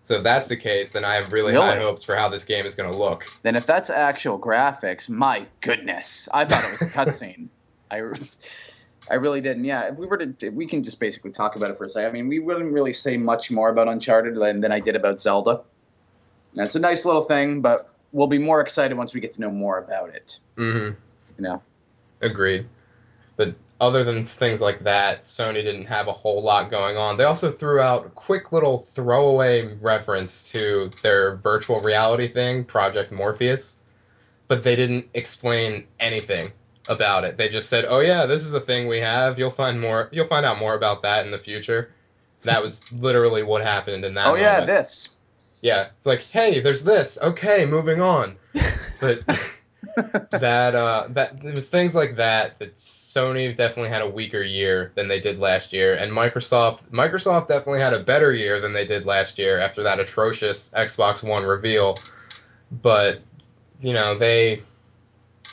So if that's the case, then I have really high hopes for how this game is going to look. Then if that's actual graphics, my goodness, I thought it was a cutscene. I really didn't. Yeah, if we can just basically talk about it for a second. I mean, we wouldn't really say much more about Uncharted than I did about Zelda. That's a nice little thing, but we'll be more excited once we get to know more about it. Mm-hmm. Agreed. But other than things like that, Sony didn't have a whole lot going on. They also threw out a quick little throwaway reference to their virtual reality thing, Project Morpheus, but they didn't explain anything about it. They just said, "Oh yeah, this is a thing we have. You'll find out more about that in the future." That was literally what happened in that moment. Yeah, this. Yeah, it's like, "Hey, there's this. Okay, moving on." But that it was things like that Sony definitely had a weaker year than they did last year, and Microsoft definitely had a better year than they did last year after that atrocious Xbox One reveal. But they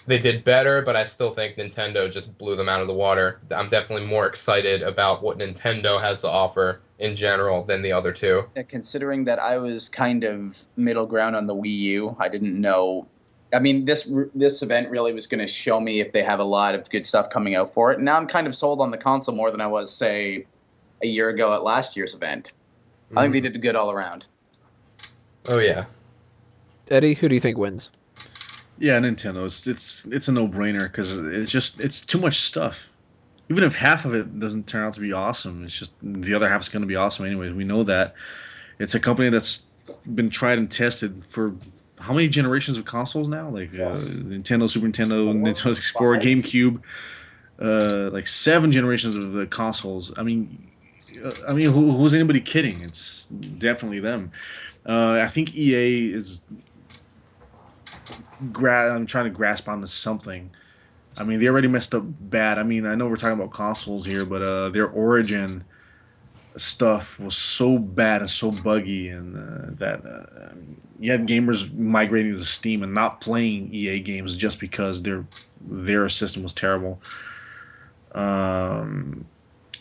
they did better, but I still think Nintendo just blew them out of the water. I'm definitely more excited about what Nintendo has to offer in general than the other two. Considering that I was kind of middle ground on the Wii U, I didn't know. I mean, this event really was going to show me if they have a lot of good stuff coming out for it. Now I'm kind of sold on the console more than I was, say, a year ago at last year's event. I think they did good all around. Oh yeah. Eddie, who do you think wins? Yeah, Nintendo. It's a no-brainer because it's too much stuff. Even if half of it doesn't turn out to be awesome, it's just the other half is going to be awesome anyways. We know that. It's a company that's been tried and tested for how many generations of consoles now? Like Nintendo, Super Nintendo, Nintendo 64, GameCube, like 7 generations of the consoles. I mean, who's anybody kidding? It's definitely them. I think EA is I'm trying to grasp onto something. I mean, they already messed up bad. I mean, I know we're talking about consoles here, but their Origin stuff was so bad and so buggy, and that you had gamers migrating to Steam and not playing EA games just because their system was terrible. I mean,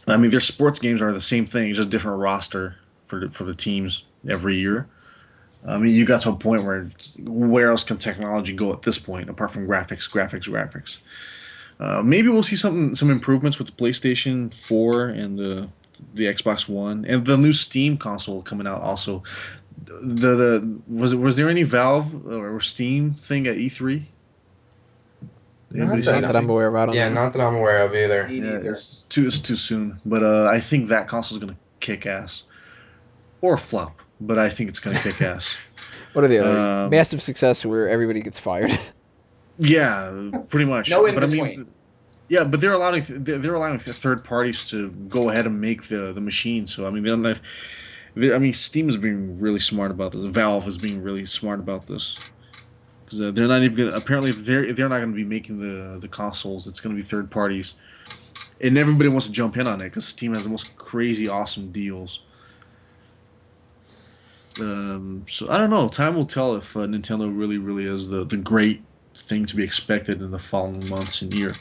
their sports games are the same thing, just different roster for the teams every year. I mean, you got to a point where else can technology go at this point apart from graphics? Maybe we'll see some improvements with the PlayStation 4 and the Xbox One and the new Steam console coming out. Also, was there any Valve or Steam thing at E3? Not that I'm aware of. I don't know. Not that I'm aware of either. Yeah, it's too soon. But I think that console is gonna kick ass, or flop. But I think it's gonna kick ass. What are the other massive success where everybody gets fired? Yeah, pretty much. No in but between. I mean, yeah, but they're allowing third parties to go ahead and make the machine. So I mean, Steam is being really smart about this. Valve is being really smart about this because they're not even gonna, apparently they're not going to be making the consoles. It's going to be third parties, and everybody wants to jump in on it because Steam has the most crazy awesome deals. So I don't know. Time will tell if Nintendo really is the great thing to be expected in the following months and year.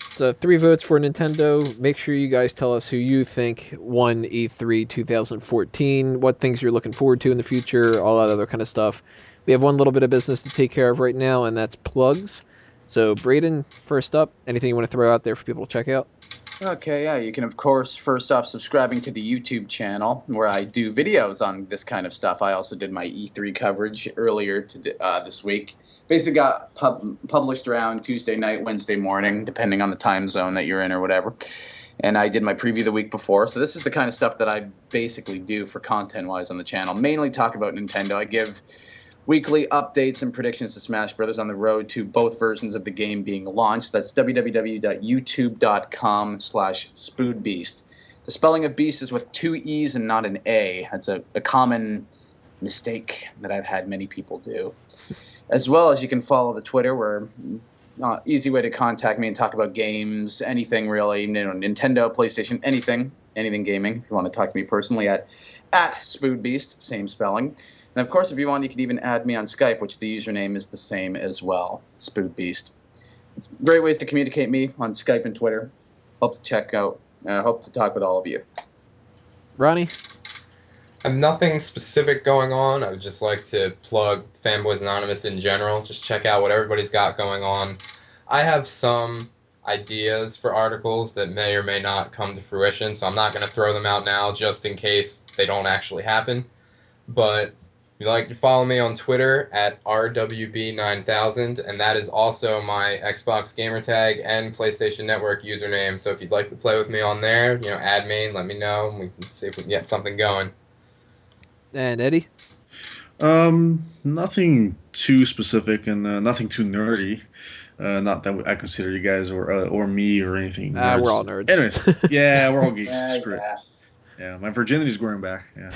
So 3 votes for Nintendo. Make sure you guys tell us who you think won E3 2014, what things you're looking forward to in the future, all that other kind of stuff. We have one little bit of business to take care of right now, and that's plugs. So Braden, first up, anything you want to throw out there for people to check out? Okay, yeah, you can, of course, first off, subscribing to the YouTube channel where I do videos on this kind of stuff. I also did my E3 coverage earlier this week. Basically got published around Tuesday night, Wednesday morning, depending on the time zone that you're in or whatever. And I did my preview the week before. So this is the kind of stuff that I basically do for content-wise on the channel. Mainly talk about Nintendo. I give weekly updates and predictions to Smash Brothers on the road to both versions of the game being launched. That's www.youtube.com/spoodbeast. The spelling of beast is with 2 E's and not an A. That's a common mistake that I've had many people do. As well as you can follow the Twitter, where easy way to contact me and talk about games, anything really, Nintendo, PlayStation, anything gaming. If you want to talk to me personally at spoodbeast, same spelling. And of course, if you want, you can even add me on Skype, which the username is the same as well, spoodbeast. It's great ways to communicate me on Skype and Twitter. Hope to check out. Hope to talk with all of you. Ronnie? I have nothing specific going on. I would just like to plug Fanboys Anonymous in general. Just check out what everybody's got going on. I have some ideas for articles that may or may not come to fruition, so I'm not going to throw them out now just in case they don't actually happen. But if you'd like to follow me on Twitter at RWB9000, and that is also my Xbox gamertag and PlayStation Network username. So if you'd like to play with me on there, add me and let me know, and we can see if we can get something going. And Eddie? Nothing too specific and nothing too nerdy. Not that I consider you guys or me or anything. We're all nerds. Anyways, yeah, we're all geeks. Screw it. Yeah. Yeah, my virginity's growing back. Yeah.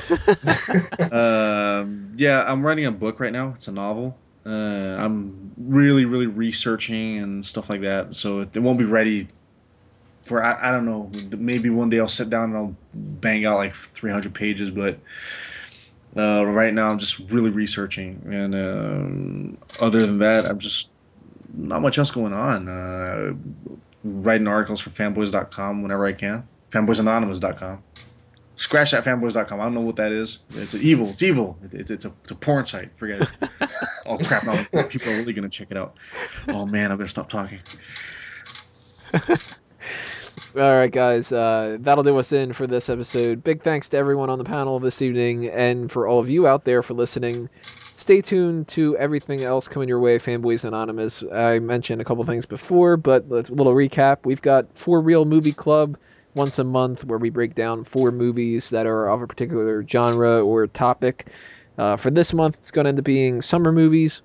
Yeah, I'm writing a book right now. It's a novel. I'm really researching and stuff like that. So it won't be ready for, I don't know, maybe one day I'll sit down and I'll bang out like 300 pages. But right now I'm just really researching. And other than that, I'm just not much else going on. Writing articles for fanboys.com whenever I can. Fanboysanonymous.com. Scratch that fanboys.com. I don't know what that is. It's evil. It's evil. It's a porn site. Forget it. Oh crap! Now people are really gonna check it out. Oh man, I better stop talking. All right, guys. That'll do us in for this episode. Big thanks to everyone on the panel this evening, and for all of you out there for listening. Stay tuned to everything else coming your way, Fanboys Anonymous. I mentioned a couple things before, but a little recap. We've got For Real Movie Club once a month where we break down 4 movies that are of a particular genre or topic. For this month, it's going to end up being summer movies,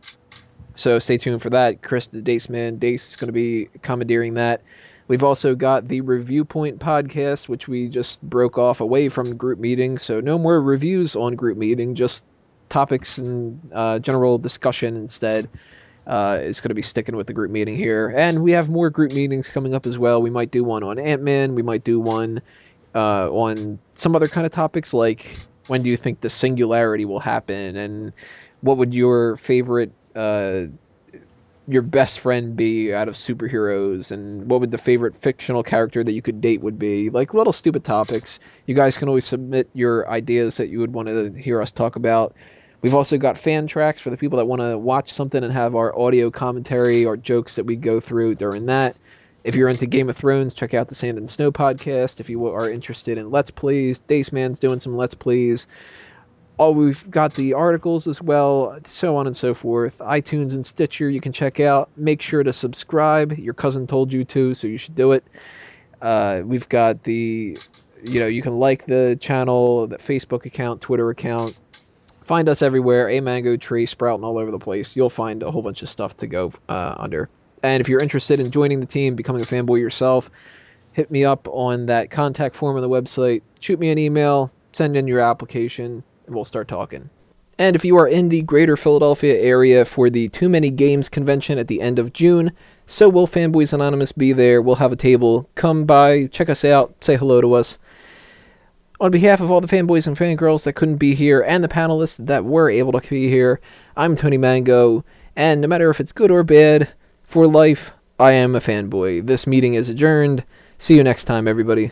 so stay tuned for that. Chris, the Dace Man, Dace is going to be commandeering that. We've also got the Review Point podcast, which we just broke off away from group meeting, so no more reviews on group meeting, just topics and general discussion instead. Is going to be sticking with the group meeting here. And we have more group meetings coming up as well. We might do one on Ant-Man. We might do one on some other kind of topics, like when do you think the singularity will happen, and what would your favorite, your best friend be out of superheroes, and what would the favorite fictional character that you could date would be. Like little stupid topics. You guys can always submit your ideas that you would want to hear us talk about. We've also got fan tracks for the people that want to watch something and have our audio commentary or jokes that we go through during that. If you're into Game of Thrones, check out the Sand and Snow podcast. If you are interested in Let's Plays, Dace Man's doing some Let's Plays. We've got the articles as well, so on and so forth. iTunes and Stitcher you can check out. Make sure to subscribe. Your cousin told you to, so you should do it. We've got the, you can like the channel, the Facebook account, Twitter account. Find us everywhere, a mango tree sprouting all over the place. You'll find a whole bunch of stuff to go under. And if you're interested in joining the team, becoming a fanboy yourself, hit me up on that contact form on the website. Shoot me an email, send in your application, and we'll start talking. And if you are in the greater Philadelphia area for the Too Many Games convention at the end of June, so will Fanboys Anonymous be there. We'll have a table. Come by, check us out, say hello to us. On behalf of all the fanboys and fangirls that couldn't be here and the panelists that were able to be here, I'm Tony Mango, and no matter if it's good or bad, for life, I am a fanboy. This meeting is adjourned. See you next time, everybody.